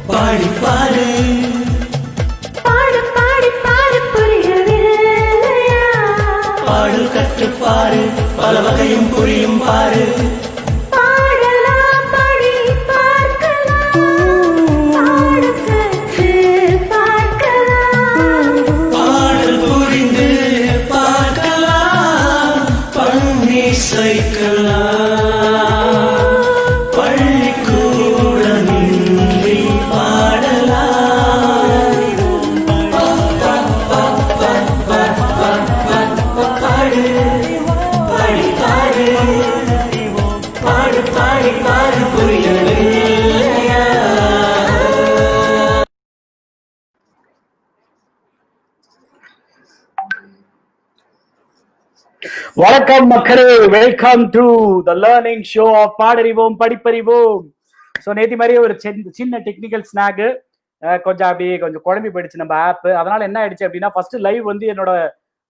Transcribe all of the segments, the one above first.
பாடி பாடு பாடு பாடி பாடு புரியவில்லையா? பாடு கற்றுப்பாரு, பல வகையும் புரியும் பாரு. பாடலாம் படி பார்க்கலாம், பாடு கற்று பார்க்கலாம். பாடல் புரிந்து பார்க்கலாம், பண்ணி சைக்கலாம். பள்ளிக்கூடமின்றி பாடலாம். பாடு பாடி பாடு, பாடு பாடி பாடு புரியவில்லையா? வணக்கம் மக்களே, welcome to the learning show of பாடறிவோம் Padipparivom. So நேத்தி மாதிரியே ஒரு சின்ன டெக்னிக்கல் ஸ்நாக், கொஞ்சம் அப்படியே கொஞ்சம் குழம்பி போயிடுச்சு நம்ம ஆப். அதனால என்ன ஆயிடுச்சு அப்படின்னா, ஃபர்ஸ்ட் லைவ் வந்து என்னோட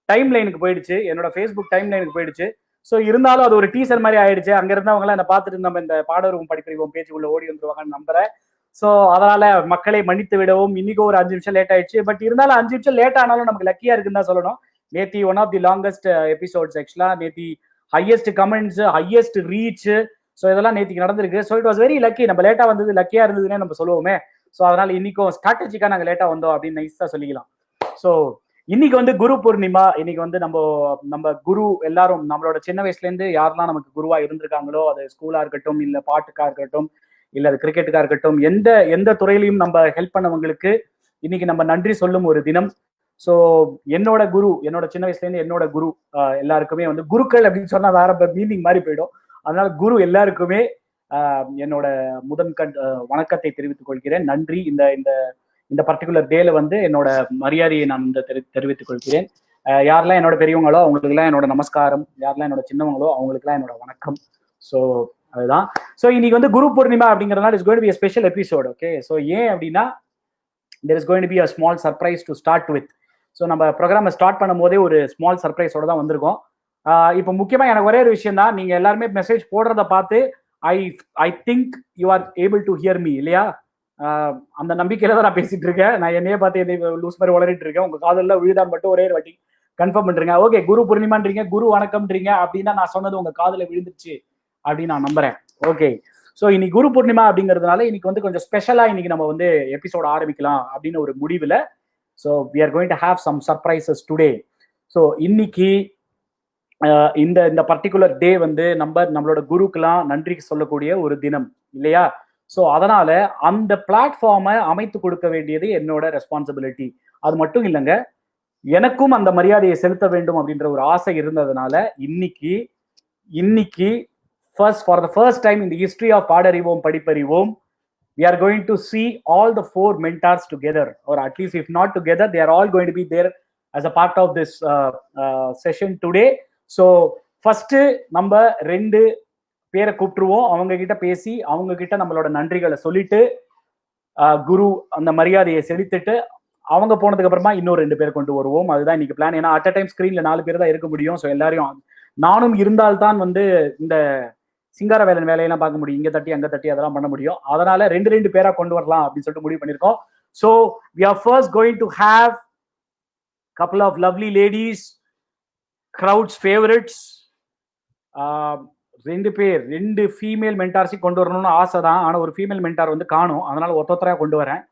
டைம் லைனுக்கு போயிடுச்சு, என்னோட ஃபேஸ்புக் டைம் லைனுக்கு போயிடுச்சு. ஸோ இருந்தாலும் அது ஒரு டீசர் மாதிரி ஆயிடுச்சு. அங்க இருந்தவங்களாம் என்ன பார்த்துட்டு நம்ம இந்த பாடறிவோம் படிப்பறிவோம் பேஜுக்குள்ள ஓடி வந்துருவாங்கன்னு நம்புறேன். ஸோ அதனால மக்களை மன்னித்து விடவும். இன்னைக்கு ஒரு 5 நிமிஷம் லேட் ஆயிடுச்சு. பட் இருந்தாலும் 5 நிமிஷம் லேட் ஆனாலும் நமக்கு லக்கியா இருக்குன்னு தான் சொல்லணும். நேத்தி one of the longest episodes ஆக்சுவலா. நேத்தி highest comments, highest reach, so இதெல்லாம் நேத்திக்கு நடந்திருக்கு. So it was very lucky. நம்ம லேட்டா வந்தது லக்கியா இருந்ததுன்னு நம்ம சொல்லுவோமே. ஸோ அதனால இன்னைக்கும் ஸ்ட்ராட்டஜிக்கா நாங்க லேட்டா வந்தோம் அப்படின்னு நைஸா சொல்லிக்கலாம். ஸோ இன்னைக்கு வந்து குரு பூர்ணிமா. இன்னைக்கு வந்து நம்ம குரு எல்லாரும் நம்மளோட சின்ன வயசுல இருந்து யாரெல்லாம் நமக்கு குருவா இருந்திருக்காங்களோ, அது ஸ்கூலா இருக்கட்டும், இல்ல பாட்டுக்கா இருக்கட்டும், இல்ல அது கிரிக்கெட்டுக்கா இருக்கட்டும், எந்த துறையிலையும் நம்ம ஹெல்ப் பண்ணவங்களுக்கு இன்னைக்கு நம்ம நன்றி சொல்லும் ஒரு தினம். ஸோ என்னோட குரு, என்னோட சின்ன வயசுல இருந்து என்னோட குரு எல்லாருக்குமே வந்து குருக்கள் அப்படின்னு சொன்னா வேற மீனிங் மாதிரி போயிடும். அதனால குரு எல்லாருக்குமே என்னோட முதன்கண் வணக்கத்தை தெரிவித்துக் கொள்கிறேன். நன்றி. இந்த இந்த இந்த பர்டிகுலர் டேல வந்து என்னோட மரியாதையை நான் தெரிவித்துக் கொள்கிறேன். யாரெல்லாம் என்னோட பெரியவங்களோ அவங்களுக்குலாம் என்னோட நமஸ்காரம், யாரெல்லாம் என்னோட சின்னவங்களோ அவங்களுக்குலாம் என்னோட வணக்கம். ஸோ அதுதான். ஸோ இன்னைக்கு வந்து குரு பூர்ணிமா அப்படிங்கிறதுனால it's going to be a special episode. Okay, so ஏன் அப்படின்னா there is going to be a small surprise to start with. So நம்ம ப்ரோக்ராமை ஸ்டார்ட் பண்ணும் போதே ஒரு ஸ்மால் சர்ப்ரைஸோட தான் வந்திருக்கோம். இப்போ முக்கியமாக எனக்கு ஒரே ஒரு விஷயம் தான், நீங்கள் எல்லாருமே மெசேஜ் போடுறத பார்த்து I think you are able to hear me இல்லையா? அந்த நம்பிக்கையில தான் நான் பேசிட்டு இருக்கேன். நான் என்னையே பார்த்து என்னை லூஸ் மாதிரி வளரிட்டு இருக்கேன். உங்க காதலில் விழுதான் மட்டும் ஒரே வாட்டி கன்ஃபார்ம் பண்றீங்க. ஓகே, குரு பூர்ணிமான்றீங்க, குரு வணக்கம்ன்றீங்க அப்படின்னா நான் சொன்னது உங்க காதல விழுந்துருச்சு அப்படின்னு நான் நம்புறேன். ஓகே, ஸோ இன்னைக்கு குரு பூர்ணிமா அப்படிங்கிறதுனால இன்னைக்கு வந்து கொஞ்சம் ஸ்பெஷலா இன்னைக்கு நம்ம வந்து எபிசோட் ஆரம்பிக்கலாம் அப்படின்னு ஒரு முடிவில். So we are going to have some surprises today. So இன்னைக்கு இந்த பர்டிகுலர் டே வந்து நம்மளோட குருக்கெல்லாம் நன்றி சொல்லக்கூடிய ஒரு தினம் இல்லையா? ஸோ அதனால அந்த பிளாட்ஃபார்மை அமைத்து கொடுக்க வேண்டியது என்னோட ரெஸ்பான்சிபிலிட்டி. அது மட்டும் இல்லைங்க, எனக்கும் அந்த மரியாதையை செலுத்த வேண்டும் அப்படின்ற ஒரு ஆசை இருந்ததுனால இன்னைக்கு for the first time in the history of பாடறிவோம் படிப்பறிவோம், we are going to see all the 4 mentors together, or at least if not together, they are all going to be there as a part of this session today. So first நம்ம 2 பேரை கூப்பிட்டுருவோம். அவங்க கிட்ட பேசி அவங்க கிட்ட நம்மளோட நன்றிகளை சொல்லிட்டு குரு அந்த மரியாதையை செலுத்திட்டு அவங்க போனதுக்கு அப்புறமா இன்னொரு 2 பேர் கொண்டு வருவோம். அதுதான் இன்னைக்கு பிளான். ஏன்னா அட் அ டைம் ஸ்கிரீன்ல 4 பேர் தான் இருக்க முடியும். ஸோ எல்லாரையும் நானும் இருந்தால்தான் வந்து இந்த சிங்கார வேலையெல்லாம் பார்க்க முடியும். இங்க தட்டி அங்க தட்டி அதெல்லாம் பண்ண முடியும். அதனால 2 பேரா கொண்டு வரலாம் அப்படின்னு சொல்லிட்டு முடிவு பண்ணிருக்கோம். So we are first going to have couple of lovely ladies, crowd's favorites. 2 female மென்டார்ஸை கொண்டு வரணும்னு ஆசை தான். ஆனா ஒரு ஃபீமேல் மென்டார் வந்து காணும். அதனால ஒருத்தரா கொண்டு வரேன்.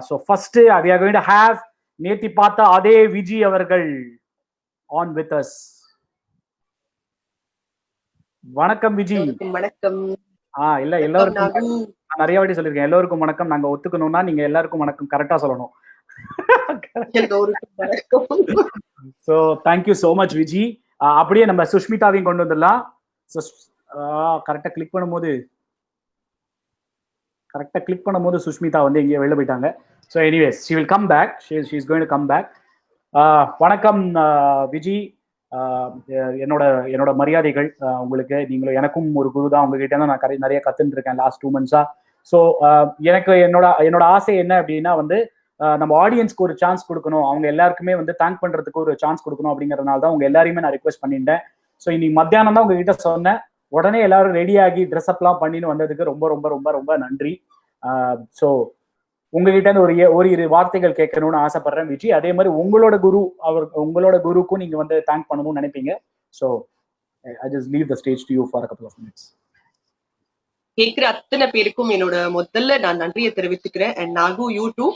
So first we are going to have நேத்தி பார்த்த அதே விஜி அவர்கள் on with us. வணக்கம் விஜி. வணக்கம். இல்ல எல்லாருக்கும் நிறைய வாட்டி சொல்லிருக்கேன், எல்லோருக்கும் வணக்கம். நாங்க ஒத்துக்கணும்னா நீங்க எல்லாருக்கும் வணக்கம் கரெக்டா சொல்லணும். So thank you so much Viji. அப்படியே நம்ம சுஷ்மிதாவையும் கொண்டு வந்துடலாம். கரெக்டா கிளிக் பண்ணும்போது சுஷ்மிதா வந்து எங்கேயோ வெளில போயிட்டாங்க. So anyways she will come back. she is going to come back. வணக்கம் விஜி. என்னோட மரியாதைகள் உங்களுக்கு. நீங்களும் எனக்கும் ஒரு குரு தான். உங்ககிட்ட தான் நான் நிறைய கத்துட்டு இருக்கேன் லாஸ்ட் 2 months. ஸோ எனக்கு என்னோட ஆசை என்ன அப்படின்னா வந்து நம்ம ஆடியன்ஸ்க்கு ஒரு சான்ஸ் கொடுக்கணும், அவங்க எல்லாருக்குமே வந்து தேங்க் பண்றதுக்கு ஒரு சான்ஸ் கொடுக்கணும் அப்படிங்கறதுனால தான் உங்க எல்லாரையுமே நான் ரிக்வெஸ்ட் பண்ணிட்டேன். ஸோ இன்னைக்கு மத்தியானம் தான் உங்ககிட்ட சொன்னேன், உடனே எல்லாரும் ரெடி ஆகி ட்ரெஸ் அப்லாம் பண்ணின்னு வந்ததுக்கு ரொம்ப ரொம்ப ரொம்ப ரொம்ப நன்றி. ஸோ உங்ககிட்ட இருந்து ஒரு இரு வார்த்தைகள் கேட்கணும்னு ஆசைப்படுறேன் விஜி. அதே மாதிரி உங்களோட குருக்கும் நீங்க வந்து தேங்க் பண்ணணும்னு நினைப்பீங்க. So I just leave the stage to you for a couple of minutes. கேட்கிற அத்தனை பேருக்கும் என்னோட முதல்ல நான் நன்றியை தெரிவிச்சுக்கிறேன். And Nagu you two.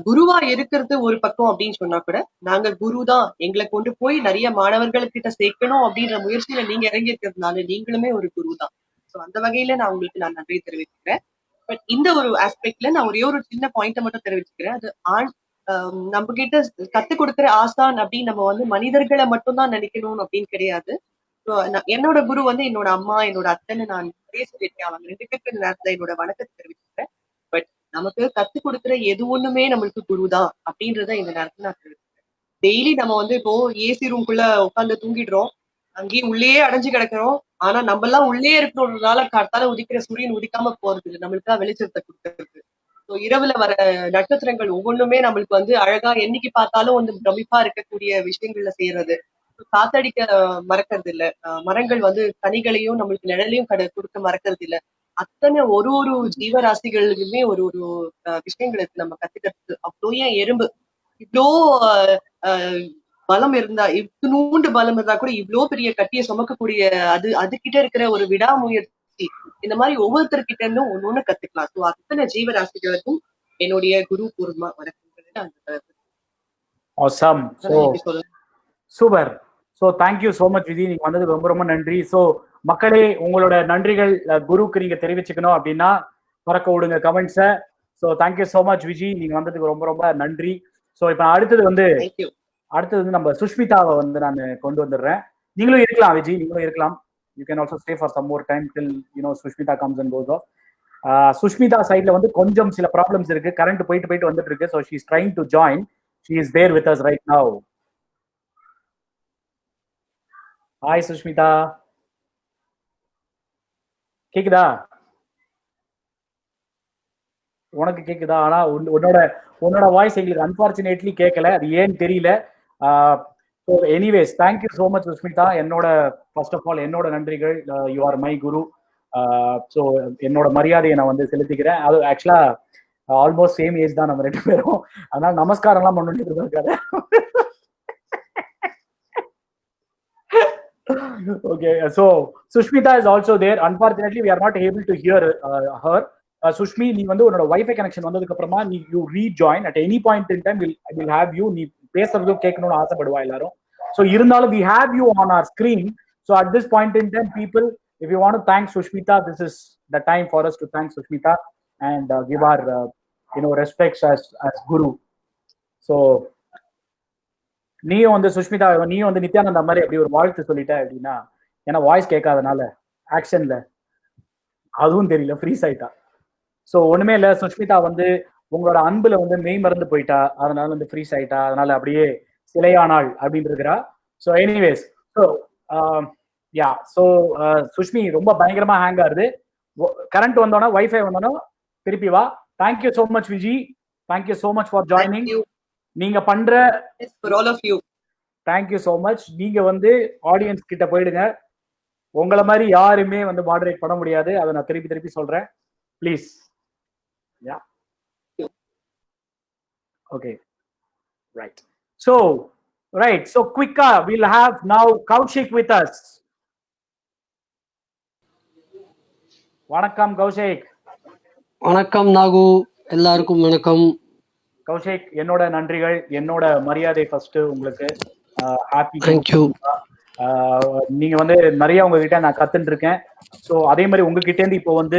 குருவா இருக்கிறது ஒரு பக்கம் அப்படின்னு சொன்னா கூட நாங்க குரு தான், எங்களை கொண்டு போய் நிறைய மாணவர்கள்கிட்ட சேர்க்கணும் அப்படின்ற முயற்சியில நீங்க இறங்கி இருக்கிறதுனால நீங்களுமே ஒரு குரு தான். ஸோ அந்த வகையில நான் உங்களுக்கு நான் நன்றியை தெரிவிச்சுக்கிறேன். பட் இந்த ஒரு ஆஸ்பெக்ட்ல நான் ஒரே ஒரு சின்ன பாயிண்ட்டை மட்டும் தெரிவிச்சுக்கிறேன். அது நம்ம கிட்ட கத்துக் கொடுக்குற ஆசான் அப்படின்னு நம்ம வந்து மனிதர்களை மட்டும் தான் நினைக்கணும் அப்படின்னு கிடையாது. என்னோட குரு வந்து என்னோட அம்மா, என்னோட அத்தைன்னு நான் நிறைய சொல்லியிருக்கேன். அவங்க 2 பேருக்கு இந்த நேரத்துல என்னோட வணக்கத்தை தெரிவிச்சுக்கிறேன். பட் நமக்கு கத்துக் கொடுக்குற எது ஒண்ணுமே நம்மளுக்கு குரு தான் அப்படின்றத இந்த நேரத்துல நான் தெரிவிச்சுக்கிறேன். டெய்லி நம்ம வந்து இப்போ ஏசி ரூம்குள்ள உட்காந்து தூங்கிடுறோம், அங்கேயே உள்ளேயே அடைஞ்சு கிடக்குறோம். ஆனா நம்ம எல்லாம் உள்ளே இருக்கிறதுனால காத்தால உதிக்கிற சூரியன் உதிக்காம போறது இல்லை, நம்மளுக்கு வெளிச்சத்தை கொடுக்கறது. ஸோ இரவுல வர நட்சத்திரங்கள் ஒவ்வொன்றுமே நம்மளுக்கு வந்து அழகா என்னைக்கு பார்த்தாலும் வந்து பிரமிப்பா இருக்கக்கூடிய விஷயங்கள்ல செய்யறது. காத்தடிக்க மறக்கிறது இல்ல, மரங்கள் வந்து கனிகளையும் நம்மளுக்கு நிழலையும் கொடுக்க மறக்கிறது இல்ல. அத்தனை ஒரு ஒரு ஜீவராசிகளுக்குமே ஒரு ஒரு விஷயங்கள் இருக்கு நம்ம கத்துக்கிறதுக்கு. அவ்வளோ ஏன் எறும்பு இவ்வளோ பலம் இருந்தா, இவ்வளோண்டு பலம் இருந்தா கூட இவ்வளோ பெரிய கட்டியை சுமக்கக்கூடிய அது கிட்ட இருக்கிற ஒரு விடாமுயற்சி, இந்த மாதிரி ஒவ்வொருத்தர்கிட்ட இருந்தும் ஒண்ணு கத்துக்கலாம். ஸோ அத்தனை ஜீவராசிகளுக்கும் என்னுடைய குரு பூர்வமா வணக்கங்கள். Awesome. Super. So thank you so much Viji, நீங்க வந்ததுக்கு ரொம்ப ரொம்ப நன்றி. ஸோ மக்களே, உங்களோட நன்றிகள் குருக்கு நீங்க தெரிவிச்சுக்கணும் அப்படின்னா பறக்க விடுங்க கமெண்ட்ஸை. So thank you so much Viji, நீங்க வந்ததுக்கு ரொம்ப ரொம்ப நன்றி. ஸோ இப்போ அடுத்தது வந்து நம்ம சுஷ்மிதாவை வந்து நான் கொண்டு வந்துடுறேன். நீங்களும் இருக்கலாம் விஜி, நீங்களும் இருக்கலாம். You can also stay for some more time till Sushmita comes and goes off. Sushmita சைட்ல வந்து கொஞ்சம் சில ப்ராப்ளம்ஸ் இருக்கு, கரண்ட் போயிட்டு வந்துட்டு இருக்கு. So she is trying to join. She is there with us right now. Hi Sushmita, கேக்குதா? உனக்கு கேக்குதா? ஆனா உன்னோட வாய்ஸ் எங்களுக்கு அன்பார்ச்சுனேட்லி கேட்கல, அது ஏன்னு தெரியல. Anyways thank you so much Sushmita. First of all என்னோட நன்றிகள். You are my guru. So என்னோட மரியாதையை நான் வந்து செலுத்திக்கிறேன். அது ஆக்சுவலா ஆல்மோஸ்ட் சேம் ஏஜ் தான் நம்ம 2 பேரும், அதனால நமஸ்காரம்லாம் பண்ணிட்டு இருக்காரு. Okay, so Sushmita is also there. Unfortunately, we are not able to hear her. Sushmi, நீ வந்து உன்னோட வைஃபை கனெக்ஷன் வந்ததுக்கு அப்புறமா you rejoin at any point in time. We'll have you. நீ பேசுறது கேட்கணும்னு ஆசைப்படுவா எல்லாரும். So இருந்தாலும் we have you on our screen. So at this point in time, people, if you want to thank Sushmita, this is the time for us to thank Sushmita and give our respects as guru. So நீயும் வந்து சுஷ்மிதா, நீயும் வந்து நித்யானந்தா மாதிரி அப்படி ஒரு வாழ்த்து சொல்லிட்ட அப்படின்னா, ஏன்னா வாய்ஸ் கேட்காதனால ஆக்ஷன்ல அதுவும் தெரியல, ஃப்ரீஸ் ஆயிட்டா. ஸோ ஒண்ணுமே இல்லை, சுஷ்மிதா வந்து உங்களோட அன்புல வந்து மெய் மறந்து போயிட்டா, அதனால வந்து ஃப்ரீஸ் ஆயிட்டா, அதனால அப்படியே சிலையானாள் அப்படின்னு இருக்கிறா. ஸோ எனிவேஸ், ஸோ சுஷ்மி ரொம்ப பயங்கரமா ஹேங் ஆகுது. கரண்ட் வந்தோன்னா வைஃபை வந்தோன்னா திருப்பி வா. Thank you so much Viji, thank you so much for joining. நீங்க பண்ற தேங்க்யூ ஸோ மச். நீங்க வந்து ஆடியன்ஸ் கிட்ட போயிடுங்க, உங்களை மாதிரி யாருமே வந்து மாடரேட் பண்ண முடியாது, அதை நான் திருப்பி சொல்றேன். ப்ளீஸ். Okay, right. ஸோ குவிக்கா we'll have now Kaushik with us. வணக்கம் கௌஷிக். வணக்கம் நாகு, எல்லாருக்கும் வணக்கம். கௌஷிக், என்னோட நன்றிகள், என்னோட மரியாதை ஃபர்ஸ்ட் உங்களுக்கு. ஹாப்பி. தேங்க்யூ. நீங்க வந்து நிறைய உங்ககிட்ட நான் கத்துட்டு இருக்கேன். ஸோ அதே மாதிரி உங்ககிட்ட இருந்து இப்போ வந்து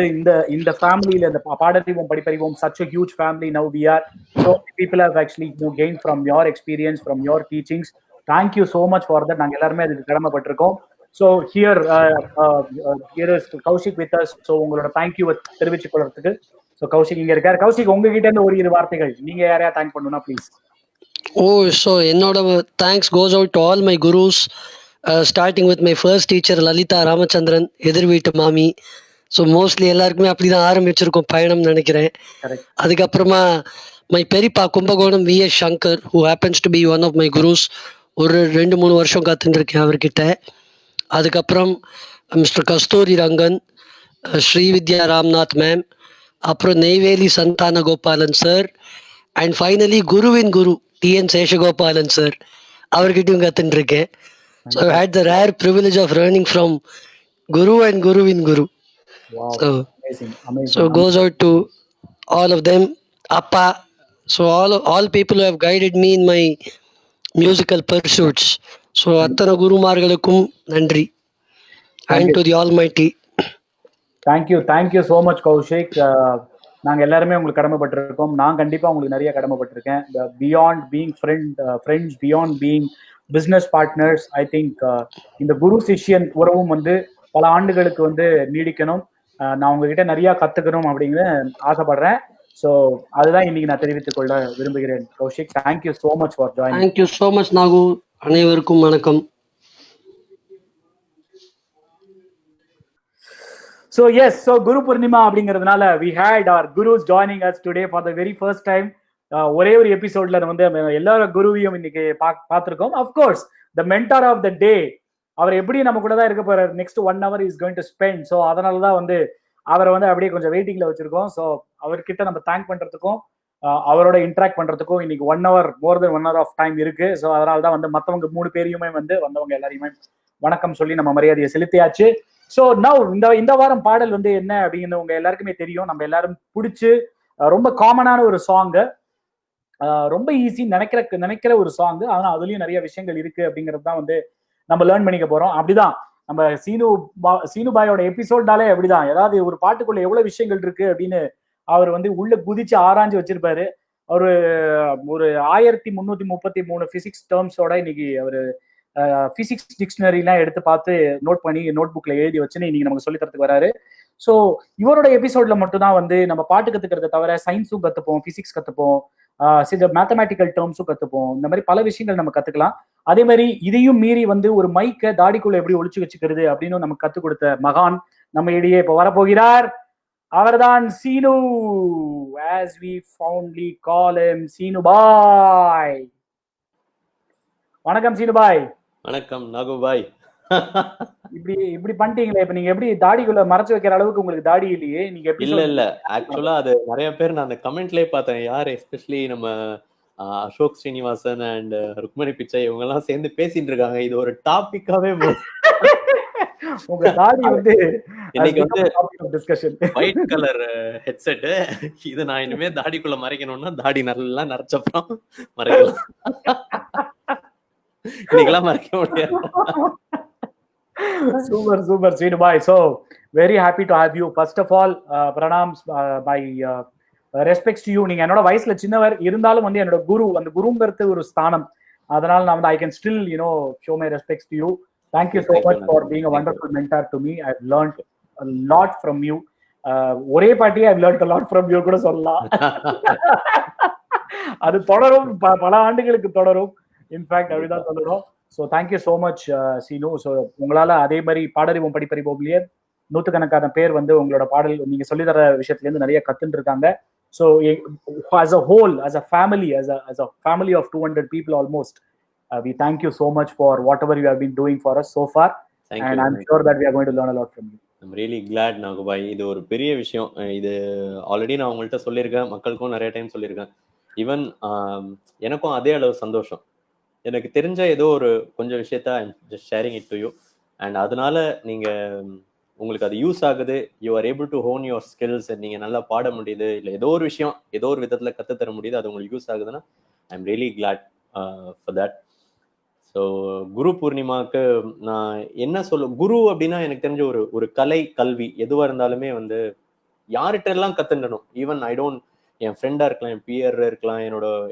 இந்த ஃபேமிலியில இந்த பாடறிவோம் படிப்பறிவோம் such a huge family now we are. So people have actually gained from your experience, from your teachings. Thank you so much for that. நாங்க எல்லாருமே அதுக்கு கடமைப்பட்டிருக்கோம். So here is Kaushik with us. So உங்களோட thank you தெரிவிச்சு கொள்றதுக்கு. So Kaushik இங்க இருக்காரு. கௌஷிக், உங்ககிட்ட இருந்து ஒரு 2 வார்த்தைகள், நீங்க யாரையா தேங்க் பண்ணணும்னா ப்ளீஸ். ஸோ என்னோட thanks goes out to all my gurus, starting with my first teacher Lalitha Ramachandran, எதிர் வீட்டு மாமி. ஸோ மோஸ்ட்லி எல்லாருக்குமே அப்படிதான் ஆரம்பிச்சிருக்கோம் பயணம் நினைக்கிறேன். அதுக்கப்புறமா மை பெரியப்பா Kumbakonam VS Shankar, who happens to be one of my gurus. ஒரு 2-3 வருஷம் கற்றுருக்கேன் அவர்கிட்ட. அதுக்கப்புறம் மிஸ்டர் கஸ்தூரி ரங்கன், ஸ்ரீவித்யா ராம்நாத் மேம், அப்புறம் Neyveli Santhana Gopalan sir, and finally குருவின் குரு TN சேஷகோபாலன் சார், அவர்கிட்டயும் கற்றுருக்கேன். So I had the rare privilege of learning from guru and குருவின் குரு. Wow, so amazing, amazing. So goes out to all of them, Appa. So all people who have guided me in my musical pursuits. So அத்தனை குருமார்களுக்கும் நன்றி. Thank And you. to the Almighty. Thank you so much Kaushik. நாங்கள் எல்லாருமே உங்களுக்கு கடமைப்பட்டிருக்கோம். நான் கண்டிப்பாக உங்களுக்கு நிறைய கடமைப்பட்டிருக்கேன். Beyond being friends, beyond being business partners, I think இந்த குரு சிஷ்யன் உறவும் வந்து பல ஆண்டுகளுக்கு வந்து நீடிக்கணும். நான் உங்ககிட்ட நிறைய கத்துக்கணும் அப்படின்னு ஆசைப்படுறேன். ஸோ அதுதான் இன்னைக்கு நான் தெரிவித்துக் கொள்ள விரும்புகிறேன். Kaushik, thank you so much for joining. Thank you so much Nagu. அனைவருக்கும் வணக்கம். So yes, so Guru Purnima அப்படிங்கிறதுனால we had our gurus joining us today for the very first time. ஒரே ஒரு எபிசோட்ல வந்து எல்லா குருவையும் இன்னைக்கு பார்த்திருக்கோம். Of course, the mentor of the day, அவர் எப்படி நம்ம கூட தான் இருக்க போறாரு. Next 1 hour is going to spend. So அதனால தான் வந்து அவரை வந்து அப்படியே கொஞ்சம் வெயிட்டிங்ல வச்சிருக்கோம். ஸோ அவர்கிட்ட நம்ம தேங்க் பண்றதுக்கும் அவரோட இன்ட்ராக்ட் பண்றதுக்கும் இன்னைக்கு 1 hour, more than 1 hour of time இருக்கு. ஸோ அதனால தான் வந்து மற்றவங்க 3 பேரையுமே வந்து வந்தவங்க எல்லாரையுமே வணக்கம் சொல்லி நம்ம மரியாதையை செலுத்தியாச்சு. ஸோ நவ் இந்த வாரம் பாடல் வந்து என்ன அப்படிங்கிறது உங்க எல்லாருக்குமே தெரியும். நம்ம எல்லாரும் பிடிச்சு ரொம்ப காமனான ஒரு சாங்கு, ரொம்ப ஈஸி நினைக்கிற ஒரு சாங். ஆனா அதுலயும் நிறைய விஷயங்கள் இருக்கு அப்படிங்கிறது தான் வந்து நம்ம லேர்ன் பண்ணிக்க போறோம். அப்படிதான் நம்ம சீனு பாயோட எபிசோட்னாலே அப்படிதான், ஏதாவது ஒரு பாட்டுக்குள்ள எவ்வளவு விஷயங்கள் இருக்கு அப்படின்னு அவர் வந்து உள்ள குதிச்சு ஆராய்ஞ்சு வச்சிருப்பாரு. ஒரு 1333 பிசிக்ஸ் டேர்ம்ஸோட இன்னைக்கு அவரு பிசிக்ஸ் டிக்ஷனரிலாம் எடுத்து பார்த்து நோட் பண்ணி நோட் புக்ல எழுதி வச்சுன்னு இன்னைக்கு நமக்கு சொல்லி தரத்துக்கு வராரு. ஸோ இவரோட எபிசோட்ல மட்டும் தான் வந்து நம்ம பாட்டு கத்துக்கிறத தவிர சயின்ஸும் கத்துப்போம், பிசிக்ஸ் கத்துப்போம், சில மேத்தமேட்டிக்கல் டேர்ம்ஸும் கத்துப்போம். இந்த மாதிரி பல விஷயங்கள் நம்ம கத்துக்கலாம். அதே மாதிரி இதையும் மீறி வந்து ஒரு மைக்கை தாடிக்குள்ள எப்படி ஒளிச்சு வச்சுக்கிறது அப்படின்னு நமக்கு கத்துக் கொடுத்த மகான் நம்ம இடையே இப்ப வரப்போகிறார். அவர்தான் Seenu, as we fondly call him, Seenu பாய். வணக்கம் சீனு பாய். வணக்கம் நாகு பாய். இப்படி பண்ணிட்டீங்களே, இப்ப நீங்க எப்படி தாடிக்குள்ள மறைச்சு வைக்கிற அளவுக்கு உங்களுக்கு தாடி இல்லையே, நீங்க எப்படி? இல்ல ஆக்சுவலா அது நிறைய பேர் நான் அந்த கமெண்ட்லயே பார்த்தேன். யார் எஸ்பெஷலி நம்ம அசோக் ஸ்ரீனிவாசன் அண்ட் ருக்மணி பிச்சை இவங்க எல்லாம் சேர்ந்து பேசிட்டு இருக்காங்க. இது ஒரு டாபிக்காவே உங்க தாடி வந்து இன்னைக்கு வந்து ஒயிட் கலர் ஹெட்செட். இது நான் இனிமே தாடிக்குள்ள மறைக்கணும்னா தாடி நல்லா நரைச்சப்பறம் மறைக்கலாம். இன்னைக்கெல்லாம் மறைக்க முடியாது. Super Sweet Bhai. So very happy to have you. First of all, pranams by respects to you. நீங்க என்னோட வயசுல சின்னவர் இருந்தாலும் வந்து என்னோட குரு, அந்த குருங்கிறது ஒரு ஸ்தானம். அதனால நான் வந்து I can still show my respects to you. Thank you so much for being a wonderful mentor to me. I've learned a lot from you. ஒரே பாட்டி I've learned a lot from you கூட சொல்லலாம். அது தொடரும், பல ஆண்டுகளுக்கு தொடரும். In fact அப்படிதான் சொல்லணும். So thank you so much Seenu. So உங்களால அதே மாதிரி பாடறிவோம் படிப்பறிவோம்லயே நூற்றுக்கணக்கான பேர் வந்து உங்களோட பாடல் நீங்க சொல்லி தர விஷயத்துல இருந்து நிறைய கத்துட்டு இருக்காங்க. So as a whole, as a family of 200 people almost, we thank you so much for whatever you have been doing for us so far. And I'm sure that we are going to learn a lot from you. I'm really glad நாகுபாய். இது ஒரு பெரிய விஷயம். இது already நான் உங்கள்கிட்ட சொல்லியிருக்கேன், மக்களுக்கும் நிறைய டைம் சொல்லியிருக்கேன். ஈவன் எனக்கும் அதே அளவு சந்தோஷம். எனக்கு தெரிஞ்ச ஏதோ ஒரு கொஞ்சம் விஷயத்த just sharing it to you. And அதனால நீங்க உங்களுக்கு அது யூஸ் ஆகுது, you are able to hone your skills, நீங்க நல்லா பாட முடியுது, இல்லை ஏதோ ஒரு விஷயம் ஏதோ ஒரு விதத்துல கற்றுத்தர முடியுது, அது உங்களுக்கு யூஸ் ஆகுதுன்னா I am really glad for that. So Guru பூர்ணிமாவுக்கு நான் என்ன குரு அப்படின்னா எனக்கு தெரிஞ்ச ஒரு கலை கல்வி எதுவாக இருந்தாலுமே வந்து யார்கிட்டெல்லாம் கற்றுண்டணும். ஈவன் ஐ டோன்ட், என் ஃப்ரெண்டாக இருக்கலாம், என் பியர் இருக்கலாம்,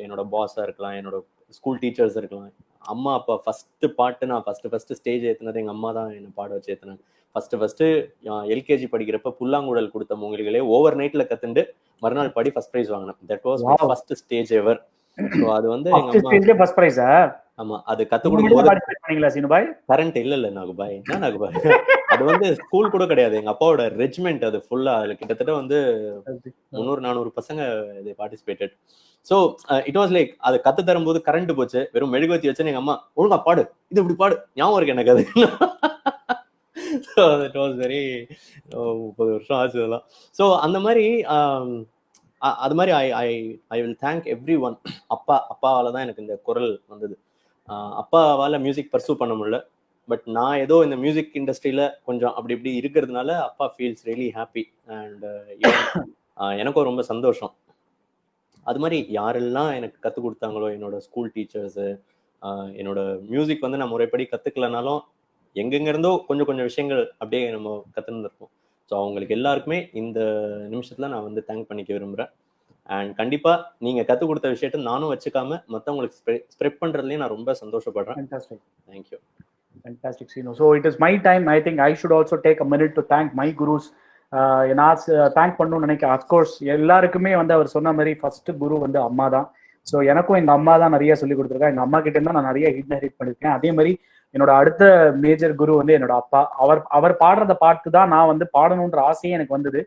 என்னோட பாஸாக இருக்கலாம், என்னோட ஸ்கூல் டீச்சர்ஸ் இருக்கலாம், அம்மா அப்பா. ஃபர்ஸ்ட் பாட்டு நான் ஃபர்ஸ்ட் ஸ்டேஜ் ஏற்றினது எங்கள் அம்மா தான் என்னை பாட வச்சு ஏற்றினேன். ஃபர்ஸ்ட் LKG படிக்கிறப்ப புல்லாங்குழல் கொடுத்த மூங்கில்களே ஓவர் நைட்ல கத்துண்டு மறுநாள் பாடி ஃபர்ஸ்ட் ப்ரைஸ் வாங்கினேன். That was my first stage ever. So அது வந்து எங்க ஃபர்ஸ்ட் அம்மா ஸ்டேஜ்ல ஃபர்ஸ்ட் பிரைஸா? ஆமா அது கத்து நீங்க கொடுக்கும் மட்டும் போது பார்ட்டிசிபேட் பண்ணீங்களா சீனுபாய்? கரண்ட் இல்ல நாகுபாய், என்ன நாகுபாய் அது வந்து ஸ்கூல் கூட கிடையாது, எங்க அப்பாவோட ரெஜிமெண்ட் அது ஃபுல்லா. அதுல கிட்டத்தட்ட வந்து 300-400 பசங்க இதை participated. So it was like அது கத்து தரும்போது கரண்ட் போச்சு, வெறும் மெழுகுவத்தி வச்சு எங்க அம்மா ஒழுங்கா பாடு, இது இப்படி பாடு, ஞாபகம் இருக்கு எனக்கு அது. ஸோ இட் வாஸ் வெரி 30 வருஷம் ஆச்சு அதெல்லாம். ஸோ அந்த மாதிரி அது மாதிரி I I I will thank everyone. அப்பாவால தான் எனக்கு இந்த குரல் வந்தது. அப்பாவால மியூசிக் பர்சூ பண்ண முடியல, பட் நான் ஏதோ இந்த மியூசிக் இண்டஸ்ட்ரியில கொஞ்சம் அப்படி இப்படி இருக்கிறதுனால அப்பா ஃபீல்ஸ் ரியலி ஹாப்பி. அண்ட் எனக்கும் ரொம்ப சந்தோஷம். அது மாதிரி யாரெல்லாம் எனக்கு கற்றுக் கொடுத்தாங்களோ, என்னோட ஸ்கூல் டீச்சர்ஸு, என்னோட மியூசிக் வந்து நான் முறைப்படி கற்றுக்கலனாலும் எங்கெங்க இருந்தோ கொஞ்சம் கொஞ்சம் விஷயங்கள் அப்படியே நம்ம கற்றுருந்துருப்போம். ஸோ அவங்களுக்கு எல்லாருக்குமே இந்த நிமிஷத்தில் நான் வந்து தேங்க் பண்ணிக்க விரும்புகிறேன். அண்ட் கண்டிப்பாக நீங்கள் கற்றுக் கொடுத்த விஷயத்த நானும் வச்சுக்காம மற்றவங்களுக்கு ஸ்ப்ரெட் பண்ணுறதுலேயே நான் ரொம்ப சந்தோஷப்படுறேன். Fantastic. Thank you. Fantastic, Sinu. So it is my time. I think I should also take a minute to thank my gurus. நான் தேங்க் பண்ணணும்னு நினைக்கிறேன். அஃப்கோர்ஸ் எல்லாருக்குமே வந்து அவர் சொன்ன மாதிரி ஃபர்ஸ்ட் குரு வந்து அம்மா தான். ஸோ எனக்கும் எங்கள் அம்மா தான் நிறைய சொல்லி கொடுத்துருக்கேன். எங்கள் அம்மா கிட்ட இருந்தால் நான் நிறைய இன்ஹெரிட் பண்ணியிருக்கேன். அதே மாதிரி என்னோட அடுத்த மேஜர் குரு வந்து என்னோட அப்பா. அவர் பாடுறத பார்த்து தான் நான் வந்து பாடணுன்ற ஆசையே எனக்கு வந்தது.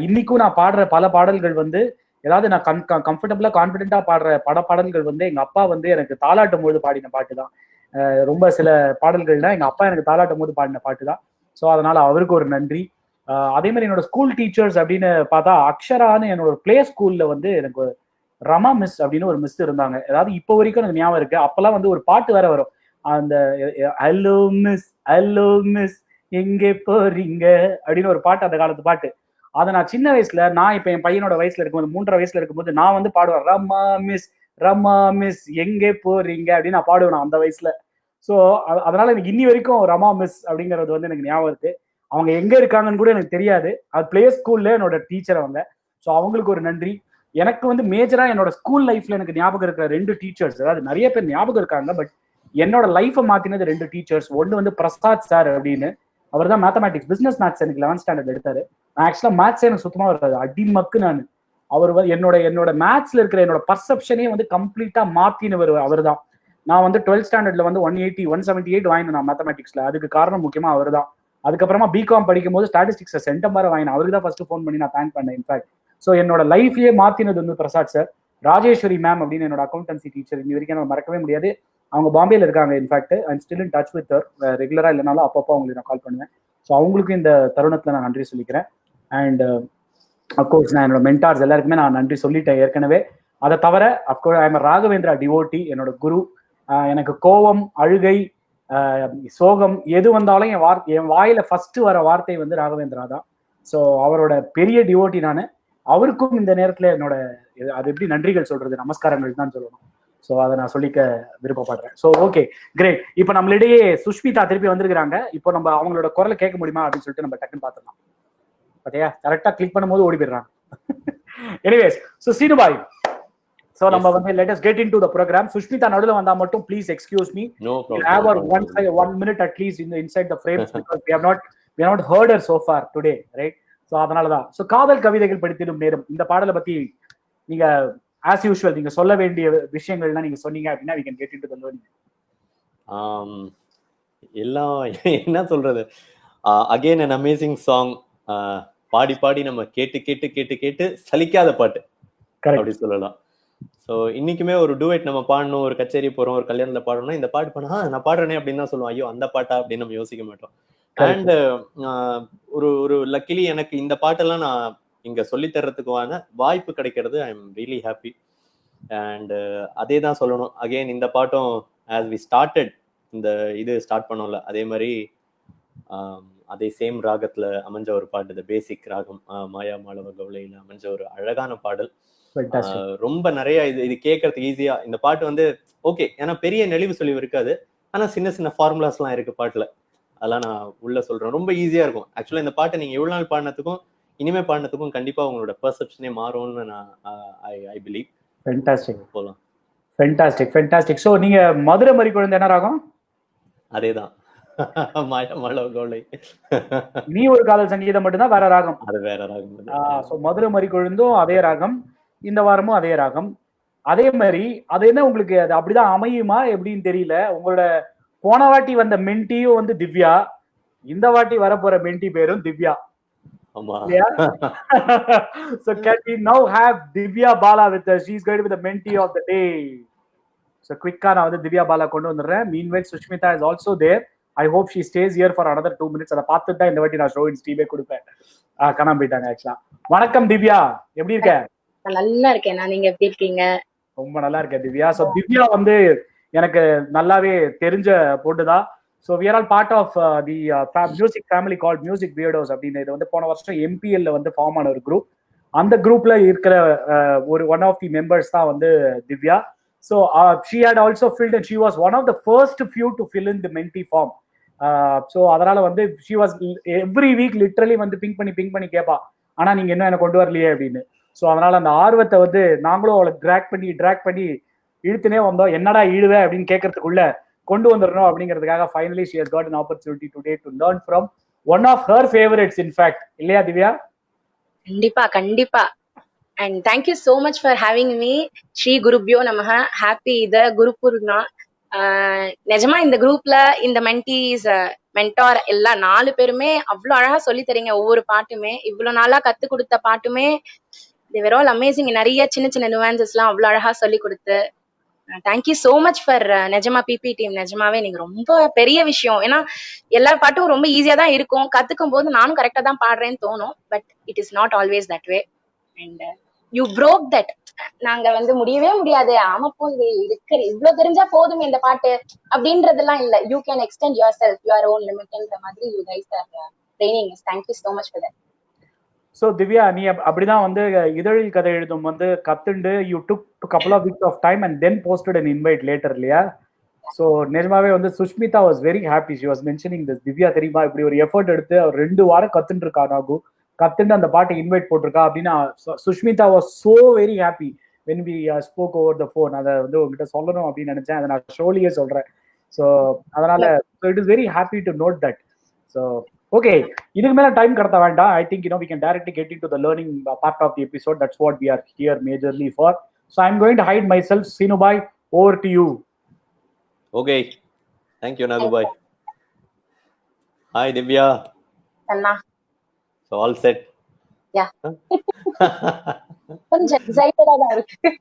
இன்னைக்கும் நான் பாடுற பல பாடல்கள் வந்து ஏதாவது நான் கம்ஃபர்டபுளா கான்ஃபிடென்ட்டா பாடுற பாடல்கள் வந்து எங்க அப்பா வந்து எனக்கு தாளாட்டும் போது பாடின பாட்டு தான். ரொம்ப சில பாடல்கள்னா எங்க அப்பா எனக்கு தாளாட்டும் போது பாடின பாட்டு தான். ஸோ அதனால அவருக்கு ஒரு நன்றி. அதே மாதிரி என்னோட ஸ்கூல் டீச்சர்ஸ் அப்படின்னு பார்த்தா அக்ஷரான்னு என்னோட பிளே ஸ்கூல்ல வந்து எனக்கு ரமா மிஸ் அப்படின்னு ஒரு மிஸ் இருந்தாங்க. அதாவது இப்போ வரைக்கும் எனக்கு ஞாபகம் இருக்கு. அப்பெல்லாம் வந்து ஒரு பாட்டு வேற வரும், அந்த ஹலோ மிஸ் எங்கே போறீங்க அப்படின்னு ஒரு பாட்டு, அந்த காலத்து பாட்டு. அதை நான் சின்ன வயசுல, நான் இப்ப என் பையனோட வயசுல இருக்கும்போது 3.5 வயசுல இருக்கும்போது நான் வந்து பாடுவேன், ரமா மிஸ் எங்கே போறீங்க அப்படின்னு நான் பாடுவேன் அந்த வயசுல. ஸோ அதனால எனக்கு இன்னி வரைக்கும் ரமா மிஸ் அப்படிங்கிறது வந்து எனக்கு ஞாபகம் இருக்கு. அவங்க எங்க இருக்காங்கன்னு கூட எனக்கு தெரியாது. அது பிளே ஸ்கூல்ல என்னோட டீச்சர் அவங்க. ஸோ அவங்களுக்கு ஒரு நன்றி. எனக்கு வந்து மேஜரா என்னோட ஸ்கூல் லைஃப்ல எனக்கு ஞாபகம் இருக்கிற 2 டீச்சர்ஸ், அதாவது நிறைய பேர் ஞாபகம் இருக்காங்க, பட் என்னோட லைஃபை மாத்தினது 2 டீச்சர்ஸ். ஒன்னு வந்து பிரசாத் சார் அப்படின்னு, அவர் தான் மேத்தமேட்டிக்ஸ் பிசினஸ் மேத்ஸ் எனக்கு 11th ஸ்டாண்டர்ட் எடுத்தாரு. நான் ஆக்சுவலா மேத்ஸே எனக்கு சுத்தமா வராது, அடிமக்கு நான். அவர் வந்து என்னோட மேத்ஸ்ல இருக்கிற என்னோட பர்செப்ஷனே வந்து கம்ப்ளீட்டா மாத்தினவர் அவர் தான். நான் வந்து 12th ஸ்டாண்டர்ட்ல வந்து 178 வாங்கினேன் நான் மேத்தமேட்டிக்ஸ்ல. அதுக்கு காரணம் முக்கியமா அவர் தான். அதுக்கப்புறமா பிகாம் படிக்கும் போது ஸ்டாட்டிஸ்டிக்ஸ் சென்டம்பரை வாங்கினேன். அவருக்கு தான் ஃபர்ஸ்ட் ஃபோன் பண்ணி நான் தேங்க் பண்ணேன் இன்ஃபேக்ட். ஸோ என்னோட லைஃபையே மாத்தினது வந்து பிரசாத் சார். ராஜேஸ்வரி மேம் அப்படின்னு என்னோட அக்கௌண்டன்சி டீச்சர், இன்னி வரைக்கும் நான் மறக்கவே முடியாது. அவங்க பாம்பேல இருக்காங்க. In fact I still in touch with her. ரெகுலரா இல்லைனாலும் அப்பப்போ அவங்களுக்கு நான் கால் பண்ணுவேன். ஸோ அவங்களுக்கும் இந்த தருணத்துல நான் நன்றி சொல்லிக்கிறேன். அண்ட் அப்கோர்ஸ் நான் என்னோட மென்டார்ஸ் எல்லாருக்குமே நான் நன்றி சொல்லிட்டேன் ஏற்கனவே. அதை தவிர of course I am Raghavendra devotee, என்னோட குரு. எனக்கு கோவம், அழுகை, சோகம் எது வந்தாலும் என் வாயில ஃபர்ஸ்ட் வர வார்த்தை வந்து ராகவேந்திரா தான். ஸோ அவரோட பெரிய டிவோட்டி நான். அவருக்கும் இந்த நேரத்துல என்னோட அது எப்படி நன்றிகள் சொல்றது, நமஸ்காரங்கள் தான் சொல்லணும். ஸோ அதை நான் சொல்லிக்க விருப்பப்படுறேன். So okay, great. இப்போ நம்மளிடையே சுஷ்மிதா திருப்பி வந்திருக்கிறாங்க. இப்போ நம்ம அவங்களோட குரலை கேட்க முடியுமா அப்படின்னு சொல்லிட்டு நம்ம டக்குன்னு பார்த்துக்கலாம். பார்த்தியா, கரெக்டா கிளிக் பண்ணும்போது ஓடி போயிடுறாங்க. எனிவேஸ், ஸோ சீனுபாய், ஸோ நம்ம வந்து let us get into the program. Sushmita நடுவில் வந்தா மட்டும் please excuse me. No problem. Have our 1 minute at least inside the frames because we have not heard her so far today, right? So அதனால தான். So காதல் கவிதைகள் படித்திடும் நேரம், இந்த பாடலை பத்தி நீங்க ஆஸ் யூஷுவல் நீங்க சொல்ல வேண்டிய விஷயங்கள்லாம் நீங்க சொன்னீங்க அப்படின்னா we can get into the learning. எல்லாம் என்ன சொல்றது, அகைன் an amazing song. பாடி பாடி நம்ம கேட்டு கேட்டு கேட்டு கேட்டு சலிக்காத பாட்டு அப்படி சொல்லலாம். ஸோ இன்னைக்குமே ஒரு டூயட் நம்ம பாடணும், ஒரு கச்சேரி போறோம், ஒரு கல்யாணத்துல பாடணும்னா இந்த பாட்டு பாடா நான் பாடுறேனே அப்படின்னு தான் சொல்லுவோம். ஐயோ அந்த பாட்டா அப்படின்னு நம்ம யோசிக்க மாட்டோம். அண்ட் ஒரு லக்கிலி எனக்கு இந்த பாட்டெல்லாம் நான் இங்க சொல்லி தர்றதுக்கான வாய்ப்பு கிடைக்கிறது ஐ எம் ரியலி ஹாப்பி. அண்ட் அதே தான் சொல்லணும். அகெயின் இந்த பாட்டும் ஆஸ் வி ஸ்டார்டட், இந்த இது ஸ்டார்ட் பண்ணோம்ல, அதே மாதிரி அதே சேம் ராகத்துல அமைஞ்ச ஒரு பாட்டு, இந்த பேசிக் ராகம் மாயா மாளவ கவுளையில அமைஞ்ச ஒரு அழகான பாடல். ரொம்ப நிறைய இது கேட்கறதுக்கு ஈஸியா. இந்த பாட்டு வந்து ஓகே, ஏன்னா பெரிய நெளிவு சொல்லிவு இருக்காது, ஆனா சின்ன சின்ன ஃபார்முலாஸ் எல்லாம் இருக்கு பாட்டுல, அதெல்லாம் நான் உள்ள சொல்றேன். ரொம்ப ஈஸியா இருக்கும். ஆக்சுவலா இந்த பாட்டை நீங்க எவ்வளவு நாள் பாடினதுக்கும் இனிமே பாடினதுக்கும் கண்டிப்பா உங்களோட பெர்செப்ஷனே மாறும்னு நான் ஐ பிலீவ். ஃபென்டாஸ்டிக், போலாம். ஃபென்டாஸ்டிக். ஸோ நீங்க மதுரை மறி குழந்தை என்ன ராகம்? அதேதான், மாயா மாளவ கவுளை. நீ ஒரு காதல் சங்கீதம் மட்டும்தான் வேற ராகம், அது வேற ராகம். ஸோ மதுரை மறி கொழுந்தும் அதே ராகம், இந்த வாரமும் அதே ராகம். அதே மாதிரி அது என்ன உங்களுக்கு அது அப்படிதான் அமையுமா எப்படின்னு தெரியல. உங்களோட போன வாட்டி வந்த மென்டியும் வந்து திவ்யா, இந்த வாட்டி வரப்போற மென்டி பேரும் திவ்யா ஆமா இல்லையா? So can we now have Divya Bala with us? She's going to be the mentee of the day. So quick நான் வந்து திவ்யா பாலா கொண்டு வந்துடுறேன். Meanwhile Sushmita is also there. I hope she stays here for another 2 minutes. அதை பார்த்துட்டு தான் இந்த வாட்டி நான் ஷோ ஸ்டீவே கொடுப்பேன். காணாம போயிட்டாங்க ஆக்சுவலா. வணக்கம் திவ்யா, எப்படி இருக்க? நான் நல்லா இருக்கேன். நீங்க எப்படி இருக்கீங்க? ரொம்ப நல்லா இருக்கேன் திவ்யா. ஸோ திவ்யா வந்து எனக்கு நல்லாவே தெரிஞ்ச பொண்ணுதான். So we are all part of the music family called Music Weirdos அப்படின்னு. இது வந்து போன வருஷம் MPL வந்து ஃபார்ம் ஆன ஒரு குரூப். அந்த குரூப்ல இருக்கிற ஒரு ஒன் ஆஃப் தி மெம்பர்ஸ் தான் வந்து Divya. So she had also filled and she was one of the first few to fill in the mentee form. So அதனால வந்து she was every week literally வந்து பிங்க் பண்ணி கேட்பா, ஆனா நீங்க இன்னும் என்ன கொண்டு வரலையே அப்படின்னு. ஸோ அதனால அந்த ஆர்வத்தை வந்து நாங்களும் அவளை ட்ராக் பண்ணி இழுத்துனே வந்தோம். என்னடா இழுவே அப்படின்னு கேட்கறதுக்குள்ள கொண்டு வந்துடணும் அப்படிங்கிறதுக்காக finally she has got an opportunity today to learn from one of her favorites in fact. இல்லையா திவ்யா? கண்டிப்பா. And thank you so much for having me. Sri குருப்யோ நமஹ. ஹாப்பி இத குருபூர்ணா. நிஜமா இந்த குரூப்ல இந்த மென்டீஸ் மென்டார் எல்லாம் 4 பேருமே அவ்வளவு அழகா சொல்லி தரீங்க. ஒவ்வொரு பாட்டுமே இவ்வளவு நாளா கத்து கொடுத்த பாட்டுமே they were all amazing. நிறைய சின்ன nuances எல்லாம் அவ்வளவு அழகா சொல்லி கொடுத்து தேங்க்யூ சோ மச் ஃபார் நிஜமா பிபி டீம். நிஜமாவே நீங்க ரொம்ப பெரிய விஷயம். ஏன்னா எல்லா பாட்டும் ரொம்ப ஈஸியா தான் இருக்கும். கத்துக்கும் போது நானும் கரெக்டா தான் பாடுறேன்னு தோணும். But it is not always that way. And you broke that. நாங்க வந்து முடியவே முடியாது, ஆமா போது இருக்கிற இவ்வளவு தெரிஞ்சா போதும் இந்த பாட்டு அப்படின்றதெல்லாம் இல்ல. You can extend yourself, your own லிமிட்ன்ற மாதிரி you guys are training. Thank you so much for that. So Divya, நீ அப்படிதான் வந்து இதழில் கதை எழுதும் வந்து கத்துண்டு you took couple of weeks of time and then posted an invite later இல்லையா? ஸோ நிஜமாவே வந்து Sushmita was very happy. She was mentioning this. Divya தெரியுமா இப்படி ஒரு எஃபர்ட் எடுத்து அவர் 2 வாரம் கத்துட்டு இருக்கா, நாகு கத்துட்டு அந்த பாட்டை இன்வைட் போட்டிருக்கா அப்படின்னா Sushmita was so very happy when we spoke over the phone. அதை வந்து உங்ககிட்ட சொல்லணும் அப்படின்னு நினைச்சேன். அதை நான் ஷோலியே சொல்றேன். ஸோ அதனால it is very happy to note that. So okay, இதுக்கு மேல டைம் கடத்த வேண்டாம். I think we can directly get into the learning part of the episode. That's what we are here majorly for. So I'm going to hide myself. Sinu bhai, over to you. Okay, thank you Nagu bhai. Hi Divya. Anna. So all set? Yeah. கொஞ்சம் எக்ஸைட்டடா தான் இருக்கு.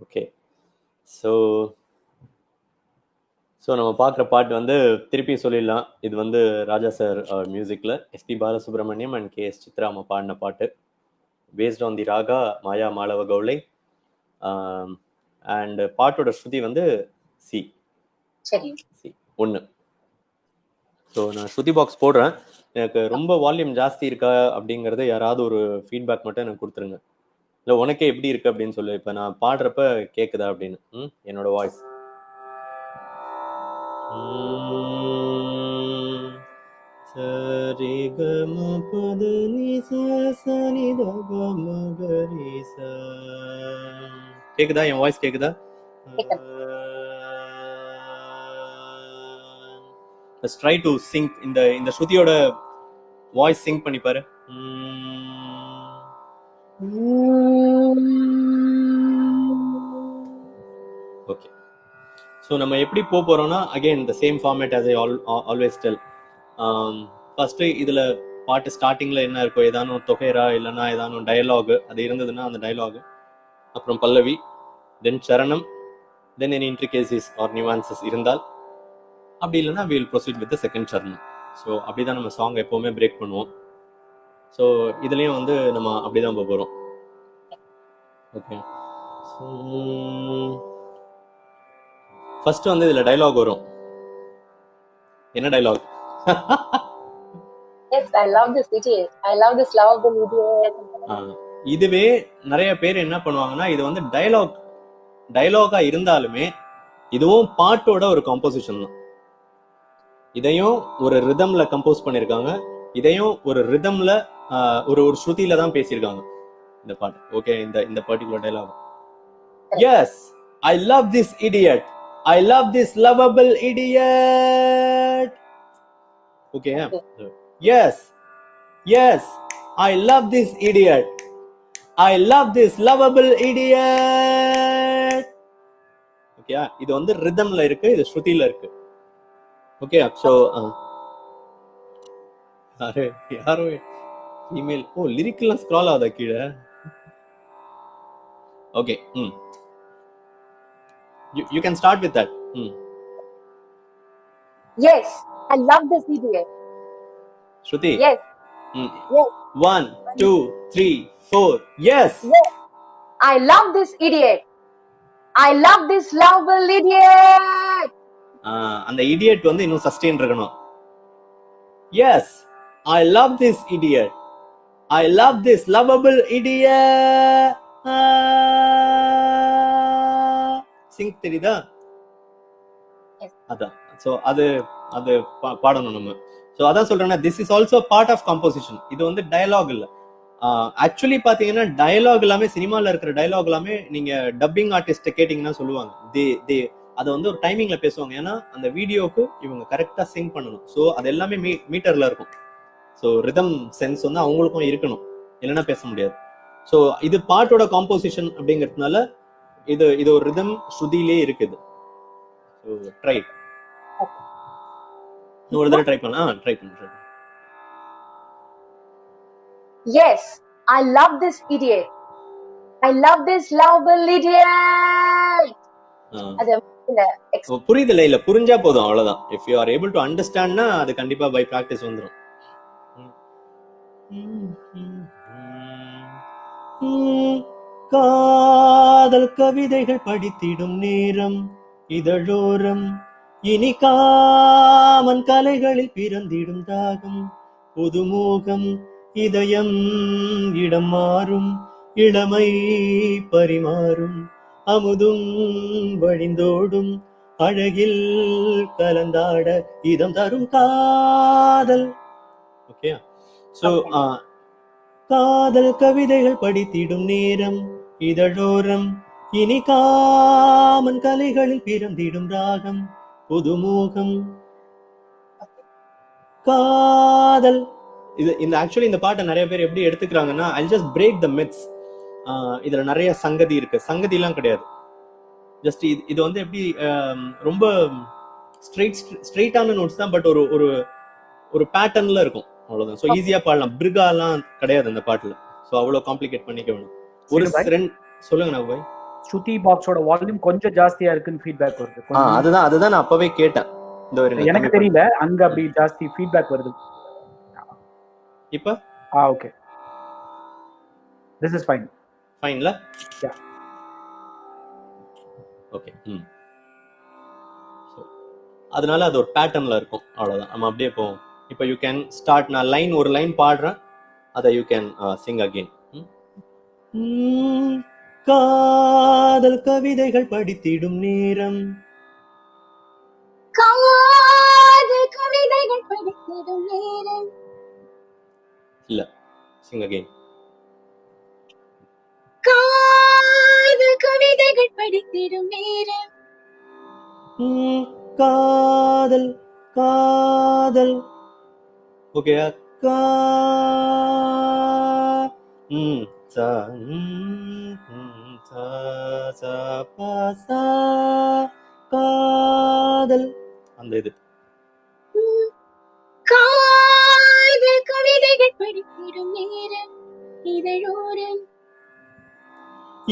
Okay, so நம்ம பார்க்குற பாட்டு வந்து திருப்பி சொல்லிடலாம். இது வந்து ராஜா சார் மியூசிக்கில் எஸ்பி பாலசுப்ரமணியம் அண்ட் KS சித்ரா அம்மா பாடின பாட்டு. Based on the raga Maya Malava Gowla. And பாட்டோட ஸ்ருதி வந்து சி 1. ஸோ நான் ஸ்ருதி பாக்ஸ் போடுறேன். எனக்கு ரொம்ப வால்யூம் ஜாஸ்தி இருக்கா அப்படிங்கிறது யாராவது ஒரு ஃபீட்பேக் மட்டும் எனக்கு கொடுத்துருங்க. இல்லை உனக்கே எப்படி இருக்கு அப்படின்னு சொல்லு. இப்போ நான் பாடுறப்ப கேட்குதா அப்படின்னு என்னோட வாய்ஸ். சரி கம பதனி சனி தபம கரிசா. கேக்குதா? என் வாய்ஸ் கேக்குதா? Let's try to sync. இந்த ஸ்ருதியோட வாய்ஸ் சிங்க் பண்ணி பாரு. ஓகே, ஸோ நம்ம எப்படி போறோம்னா again the same format as I always tell. First இதுல பாட்டு ஸ்டார்டிங்ல என்ன இருக்கும், ஏதானும் தொகைரா இல்லைன்னா ஏதானும் டயலாக், அது இருந்ததுன்னா அந்த டயலாக், அப்புறம் பல்லவி, தென் சரணம், தென் any intricacies or nuances இருந்தால், அப்படி இல்லைன்னா we will proceed with the second சரணம். ஸோ அப்படிதான் நம்ம சாங் எப்பவுமே பிரேக் பண்ணுவோம். ஸோ இதுலயும் வந்து நம்ம அப்படிதான் போறோம். ஓகே, ஃபர்ஸ்ட் வந்து இதுல டயலாக் வரும். என்ன dialogue? Yes, I love this idiot. I love this lovable idiot. இதுவே நிறைய பேர் என்ன பண்ணுவாங்கன்னா, இது வந்து டயலாகா இருந்தாலுமே இதுவும் பாட்டோட ஒரு கம்போசிஷன் தான். இதையும் ஒரு ரிதம்ல கம்போஸ் பண்ணிருக்காங்க, இதையும் ஒரு ரிதம்ல ஒரு ஸ்ருதியில தான் பேசியிருக்காங்க இந்த பாட்டு. ஓகே, இந்த particular dialogue. Yes, I love this idiot, I love this lovable idiot. Okay, yes yes, I love this idiot, I love this lovable idiot. ஓகேயா? இது வந்து ரிதம்ல இருக்கு, இது ஸ்ருதியில இருக்கு. ஓகே, ஸோ யாரோ இமெயில் லிரிக்லாம் ஸ்க்ரால் ஆகுதா கீழே? Okay, you can start with that. Yes, I love this idiot. Shruti. Yes, yes, 1 2 3 4 yes. yes. I love this idiot. I love this lovable idiot. அந்த இடியட் வந்து இன்னும் சஸ்டெயின் இருக்கணும். Yes, I love this idiot. I love this lovable idiot. Sync தெரியுதா? அதான். So அது பாடணும் நம்ம. So அதான் சொல்றேன்னா this is also part of composition. இது வந்து டயலாக் இல்லை. ஆக்சுவலி பாத்தீங்கன்னா டயலாக் எல்லாமே, சினிமால இருக்கிற டயலாக் எல்லாமே நீங்க டப்பிங் ஆர்டிஸ்ட் கேட்டீங்கன்னா சொல்லுவாங்க, அதை வந்து ஒரு டைமிங்ல பேசுவாங்க. ஏன்னா அந்த வீடியோக்கு இவங்க கரெக்டா சிங் பண்ணணும். ஸோ அது எல்லாமே மீட்டர்ல இருக்கும். ஸோ ரிதம் சென்ஸ் வந்து அவங்களுக்கும் இருக்கணும், இல்லைன்னா பேச முடியாது. ஸோ இது பாட்டோட காம்போசிஷன் அப்படிங்கிறதுனால இது ஒரு ரிதம் ஸ்ருதியிலே இருக்குது. ஸோ ட்ரை ஒரு தடவை ட்ரை பண்ணலாம். ட்ரை பண்ணு. Yes, I love this idiot. I love this lovable idiot. அது புரியுதுல? இல்ல புரிஞ்சா போதும், அவ்வளவுதான். If you are able to அண்டர்ஸ்டாண்ட்னா அது கண்டிப்பா பை பிராக்டிஸ் வந்துடும். காதல் கவிதைகள் படித்திடும் நேரம் இதழோரம், இனி காமன் கலைகளில் பிறந்திடும் தாகம், புதுமோகம் இதயம் இடம் மாறும், இளமை பரிமாறும், அமுதும் வழிந்தோடும், அழகில் கலந்தாட இதம் தரும் காதல். ஓகே, சோ காதல் கவிதைகள் படித்திடும் நேரம் இதழோரம், இனி காமன் கலைகளில் பிறந்திடும் ராகம், புதுமோகம் காதல். இந்த ஆக்சுவலி இந்த பாட்டை நிறைய பேர் எப்படி எடுத்துக்கிறாங்கன்னா, I just break the myths. இதுல நிறைய சங்கதி இருக்கு. சங்கதி எல்லாம் கிடையாது. ஜஸ்ட் இது வந்து எப்படி ரொம்ப ஸ்ட்ரெயிட்டான நோட்ஸ் தான், பட் ஒரு பேட்டர்ன்ல இருக்கும், அவ்வளவுதான். ஸோ ஈஸியா பாடலாம். பிரிகாலாம் கிடையாது அந்த பாட்டுல. ஸோ அவ்வளவு காம்ப்ளிகேட் பண்ணிக்க வேணும். ஒரு சொல்லுங்க நான் பாய். ஸ்ருதி பாக்ஸோட வால்யூம் கொஞ்சம் ஜாஸ்தியா இருக்குன்னு ஃபீட்பேக் வருது. அதுதான் நான் அப்பவே கேட்டேன். எனக்கு தெரியல, அங்க அப்படி ஜாஸ்தி ஃபீட்பேக் வருது. இப்ப ஓகே, திஸ் இஸ் ஃபைன். ஃபைன்ல? Yeah, okay. அதனால அது ஒரு பேட்டர்ன்ல இருக்கும், அவ்வளவுதான். நம்ம அப்படியே போவோம். இப்போ யூ கேன் ஸ்டார்ட். நான் ஒரு லைன் பாடுறேன், அதை யூ கேன் சிங் அகெயின். காதல் கவிதைகள் படித்திடும் நேரம், காதல் கவிதைகள் படித்திடும் நேரம். இல்ல, சிங் அகெயின். காதல் கவிதைகள் படித்திடும் நேரம். காதல் காதல். ஓகே, காதல் அந்த இது. காதல் கவிதைகள் படித்திடும் நேரம் இதழோரம்,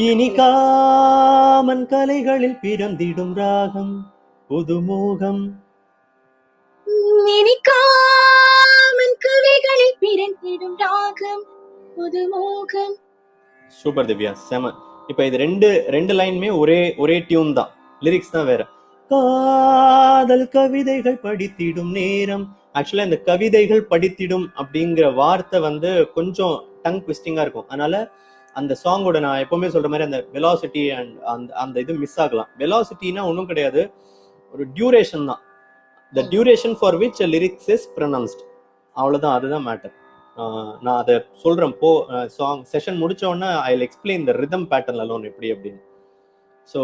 இனி காமன் கலைகளில் பிறந்திடும் ராகம், புதுமோகம். இனி காமன் கவிகளில் பிறந்திடும் ராகம், புதுமோகம். சூப்பர் திவ்யா, செம. இப்ப இது ரெண்டு லைனுமே ஒரே டியூன் தான், லிரிக்ஸ் தான் வேற. காதல் கவிதைகள் படித்திடும் நேரம். ஆக்சுவலா இந்த கவிதைகள் படித்திடும் அப்படிங்கிற வார்த்தை வந்து கொஞ்சம் டங் ட்விஸ்டிங்கா இருக்கும். அதனால அந்த சாங்கோட நான் எப்பவுமே சொல்ற மாதிரி அந்த வெலாசிட்டி அண்ட் அந்த இது மிஸ் ஆகலாம். வெலாசிட்டினா ஒன்றும் கிடையாது, ஒரு டியூரேஷன் தான். த duration for which lyrics is pronounced, அவ்வளவுதான். அதுதான் மேட்டர். நான் அதை சொல்றேன். சாங் செஷன் முடிச்ச உடனே I will explain the rhythm pattern alone எப்படி அப்படின்னு. ஸோ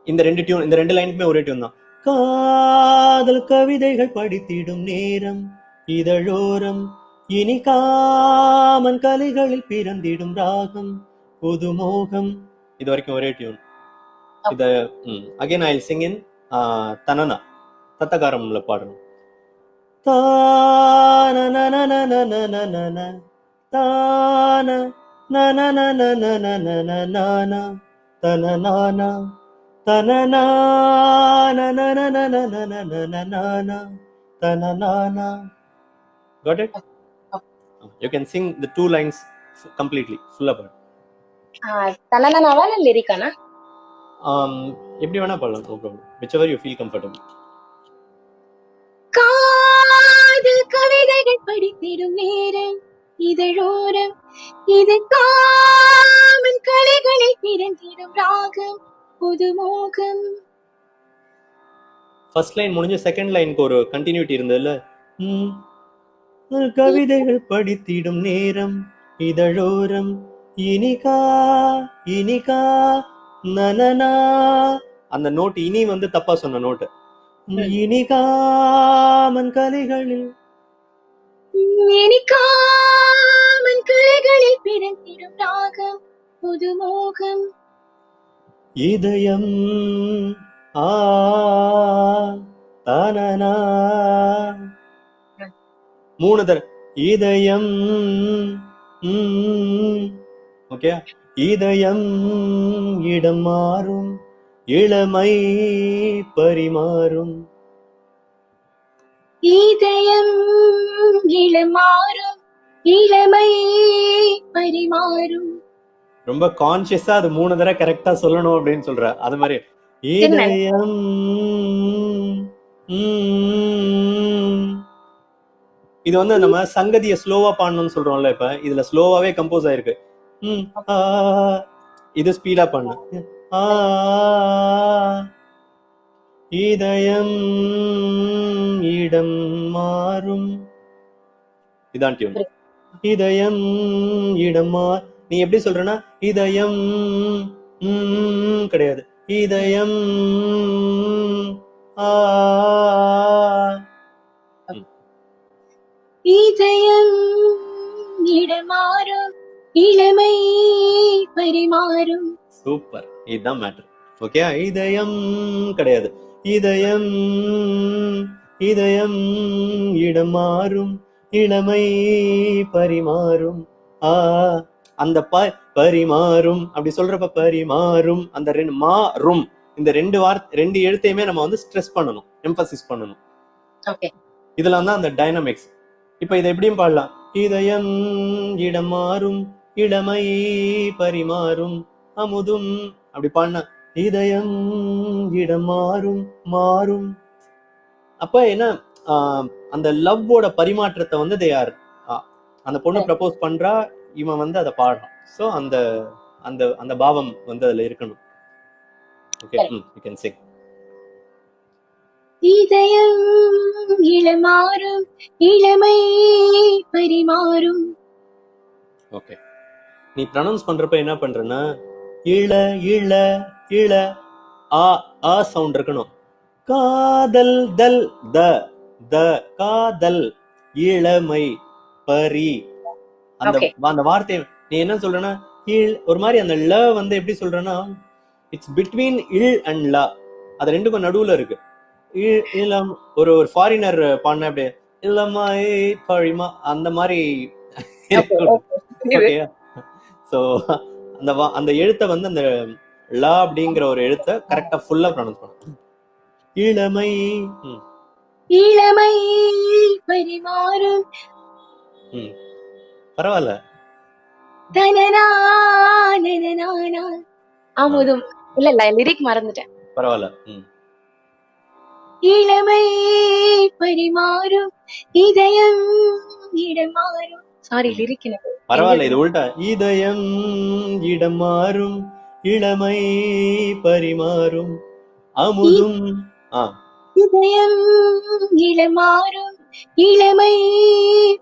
இந்த ரெண்டு லைனுக்குமே ஒரே டியூன் தான். காதல் கவிதைகள் படித்திடும் நேரம் இதழோரம், இனி காமன் கலைகளில் பிறந்திடும் ராகம், புதுமோகம். இது வரைக்கும் ஒரே டியூன். இத அகைன் ஐ சிங் இன் தனனா, தத்தகாரம்ல பாடுறோம். தான தான தனநானா தனநானா. Got it? You can sing the 2 lines completely, full-ஆ பாடு. தனனாவா இல்ல லிரிக்கானா? எப்படி வேணா பாடலாம், no problem. Whichever you feel comfortable. காதல் கவிதைகள் படித்திடும் நேரம் இதழோரம், இது காமன் கலைகளில் பிறந்திடும் ராகம் புதுமோகம். ஃபர்ஸ்ட் லைன் முடிஞ்ச செகண்ட் லைனுக்கு ஒரு கண்டினியூட்டி இருந்ததுல. கவிதைகள் படித்திடும் நேரம் இதழோரம், இனிகா இனிகா நனனா. அந்த நோட் இனி வந்து தப்பா சொன்ன நோட்டு. இனிகாமன் கலைகளில் இனி காமன் கலைகளில் பிறந்திடும் ராகம் புதுமோகம். இதயம் ஆ தனனா. 3 தடவை இதயம். ஓகே. இதயம் இடம் மாறும், இளமை பரிமாறும். இதயம் இளமாறும், இளமை பரிமாறும். ரொம்ப கான்சியஸா அது 3 தடவை கரெக்டா சொல்லணும் அப்படின்னு சொல்ற. அது மாதிரி இதயம். இது வந்து நம்ம சங்கதியை ஸ்லோவா பாடணும்னு சொல்றோம்ல. இப்ப இதுல ஸ்லோவாவே கம்போஸ் ஆயிருக்கு. இது ஸ்பீடா பண்ணு. இதயம் இடம் மாறும். இதான் டியூன். இதயம் இடம் நீ எப்படி சொல்றனா, இதயம் கிடையாது, இதயம் இதயம் இடமாறும், இளமை பரிமாறும். சூப்பர், இதுதான் மேட்டர். ஓகே. இதயம் கிடையாது, இதயம் இதயம் இடம் மாறும், இளமை பரிமாறும். அந்த பரிமாறும் அப்படி சொல்றப்ப பரிமாறும், அந்த 2 மாறும், இந்த 2 எழுத்தையுமே நம்ம வந்து ஸ்ட்ரெஸ் பண்ணணும், எம்பசிஸ் பண்ணணும். இதுல வந்து அந்த டைனமிக்ஸ். இப்ப இதை எப்படியும் பாடலாம். இதயம் இடம் மாறும், இளமை பரிமாறும், அமுதும் அப்படி பாடினா இதயம் இடம் மாறும் மாறும். அப்ப என்ன, அந்த லவ்வோட பரிமாற்றத்தை வந்து அந்த பொண்ணு ப்ரப்போஸ் பண்றா, இவன் வந்து அதை பாடுறான். சோ அந்த அந்த அந்த பாவம் வந்து அதுல இருக்கணும். Okay, you can Singh. இதயம் இளமாறும், இளமை பரிமாறும். ஓகே. நீ ப்ரொனவுன்ஸ் பண்றப்ப என்ன பண்றேன்னா, இள இள இள ஆ சவுண்ட் இருக்கணும். காதல் தல் த காதல் இளமை பரி. அந்த வார்த்தை நீ என்ன சொல்றனா, ஒரு மாதிரி அந்த ல வந்து எப்படி சொல்றனா, இட்ஸ் பிட்வீன் இல் அண்ட் ல. அது ரெண்டுக்கும் நடுவுல இருக்கு. இளம் ஒரு ஃபாரினர் பாடின அப்படியே இளமை பரிமா அந்த மாதிரி. சோ அந்த எழுத்தை வந்து அந்த ல அப்படிங்கிற ஒரு எழுத்தை கரெக்டா ஃபுல்லா ப்ரொனவுன்ஸ் பண்ணணும். இளமை இளமை பரிமாறும். பரவாயில்ல. அமுதும். இல்ல லிரிக் மறந்துட்டேன். பரவாயில்ல. இளமை பரிமாறும், இதயம் இடம் மாறும். சாரி, லிரிக் பரவாயில்ல, இது உள்டா. இதயம் இடம் மாறும், இளமை பரிமாறும், அமுதும். இதயம் இடம் மாறும், இளமை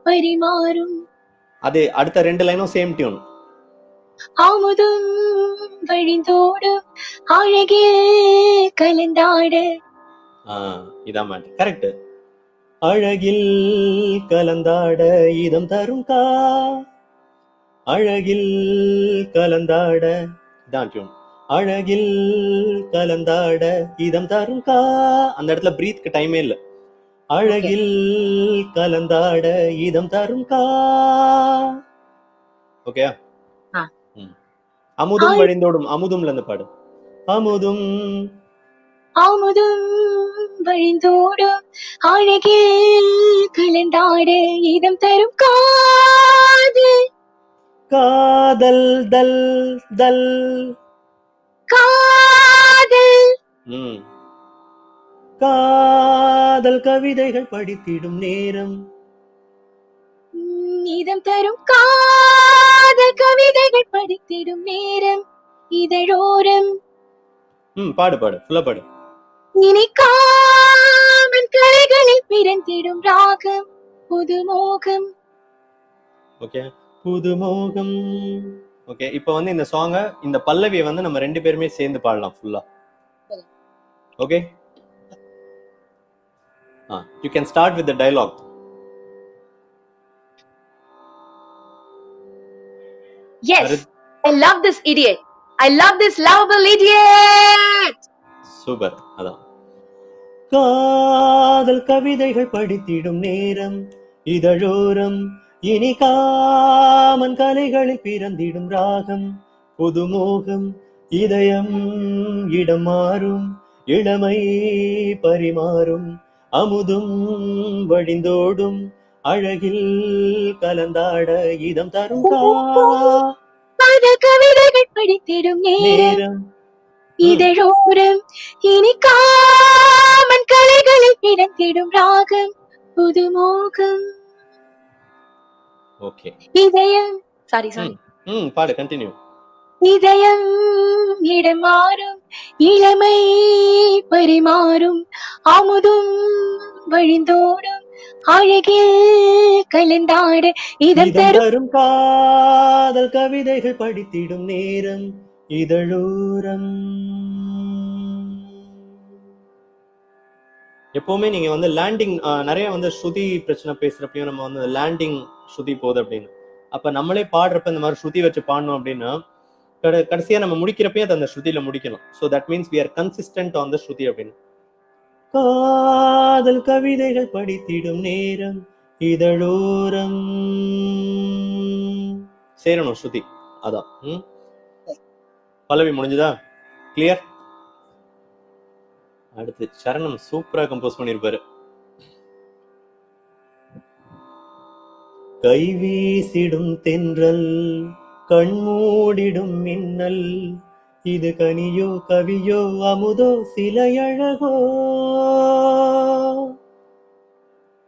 பரிமாறும். அது அடுத்த 2 லைனும் சேம் டியூன். அமுதும் வழிந்தோடும், அழகில் கலந்தாட. இதான் மேட்டர். கரெக்ட். அழகில் கலந்தாட இதம் தரும் கா, அழகில் கலந்தாட. இதான் டியூன். அழகில் கலந்தாட இதம் தரும் கா, அந்த இடத்துல பிரீத்க்கு டைமே இல்ல. அழகில் கலந்தாட இதம் தரும் கா. ஓகே. ஆ. அமுதும் வழிந்தோடும், அமுதும்ல இருந்து பாடு. அமுதும் அமுதும் வழிந்தோடும் அழகில் கலந்தாட இதம் தரும் காதல் காதல் தல் தல். காதல் காதல் கவிதைகள் படித்திடும் நேரம். இதம் தரும் காதல் கவிதைகள் படித்திடும் நேரம். இதழோரம் பாடு பாடு, ஃபுல்லா பாடு. இனி காமன் கலைகளில் பிறந்திடும் ராகம் புதுமோகம். ஓகே, புதுமோகம். ஓகே, இப்போ வந்து இந்த சாங்க, இந்த பல்லவியை வந்து நம்ம 2 பேருமே சேர்ந்து பாடலாம் ஃபுல்லா. Okay, you can start with the dialogue. Yes, I love this idiot. I love this lovable idiot. Super. அதான். காதல் கவிதைகள் படித்திடும் நேரம், இதழோரம் இனி காமன் கலைகளில் பிறந்திடும் ராகம் புதுமோகம். இதயம் இடம் மாறும், இளமை பரிமாறும், அமுதும் வழிந்தோடும் அழகில் கலந்தாட இதம் தரும் காதல் கவிதைகள் படித்திடும் நேரம். இதழோரம் இனி காமன் கலைகளில் பிறந்திடும் ராகம் புதுமோகம். ஓகே, இதயம் Sorry. பாடு, கண்டினியூ. இதயம் இடம் மாறும், இளமை பரிமாறும், அமுதும் வழிந்தோடும் அழகில் கலந்தாட இதம் தரும் காதல் கவிதைகள் படித்திடும் நேரம். இதழோரம். எப்பவுமே நீங்க வந்து லேண்டிங், நிறைய வந்து ஸ்ருதி பிரச்சனை பேசுறப்பையும் நம்ம வந்து லேண்டிங் ஸ்ருதி போகுது அப்படின்னு, அப்ப நம்மளே பாடுறப்ப இந்த மாதிரி ஸ்ருதி வச்சு பாடணும் அப்படின்னா கடைசியா நம்ம முடிக்கிறப்பே அது அந்த ஸ்ருதியில முடிக்கணும். So that means we are consistent on the shruti அப்படின்னு. காதல் கவிதைகள் படித்திடும் நேரம், இதழோரம் சேரணும் ஸ்ருதி. அதான். பல்லவி முடிஞ்சுதா? கிளியர்? அடுத்து சரணம் சூப்பரா கம்போஸ் பண்ணிருப்பாரு. கைவீசிடும் தென்றல், கண்மூடிடும் மின்னல், இது கனியோ கவியோ அமுதோ சிலையழகோ.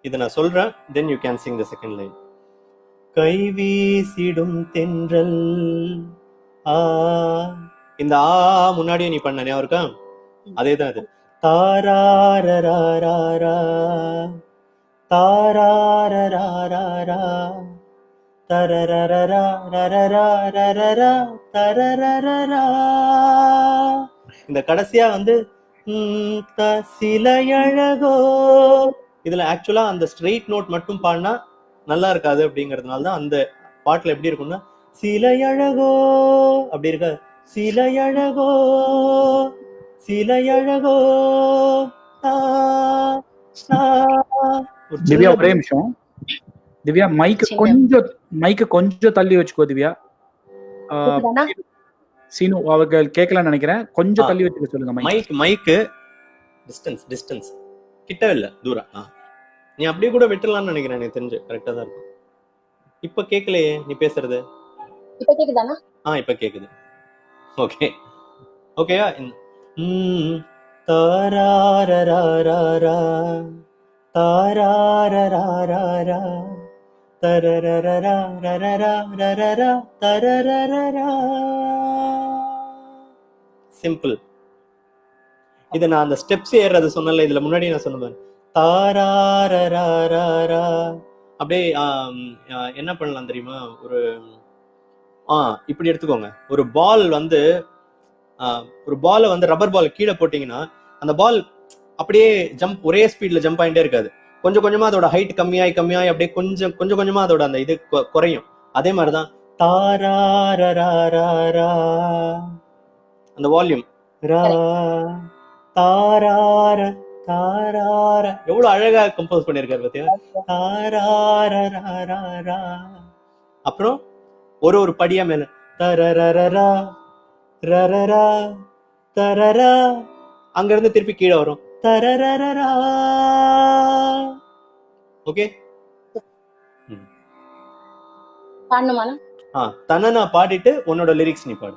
இத நான் சொல்றேன், then you can sing the second line. கைவீசிடும் தென்றல், இந்த முன்னாடியே நீ பண்ண ஞாபகம் இருக்கா? அதேதான் இது. தாராரராரா தாராரராரா தரரரரா ரரரரரரா தரரரரா. இந்த கடைசியா வந்து சிலையழகோ. இதுல ஆக்சுவலா அந்த ஸ்ட்ரெயிட் நோட் மட்டும் பாடினா நல்லா இருக்காது அப்படிங்கறதுனால தான் அந்த பாட்டுல எப்படி இருக்கும்னா சிலையழகோ அப்படி இருக்க. சிலையழகோ சிலையழகோ. திவ்யா ஒரே நிமிஷம். திவ்யா மைக்கு கொஞ்சம் தள்ளி வச்சுக்கோ திவ்யா. சீனு அவர்கள் கேட்கலாம்னு நினைக்கிறேன், கொஞ்சம் தள்ளி வச்சுக்க சொல்லுங்க. மைக்கு டிஸ்டன்ஸ் கிட்ட இல்ல, தூரம். நீ அப்படியே கூட விட்டுறலாம்னு நினைக்கிறேன், எனக்கு தெரிஞ்சு கரெக்டா தான் இருக்கும். இப்ப கேட்கலையே நீ பேசுறது. இப்ப கேக்குதானா? இப்ப கேக்குது. ஓகே ஓகேயா? தாராரராரா தாராரராரா தரரரரரரரரரரரா தரரரரரா. சிம்பிள். இத நான் அந்த ஸ்டெப்ஸ் ஏறது சொன்னல, இதுல முன்னாடி நான் சொன்னேன் தாராரராரா. அப்படியே என்ன பண்ணலாம் தெரியுமா? ஒரு இப்படி எடுத்துக்கோங்க. ஒரு பால் வந்து ரப்பர் பால் கீழே போட்டீங்கன்னா அந்த பால் அப்படியே ஜம்ப் ஒரே ஸ்பீட்ல ஜம்ப் ஆயிட்டே இருக்காது. கொஞ்சம் கொஞ்சமா அதோட ஹைட் கம்மியாயி அப்படியே கொஞ்சம் கொஞ்சமா அதோட அந்த இது குறையும். அதே மாதிரிதான் தாராரராரா அந்த வால்யூம். ரா தாரார தாரார எவ்வளவு அழகா கம்போஸ் பண்ணிருக்காரு பாத்தியா. தாராரா. அப்புறம் ஒரு ஒரு படியா மேல தரரரரா ரரரா தரரா, அங்க இருந்து திருப்பி கீழே வரும் தரரரரா. ஓகே, பாடணுமாண்ணா? தனனா பாடிட்டு உன்னோட லிரிக்ஸ் நீ பாடு.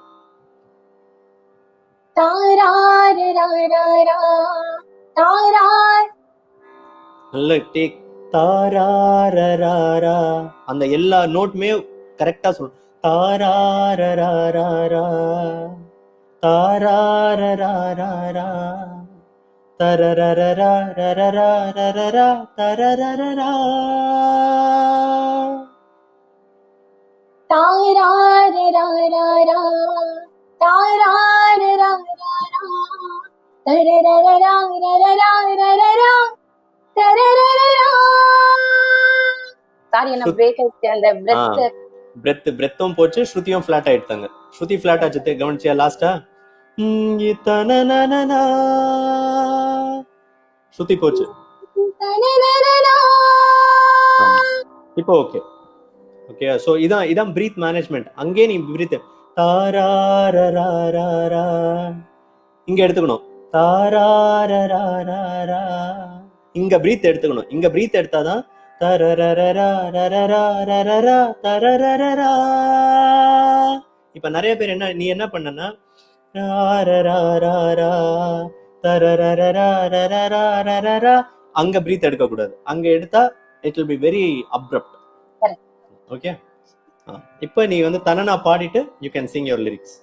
தாராரராரா, தாரார். நல்ல டேக். தாராரராரா, அந்த எல்லா நோட்டுமே கரெக்டா சொல்லு. தாராரராரா தாராரராரா தரரரரா ரரரா ரரரா தரரரரா. தாராரராரா, தாராரராரா, தரரரராரரரரரரா, தரரரரா. சாரி, என்ன பிரேக் ஆயிடுச்சு. அந்த பிரெத்தும் போச்சு, ஸ்ருதியும் ஃபிளாட் ஆயிட்டாங்க. ஸ்ருதி ஃபிளாட் ஆச்சு, கவனிச்சியா லாஸ்டா? ஸ்ருதி போச்சு. இப்போ ஓகே. ஓகே, சோ இதான் பிரீத் மேனேஜ்மெண்ட். அங்கே நீ பிரீத் தாராரராரா இங்க எடுத்துக்கணும். தாராரராரா இங்க பிரீத் எடுத்துக்கணும். இங்க பிரீத் எடுத்தாதான் தரரரரா தரரரரா. இப்ப நிறைய பேர் நீ என்ன பண்ணனா தரரரரா அங்க பிரீத் எடுக்க கூடாது. அங்க எடுத்தா it will be very abrupt. Okay, இப்போ நீ வந்து தனனா பாடிட்டு you can sing your lyrics.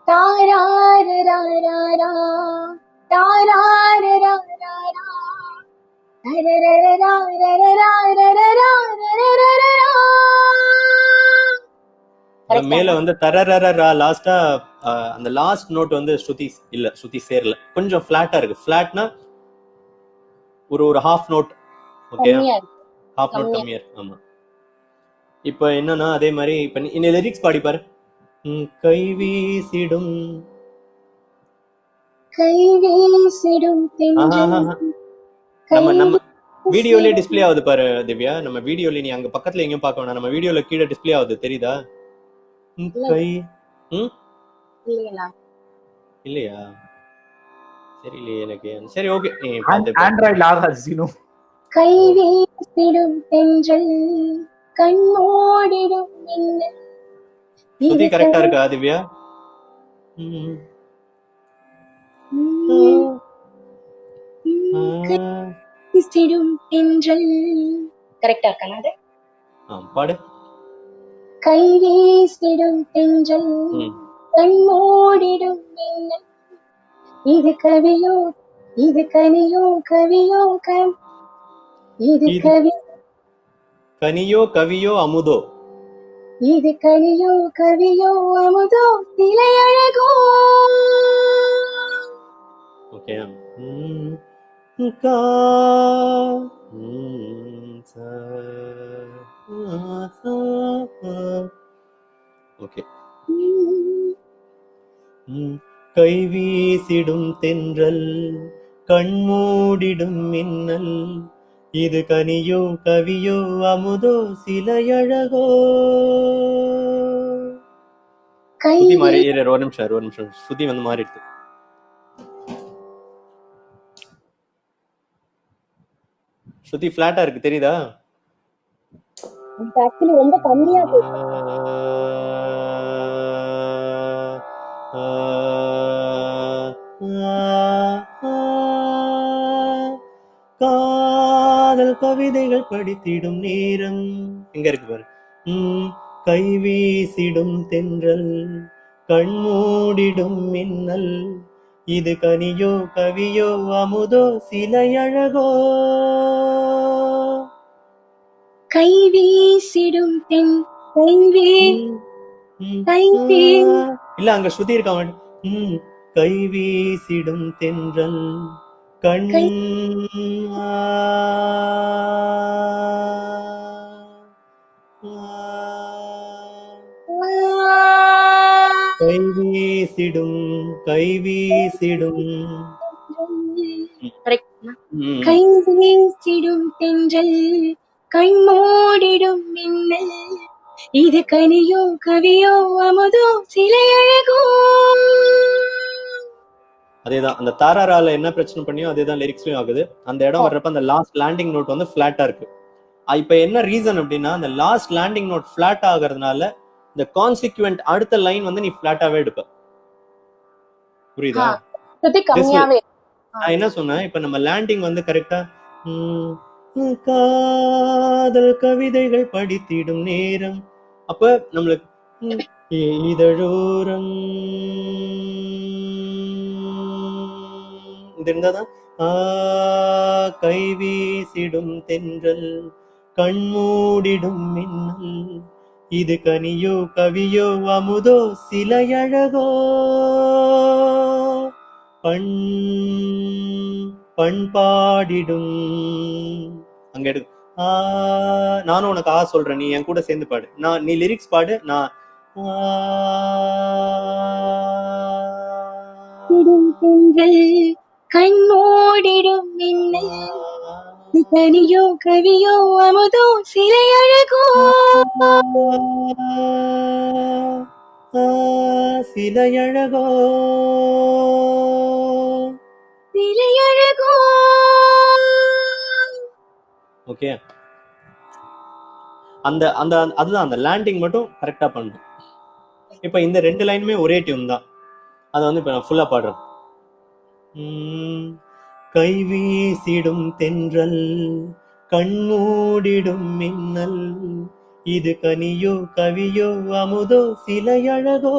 தாராரராரா, தாராரராரா, மேல வந்து தரரரரா லாஸ்டா அந்த லாஸ்ட் நோட் வந்து ஸ்ருதி இல்ல, ஸ்ருதி சேரல, கொஞ்சம் ஃபிளாட்டா இருக்கு. ஃபிளாட்னா ஒரு half note. Okay, half note கம்மியா இருக்கு. ஆமா, இப்ப என்னன்னா அதே மாதிரி இப்ப இந்த லிரிக்ஸ் பாடி பாரு. கை வீசிடும் நம்ம வீடியோலயே டிஸ்பிளே ஆகுது பாரு திவ்யா. நம்ம வீடியோல நீ அங்க பக்கத்துல எங்கேயும் பார்க்க வேணாம், நம்ம வீடியோல கீழே டிஸ்பிளே ஆகுது, தெரியுதா? கை இல்லையா? தெரியலையே எனக்கு. சரி, ஓகே, நீ ஆண்ட்ராய்ட்ல ஆகாது சீனு. கை வீசிடும் தென்றல், கண்மூடிடும் மின்னல். ஸ்ருதி கரெக்டா இருக்கா திவ்யா? தென்றல் கரெக்டா இருக்கானா? அது பாடு. கை வீசிடும் தென்றல், கண்மூடிடும் மின்னல். இது கவியோ, இது கனியோ, கவியோ இது கனியோ கவியோ அமுதோ. இது கனியோ, கவியோ, அமுதோ, சிலை அழகோ. Okay, okay. கை வீசிடும் தென்றல், கண்மூடிடும் மின்னல். இது கனியோ கவியோ அமுதோ சிலையழகோ. ஸ்ருதி மாறி ஒரு நிமிஷம் ஸ்ருதி வந்து மாறிடுது. ஸ்ருதி ஃபிளாட்டா இருக்கு, தெரியுதா? ரொம்ப கம்மியா காதல் கவிதைகள் படித்திடும் நேரம் எங்க இருக்கு பாரு. கை வீசிடும் தென்றல், கண்மூடிடும் மின்னல். இது கனியோ கவியோ அமுதோ சிலையழகோ. கை வீசிடும் இல்ல, அங்க ஸ்ருதி இருக்க மாட்டேன். கை வீசிடும் தென்றல், கண் கை வீசிடும் கைவீசிடும் கரெக்ட். கை வீசிடும் தென்றல் கண்மூடிடும் மின்னல் இது கனியோ கவியோ அமுதோ சிலை அழகோ. அதேதான் அந்த தாராரால என்ன பிரச்சனை பண்ணியோ அதேதான் லிரிக்ஸ்லயும் ஆகுது. அந்த இடம் வர்றப்ப அந்த லாஸ்ட் லேண்டிங் நோட் வந்து பிளாட்டா இருக்கு. இப்ப என்ன ரீசன் அப்படின்னா அந்த லாஸ்ட் லேண்டிங் நோட் பிளாட் ஆகுறதுனால இந்த கான்சிக்வெண்ட் அடுத்த லைன் வந்து நீ பிளாட்டாவே எடுப்ப. புரியுதா? கம்மியாவே நான் என்ன சொன்னேன், இப்ப நம்ம லேண்டிங் வந்து கரெக்டா காதல் கவிதைகள் படித்திடும் நேரம், அப்ப நம்மளுக்கு இதழோரம் இது இருந்தாதான் கை வீசிடும் தென்றல் கண்மூடிடும் மின்னல் இது கனியோ கவியோ அமுதோ சிலையழகோ பண்பாடிடும். அங்க எடு நானும் உனக்கு சொல்றேன், நீ என் கூட சேர்ந்து பாடு. நீ லிரிக்ஸ் பாடு, நான் கண்மூடிடும் மின்னல் கனியோ கவியோ அமுதோ சிலை அழகோ சிலையழகோ சிலை அழகோ. ஓகே, அந்த அந்த அதுதான் அந்த லேண்டிங் மட்டும் கரெக்டா பண்ணும். இப்ப இந்த 2 லைனுமே ஒரே டியூன் தான். அதை வந்து இப்ப நான் ஃபுல்லா பாடுறேன். கை வீசிடும் தென்றல் கண்மூடிடும் மின்னல் இது கனியோ கவியோ அமுதோ சிலையழகோ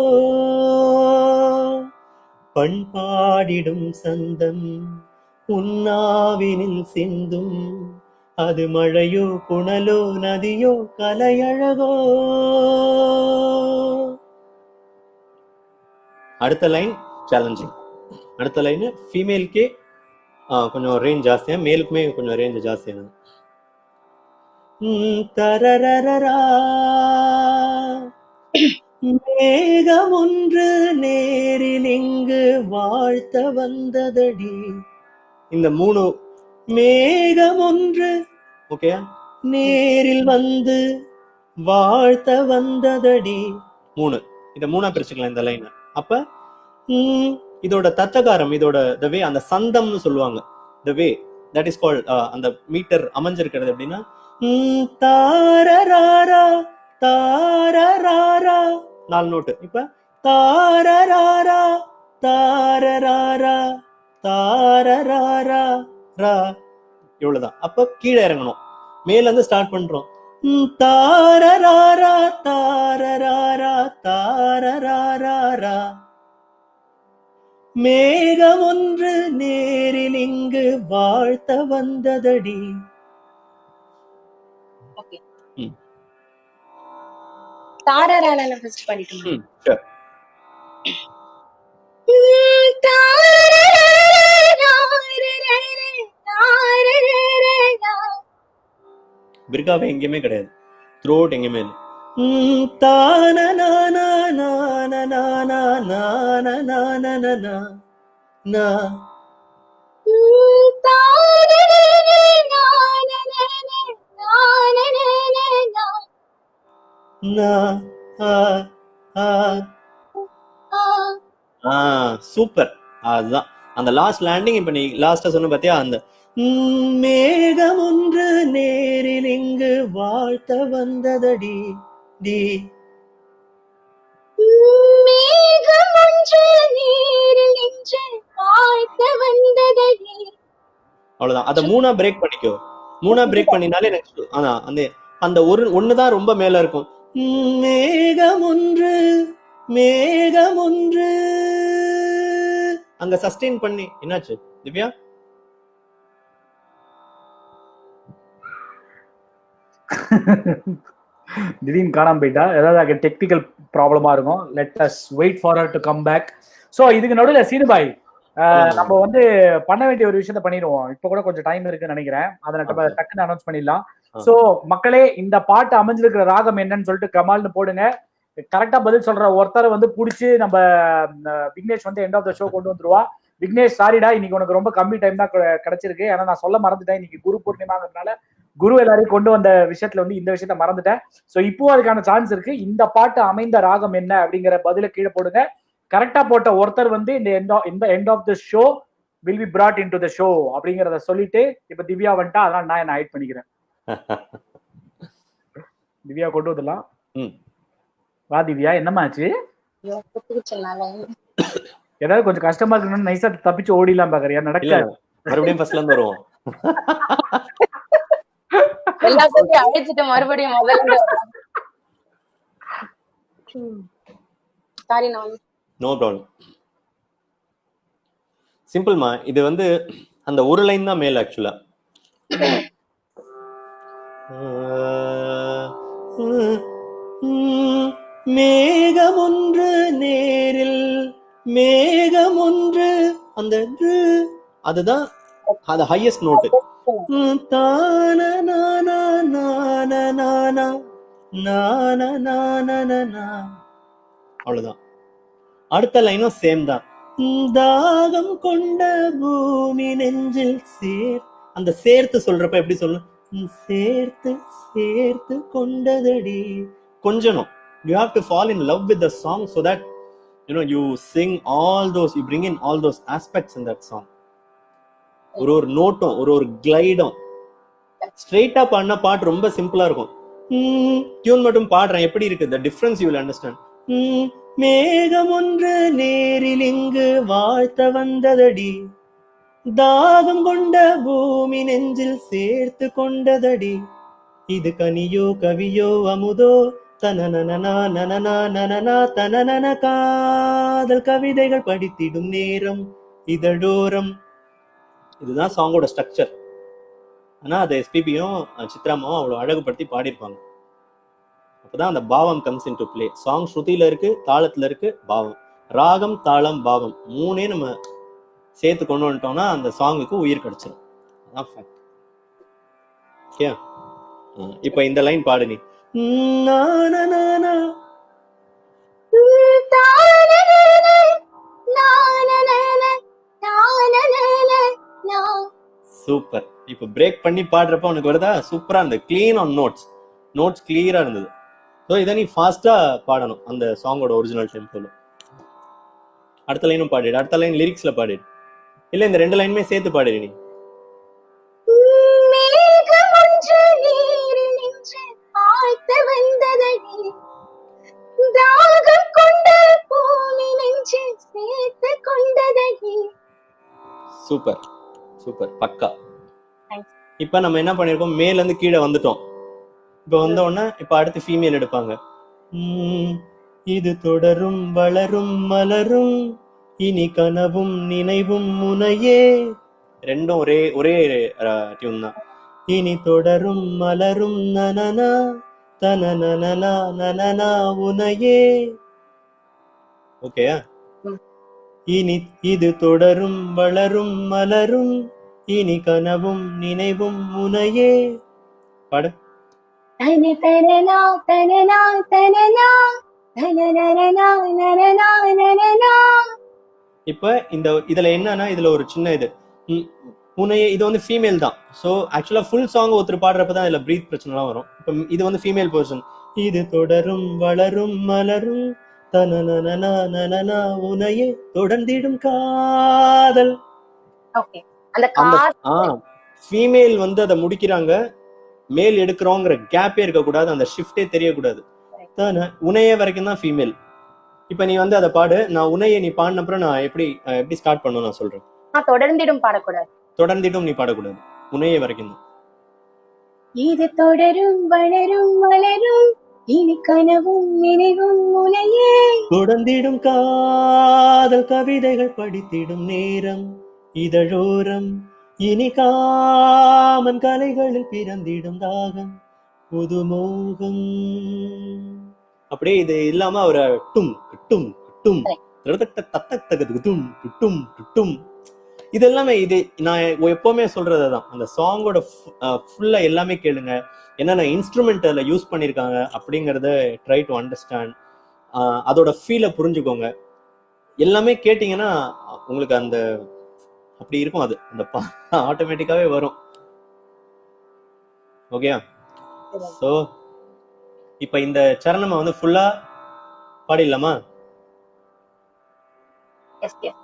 பண்பாடிடும் சந்தம் உன்னாவினில் சிந்தும் அது மழையோ குணலோ நதியோ கலையழகோ. அடுத்த லைன் சேலஞ்சிங். அடுத்த லைன் ஃபீமேலுக்கே கொஞ்சம் ரேஞ்ச் ஜாஸ்தியா, மேலுக்குமே கொஞ்சம் ரேஞ்ச் ஜாஸ்தியானது. தரரரரா மேகம் ஒன்று நேரில் இங்கு வாழ்த்த வந்ததடி. இந்த 3 மேகம் ஒன்று ஓகே நேரில் வந்து வாழ்த்த வந்ததடி 3. இத 3ஆ பிரிச்சுக்கலாம் இந்த லைன். அப்ப இதோட தத்தகாரம், இதோட the way, அந்த சந்தம்னு சொல்லுவாங்க, the way that is called அந்த மீட்டர் அமைஞ்சிருக்கிறது அப்படின்னா தாரராரா தாரராரா 4 நோட்டு. இப்ப தாரராரா தாரராரா தாரராரா ரா இவ்வளவுதான். அப்ப கீழே இறங்கணும், மேல இருந்து ஸ்டார்ட் பண்றோம். தாரராரா தாரராரா தாரராரா மேகம் ஒன்று நேரில் இங்கு வாழ்த்த வந்ததடி. தாராரான ஃபர்ஸ்ட் படிக்கணும். சரி. பிர்காவே எங்கேயுமே கிடையாது, த்ரோட் எங்கேயுமே இல்லை. சூப்பர். அதுதான் அந்த லாஸ்ட் லேண்டிங். இப்ப நீ லாஸ்டா சொன்ன பாத்தியா, அந்த மேகம் ஒன்று நேரில் இங்கு வாழ்த்த வந்ததடி டி. மேகம் ஒன்று நேரில் இன்று வாழ்த்த வந்ததடி. அவ்வளவுதான். அத 3ஆ பிரேக் பண்ணிக்கோ. 3ஆ பிரேக் பண்ணினாலே எனக்கு அந்த அந்த ஒண்ணுதான் ரொம்ப மேல இருக்கும். மேகம் ஒன்று மேகம் ஒன்று அங்க சஸ்டெயின் பண்ணி என்னாச்சு திவ்யா? திடீர்னு காணாம போயிட்டா. ஏதாவது டெக்னிக்கல் ப்ராப்ளமா இருக்கும். Let us wait for her to come back. So இதுக்கு நடுவில் சீனுபாய் நம்ம வந்து பண்ண வேண்டிய ஒரு விஷயத்த பண்ணிடுவோம். இப்ப கூட கொஞ்சம் டைம் இருக்குன்னு நினைக்கிறேன். அதை டக்குன்னு அனௌன்ஸ் பண்ணிடலாம். சோ மக்களே, இந்த பாட்டு அமைஞ்சிருக்கிற ராகம் என்னன்னு சொல்லிட்டு கமால்னு போடுங்க. கரெக்டா பதில் சொல்ற ஒருத்தரை வந்து புடிச்சு நம்ம விக்னேஷ் வந்து எண்ட் ஆஃப் த ஷோ கொண்டு வந்துருவா. விக்னேஷ் சாரிடா, இன்னைக்கு உனக்கு ரொம்ப கம்மி டைம் தான் கிடைச்சிருக்கு. ஏன்னா நான் சொல்ல மறந்துட்டேன், இன்னைக்கு குரு பூர்ணிமாங்கிறதுனால குரு எல்லாரையும் கொண்டு வந்த விஷயத்துல வந்து இந்த விஷயத்த மறந்துட்டேன். ஸோ இப்போ அதுக்கான சான்ஸ் இருக்கு. இந்த பாட்டு அமைந்த ராகம் என்ன அப்படிங்கிற பதில கீழே போடுங்க. கரெக்டா போட்ட ஒருத்தர் வந்து இந்த end of the show will be brought into the show அப்படிங்கறத சொல்லிட்டு இப்ப திவ்யா வந்துட்டா, அதனால நான் என்ன ஹைட் பண்ணிக்கிறேன். திவ்யா கொண்டு வந்துடலாம். வா திவ்யா, என்னமாச்சு? ஏதாவது கொஞ்சம் கஷ்டமா இருக்கணும்னு நைஸா தப்பிச்சு ஓடிலாம் பாக்குறியா? நடக்கல, மறுபடியும் ஃபர்ஸ்ட்ல இருந்து வருவோம். எல்லாத்தையும் அழைச்சிட்டு மறுபடியும் முதல்ல. சாரி நான். No problem. சிம்பிள்மா, இது வந்து அந்த ஒரு லைன் தான் மேல் ஆக்சுவலா. மேகம் ஒன்று நேரில் மேகம் ஒன்று, அந்த அதுதான் அது ஹையஸ்ட் நோட்டு. அவ்வளவுதான். அடுத்த லைனும் சேம் தான். தாகம் கொண்ட பூமி நெஞ்சில் அந்த சேர்த்து சொல்றப்ப எப்படி சொல்லணும்? சேர்த்து சேர்த்து கொண்டதடி. கொஞ்சம் you have to fall in love with the song so that you sing all those, you bring in all those aspects in that song. ஒரு நோட்டும் ஒரு கிளைடும் ஸ்ட்ரெயிட்டா பண்ண பாட்டு ரொம்ப சிம்பிளா இருக்கும். டியூன் மட்டும் பாடுறேன், எப்படி இருக்கு? the difference you will understand. மேகம் ஒன்று நேரில் இங்கு வாழ்த்த வந்ததடி, தாகம் கொண்ட பூமி நெஞ்சில் சேர்த்து கொண்டதடி, இது கனியோ கவியோ அமுதோ தனனனா நனனா நனனா தனனன, காதல் கவிதைகள் படித்திடும் நேரம் இதழோரம். இதுதான் சாங்கோட ஸ்ட்ரக்சர். ஆனா அதை எஸ்பிபியும் சித்ராமாவும் அவ்வளவு அழகுபடுத்தி பாடியிருப்பாங்க. அப்பதான் அந்த பாவம் comes into play. Song ஸ்ருதியில இருக்கு, தாளத்துல இருக்கு, பாவம், ராகம் தாளம் பாவம் மூணே நம்ம சேர்த்து கொண்டு வந்துட்டோம்னா அந்த சாங்குக்கு உயிர் கிடைச்சிடும். ஓகே, இப்ப இந்த லைன் பாடு நீ. சூப்பர். இப்ப பிரேக் பண்ணி பாடுறப்ப உனக்கு வருதா? சூப்பரா இருந்தது. கிளீன் ஆன் நோட்ஸ் கிளியரா இருந்தது. ஸோ இதை நீ ஃபாஸ்டா பாடணும் அந்த சாங்கோட ஒரிஜினல் டெம்போல. அடுத்த லைனும் பாடிடு, அடுத்த லைன் லிரிக்ஸ்ல பாடிடு, இல்ல இந்த ரெண்டு லைனுமே சேர்த்து பாடிடு நீ. சூப்பர் சூப்பர், பக்கா. இப்ப நம்ம என்ன பண்ணிருக்கோம், மேல இருந்து கீழே வந்துட்டோம். இப்ப வந்த உடனே இப்ப அடுத்து ஃபீமேல் எடுப்பாங்க. இது தொடரும் வளரும் மலரும் இனி கனவும் நினைவும் முனையே. ரெண்டும் ஒரே டியூன் தான். இனி தொடரும் மலரும் நனனா தனனனா நனனா உனையே. ஓகே, இனி இது தொடரும் வளரும் மலரும் இனி கனவும் நினைவும் முனையே. பாடு. இப்ப இதுல என்னன்னா, இதுல ஒரு சின்ன இது உனையே, இது வந்து ஃபீமேல் தான். சோ ஆக்சுவலா ஃபுல் சாங் ஒருத்தர் பாடுறப்பதான் இதுல பிரீத் பிரச்சனை எல்லாம் வரும். இப்ப இது வந்து ஃபீமேல் போர்ஷன். இது தொடரும் வளரும் மலரும் தனனனா நனனா உனையே தொடர்ந்திடும் காதல். ஃபீமேல் வந்து அதை முடிக்கிறாங்க. மேல் எடுக்கிறோங்கிற கேப்பே இருக்க கூடாது, அந்த ஷிஃப்டே தெரியக்கூடாது. உனையே வரைக்கும் தான் ஃபீமேல். இப்ப நீ வந்து அதை பாடு. நான் உனையை நீ பாடின அப்புறம் நான் எப்படி ஸ்டார்ட் பண்ணணும் நான் சொல்றேன். தொடர்ந்திடும் பாடக்கூடாது, தொடர்ந்திடும் நீ பாடக்கூடாது, உனையே வரைக்கும் தான். இது தொடரும் வளரும் மலரும் இனி கனவும் நினைவும் முனையே. தொடர்ந்திடும் காதல் கவிதைகள் படித்திடும் நேரம் இதழோரம் இனி காமன் கலைகளில் பிறந்திடும் தாகம் புதுமோகம். அப்படியே இது இல்லாம ஒரு டும் டும் டும் டும் டும் டும், இது எல்லாமே இது நான் எப்பவுமே சொல்றதுதான். அந்த சாங்கோட ஃபுல்லா எல்லாமே கேளுங்க, என்னென்ன இன்ஸ்ட்ருமெண்ட் அதுல யூஸ் பண்ணிருக்காங்க அப்படிங்கறத ட்ரை டு அண்டர்ஸ்டாண்ட். அதோட ஃபீலை புரிஞ்சுக்கோங்க. எல்லாமே கேட்டீங்கன்னா உங்களுக்கு அந்த அப்படி இருக்கும், அது அந்த ஆட்டோமேட்டிக்காவே வரும். ஓகே, ஸோ இப்போ இந்த சரணம் வந்து ஃபுல்லா பாடிடலாமா? Yes yes.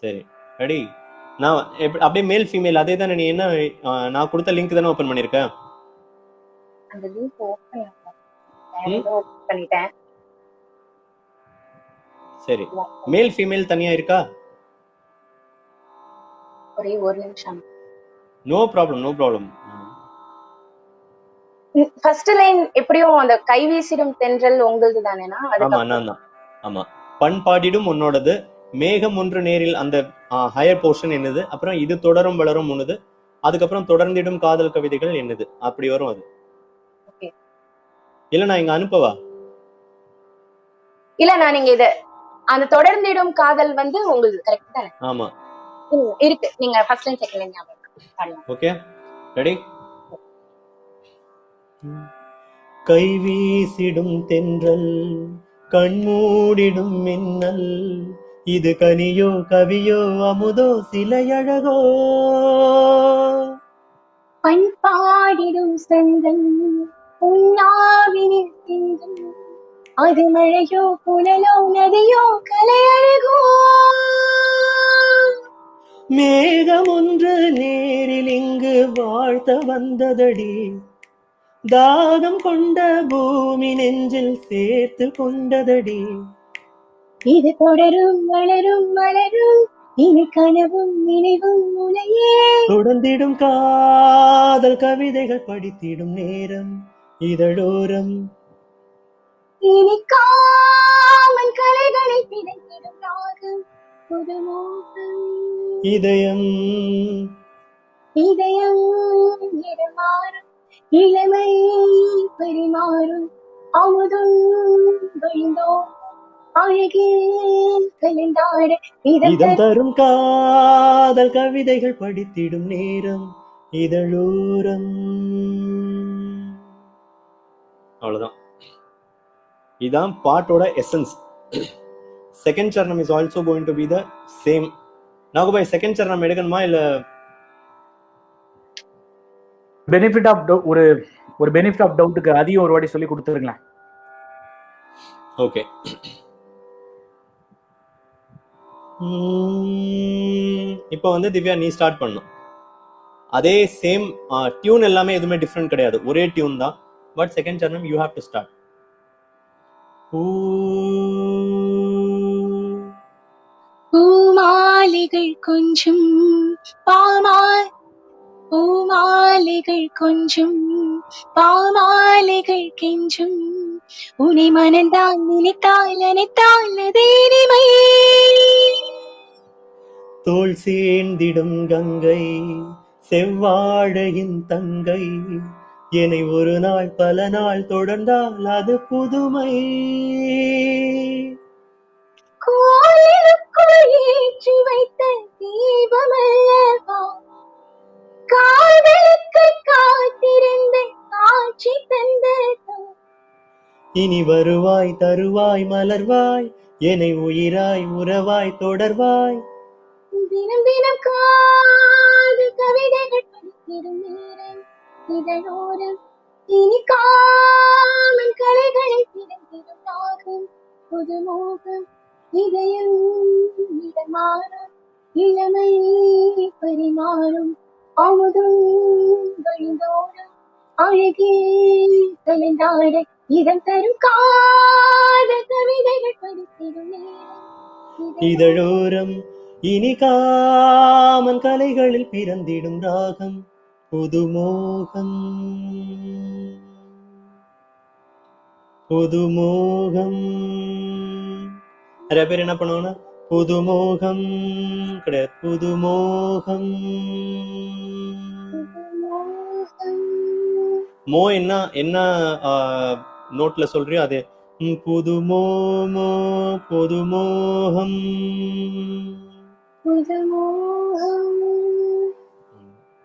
சரி, ரெடி? நான் அப்படியே மேல் ஃபீமேல் அதே தானே. நீ என்ன நான் கொடுத்த லிங்க் தானே ஓபன் பண்ணிருக்க? அந்த லிங்க் ஓபன் பண்ணிட்டேன். சரி, மேல் ஃபீமேல் தனியா இருக்கா? ஒரே ஒரு நிமிஷம். No problem, no problem. First line எப்படியும் அந்த கைவீசிடும் தென்றல் உங்களுது தானேனா? ஆமா, நான் தான். ஆமா, பண்பாடிடும் உன்னோடது, மேகம் ஒன்று நேரில் அந்த ஹையர் போர்ஷன் என்னது, அப்புறம் இது தொடரும் வளரும் உன்னது, அதுக்கப்புறம் தொடர்ந்திடும் காதல் கவிதைகள் என்னது, அப்படி வரும் அது. இல்ல நான் இங்க அனுப்பவா? இல்ல நான் நீங்க இது அந்த தொடர்ந்திடும் காதல் வந்து உங்களுக்கு கரெக்ட் தானே? ஆமா இருக்கு. நீங்க ஃபர்ஸ்ட் லைன் செகண்ட் லைன் ஞாபகம். Okay, ready? கைவீசிடும் தென்றல், கண்மூடிடும் மின்னல், இது கனியோ கவியோ அமுதோ சிலையழகோ, பண்பாடிடும் செந்தன் உண்ணாவினில் திங்கள், அது மழையோ புனலோ நதியோ கலையழகோ, மேகம் ஒன்று நேரில் இங்கு வாழ்த்த வந்ததடி, தாகம் கொண்ட பூமி நெஞ்சில் சேர்த்து கொண்டதடி, இது தொடரும் வளரும் மலரும் இனி கனவும் நினைவும் முனையே, தொடர்ந்திடும் காதல் கவிதைகள் படித்திடும் நேரம் இதழோரம், இனி காமன் கலைகளை பிணைத்திடும் ராகம் புதுமோகம், இதயம் இதயம் இடமாறும் இளமை பரிமாறும் அமுதும் வழிந்தோ அழகில் கலந்தாட இதம் தரும் காதல் கவிதைகள் படித்திடும் நேரம் இதழோரம். அவ்வளவுதான், இதான் பாட்டோட essence. Second charanam is also going to be the same. Nagubhai, second சரணம் எடுக்கணுமா இல்ல? பெனிஃபிட் ஆஃப் ஒரு பெனிஃபிட் ஆஃப் டவுட்டுக்கு அதையும் ஒரு வாட்டி சொல்லி கொடுத்துருங்களேன். ஓகே, இப்போ வந்து திவ்யா நீ ஸ்டார்ட் பண்ணும். அதே சேம் டியூன் எல்லாமே எதுவுமே டிஃப்ரெண்ட் கிடையாது, ஒரே டியூன் தான். பட் செகண்ட் சரணம் யூ ஹேவ் டு ஸ்டார்ட். பூமாலைகள் கொஞ்சம் பூமாலைகள் கொஞ்சம் பாமாலைகள் கெஞ்சும், உன்னை மனந்தால் நினைத்தால் நினைத்தால் அதே இனிமை, தோல் சேர்ந்திடும் கங்கை செவ்வாழையின் தங்கை, என்னை ஒரு நாள் பல நாள் தொடர்ந்தால் அது புதுமை, கோயிலுக்குள் ஏற்றி வைத்த தீபமல்லவா, காதலுக்கு காத்திருந்த காட்சி தந்ததோ, இனி வருவாய் தருவாய் மலர்வாய், என்னை உயிராய் உறவாய் தொடர்வாய், தினம் தினம் காதல் கவிதைகள் படித்திடும் நேரம் இதழோரம், இனி காமன் கலைகளை திறந்திடும் ராகம் புதுமோகம், இதயம் இடமாறும் இளமை பரிமாறும் அமுதும் வழிந்தோடும் அழகில் கலந்தாட இதம் தரும் காதல் கவிதைகள் படித்திடும் நேரம் இதழோரம், இனி காமன் கலைகளில் பிறந்திடும் ராகம் புதுமோகம், புதுமோகம். நிறைய பேர் என்ன பண்ணுவாங்கன்னா புதுமோகம் கிடையாது, புதுமோகம். மோ என்ன என்ன நோட்ல சொல்றியோ அது புதுமோமோ புதுமோகம்.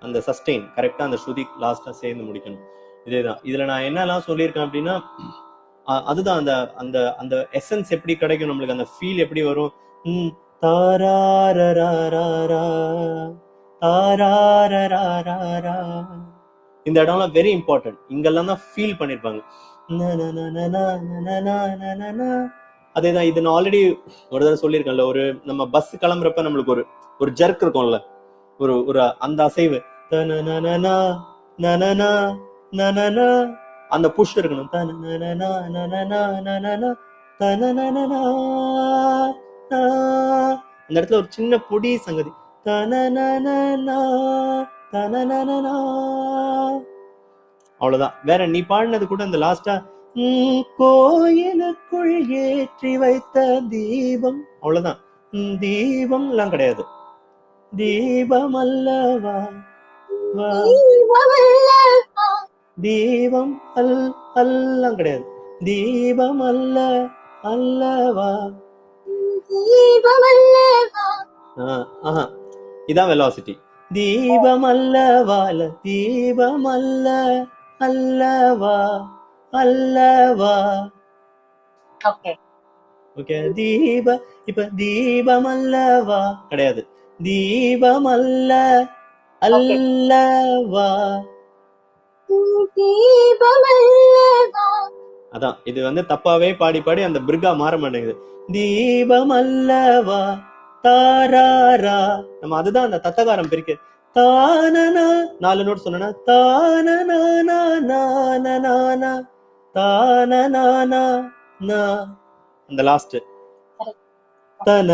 அந்த சஸ்டெயின் கரெக்டா அந்த ஸ்ருதி லாஸ்டா சேர்ந்து முடிக்கணும். இதேதான் இதுல நான் என்னெல்லாம் சொல்லியிருக்கேன் அப்படின்னா, அதுதான் அந்த அந்த அந்த எசன்ஸ் எப்படி கிடைக்கும் நம்மளுக்கு, அந்த ஃபீல் எப்படி வரும். தாராரராரா, தாராரராரா. இந்த இடம்லாம் வெரி இம்பார்ட்டன்ட். இங்கெல்லாம் தான் ஃபீல் பண்ணிருப்பாங்க. அதேதான் இது நான் ஆல்ரெடி ஒரு தடவை சொல்லியிருக்கேன்ல, ஒரு நம்ம பஸ் கிளம்புறப்ப நம்மளுக்கு ஒரு ஒரு ஜர்க் இருக்கும்ல, ஒரு ஒரு அந்த அசைவு, அந்த புஷ் இருக்கணும். அந்த இடத்துல ஒரு சின்ன பொடி சங்கதி, அவ்வளவுதான். வேற நீ பாடினது கூட அந்த லாஸ்டா கோயிலுக்குள் ஏற்றி வைத்த தீபம், அவ்வளவுதான். தீபம் எல்லாம் கிடையாது. தீபம் அல்லவா, தீபம் எல்லாம் கிடையாது. தீபம் அல்லவா, இதான் வெலாசிட்டி. தீபம் அல்லவா, தீபம் அல்லவா, அல்லவா. ஓகே ஓகே, இப்ப தீபம் அல்லவா கிடையாது. தீபம் அல்லவா. அதான் இது வந்து தப்பாவே பாடி பாடி அந்த பிர்கா மாற மாட்டேங்குது. தீபம் அல்லவா, தாராரா. நம்ம அதுதான் அந்த தத்தகாரம் பிரிக்க. தானனா 4 நோட் சொன்னா, தானனா தானனா அந்த லாஸ்ட் தன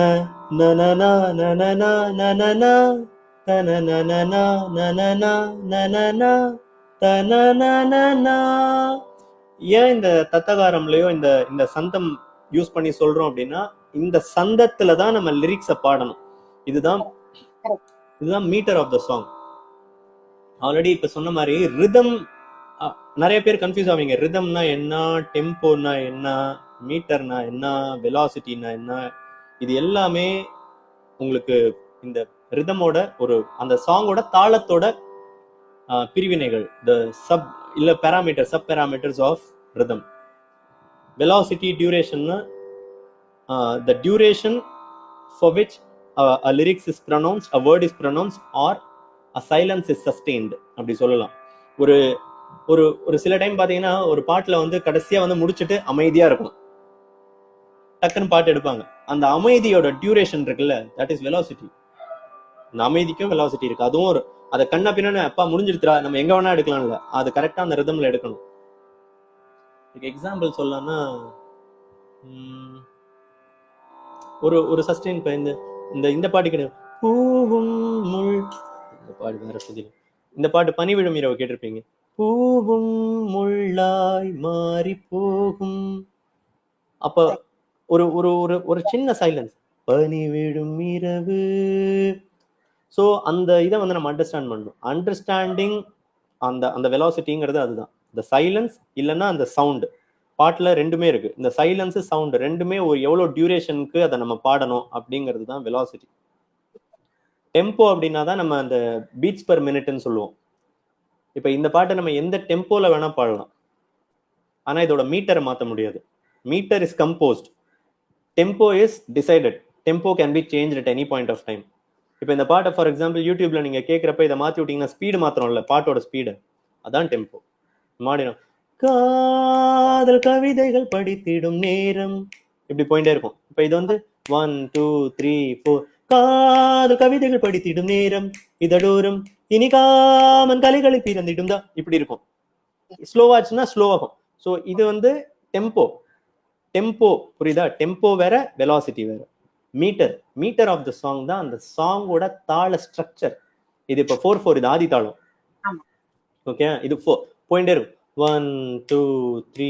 நனனா நனனா நனனா தனனனா நனனா நனனா தனனனா. ஏன் இந்த தத்தகாரம்லயோ இந்த இந்த சந்தம் யூஸ் பண்ணி சொல்றோம் அப்படின்னா, இந்த சந்தத்துல தான் நம்ம லிரிக்ஸை பாடணும். இதுதான் metre of the song. Already இப்ப சொன்ன மாதிரி ரிதம் நிறைய பேர் கன்ஃபியூஸ் ஆவீங்க. ரிதம்னா என்ன, டெம்போனா என்ன, மீட்டர்னா என்ன, வெலாசிட்டினா என்ன. இது எல்லாமே உங்களுக்கு இந்த ரிதமோட ஒரு அந்த சாங்கோட தாளத்தோட பிரிவினைகள், த சப் இல்ல parameter, sub parameters of rhythm. Velocity, டியூரேஷன்னா the duration for which a lyrics is pronounced, a word is pronounced, or a silence is sustained அப்படி சொல்லலாம். ஒரு ஒரு ஒரு சில டைம் பாத்தீங்கன்னா ஒரு பாட்டுல வந்து கடைசியா வந்து முடிச்சுட்டு அமைதியா இருக்கும், டக்குன்னு பாட்டு எடுப்பாங்க. அந்த அமைதியோட டியூரேஷன் இருக்குல்ல, தட் இஸ் வெலாசிட்டி. அந்த அமைதிக்கும் வெலாசிட்டி இருக்கு. அதுவும் ஒரு அதை கண்ணா பின்னாடி அப்பா முடிஞ்சிருக்கிறா, நம்ம எங்க வேணா எடுக்கலாம்ல, அது கரெக்டா அந்த ரிதம்ல எடுக்கணும். எக்ஸாம்பிள் சொல்லலாம்னா ஒரு ஒரு சஸ்டெயின் இந்த இந்த பாட்டு கிடையாது. பூவும் முள், இந்த பாட்டு வேற சொல்லி, இந்த பாட்டு பனி விழும் இரவு கேட்டிருப்பீங்க. பூவும் முள்ளாய் மாறி போகும். அப்ப ஒரு ஒரு ஒரு ஒரு சின்ன சைலன்ஸ், பனி விழும் இரவு. ஸோ அந்த இதை வந்து நம்ம அண்டர்ஸ்டாண்ட் பண்ணணும். அண்டர்ஸ்டாண்டிங் அந்த அந்த வெலாசிட்டிங்கிறது அதுதான். இந்த சைலன்ஸ் இல்லைன்னா அந்த சவுண்டு. பாட்டுல ரெண்டுமே இருக்கு. இந்த சைலன்ஸ், சவுண்ட் ரெண்டுமே ஒரு எவ்வளவு டியூரேஷனுக்கு அதை நம்ம பாடணும் அப்படிங்கிறது தான் வெலாசிட்டி. டெம்போ அப்படின்னா தான் நம்ம அந்த பீட்ஸ் பெர் மினிட்னு சொல்லுவோம். இப்ப இந்த பாட்டை நம்ம எந்த டெம்போல வேணா பாடலாம், ஆனா இதோட மீட்டரை மாற்ற முடியாது. Metre is composed, tempo is decided. Tempo can be change at any point of time. இப்போ இந்த பாட்டை ஃபார் எக்ஸாம்பிள் யூடியூப்ல நீங்க கேட்குறப்ப இதை மாற்றி விட்டீங்கன்னா ஸ்பீடு மாத்திரம்ல, பாட்டோட ஸ்பீடு, அதான் டெம்போ. மாடினோம் காதல் கவிதைகள் படித்திடும் நேரம், இப்படி போயிட்டே இருக்கும். இப்ப இது வந்து 1 2 3 4, காதல் கவிதைகள் படித்திடும் நேரம் இதழோரம் இனி காமன் கலைகளை பிறந்திடும் தான், இப்படி இருக்கும். ஸ்லோவாச்சுன்னா ஸ்லோவாகும். ஸோ இது வந்து டெம்போ. டெம்போ புரியுதா? டெம்போ வேற, வெலாசிட்டி வேற. மீட்டர் ஆஃப் த சாங் தான் அந்த சாங்கோட தாள ஸ்ட்ரக்சர். இது இப்போ 4/4, இது ஆதி தாளம். ஓகே, இது 4 போயிட்டே இருக்கும். 1 2 3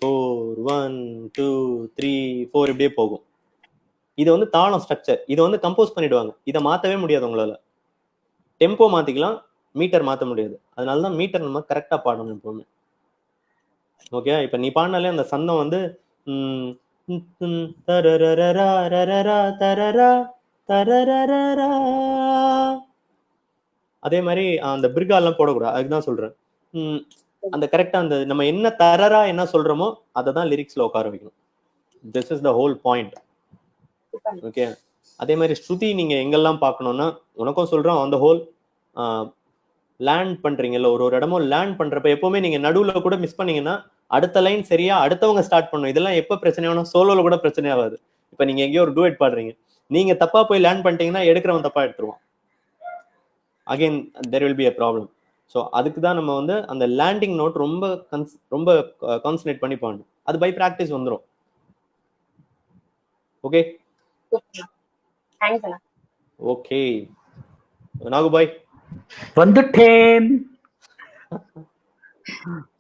4 1 2 3 4 இப்படியே போகும். இது வந்து தாளம் ஸ்ட்ரக்சர். இதை வந்து கம்போஸ் பண்ணிடுவாங்க. இதை மாற்றவே முடியாது உங்களால. டெம்போ மாத்திக்கலாம், மீட்டர் மாற்ற முடியாது. அதனாலதான் மீட்டர் நம்ம கரெக்டா பாடணும் எப்பவுமே. ஓகே, இப்ப நீ பாடினாலே அந்த சந்தம் வந்து அதே மாதிரி அந்த பிர்கா எல்லாம் போடக்கூடாது. அதுக்குதான் சொல்றேன். அந்த கரெக்டா அந்த நம்ம என்ன தரரா என்ன சொல்றோமோ அதை தான் லிரிக்ஸ்ல உட்கார வைக்கணும். This is the whole point. Okay, அதே மாதிரி ஸ்ருதி நீங்க எங்கெல்லாம் பார்க்கணும்னா, உனக்கும் சொல்றோம் அந்த ஹோல் லேண்ட் பண்றீங்கல்ல, ஒரு இடமும் லேண்ட் பண்றப்ப எப்பவுமே நீங்க நடுவுல கூட மிஸ் பண்ணீங்கன்னா அடுத்த லைன் சரியா அடுத்தவங்க ஸ்டார்ட் பண்ணும். இதெல்லாம் எப்ப பிரச்சனை ஆகும்? சோலோல கூட பிரச்சனை ஆகாது. இப்ப நீங்க எங்கேயோ ஒரு டூயட் பாடுறீங்க, நீங்க தப்பா போய் லேண்ட் பண்ணிட்டீங்கன்னா எடுக்கிறவன் தப்பா எடுத்துருவான். Again there will be a problem. So அதுக்கு தான் நம்ம வந்து அந்த லேண்டிங் நோட் ரொம்ப கான்சன்ட்ரேட் பண்ணி பாடணும். அது பை ப்ராக்டிஸ் வந்துடும். ஓகே தேங்க்ஸ் அண்ணா. ஓகே நாகுபாய் வந்துட்டேன்.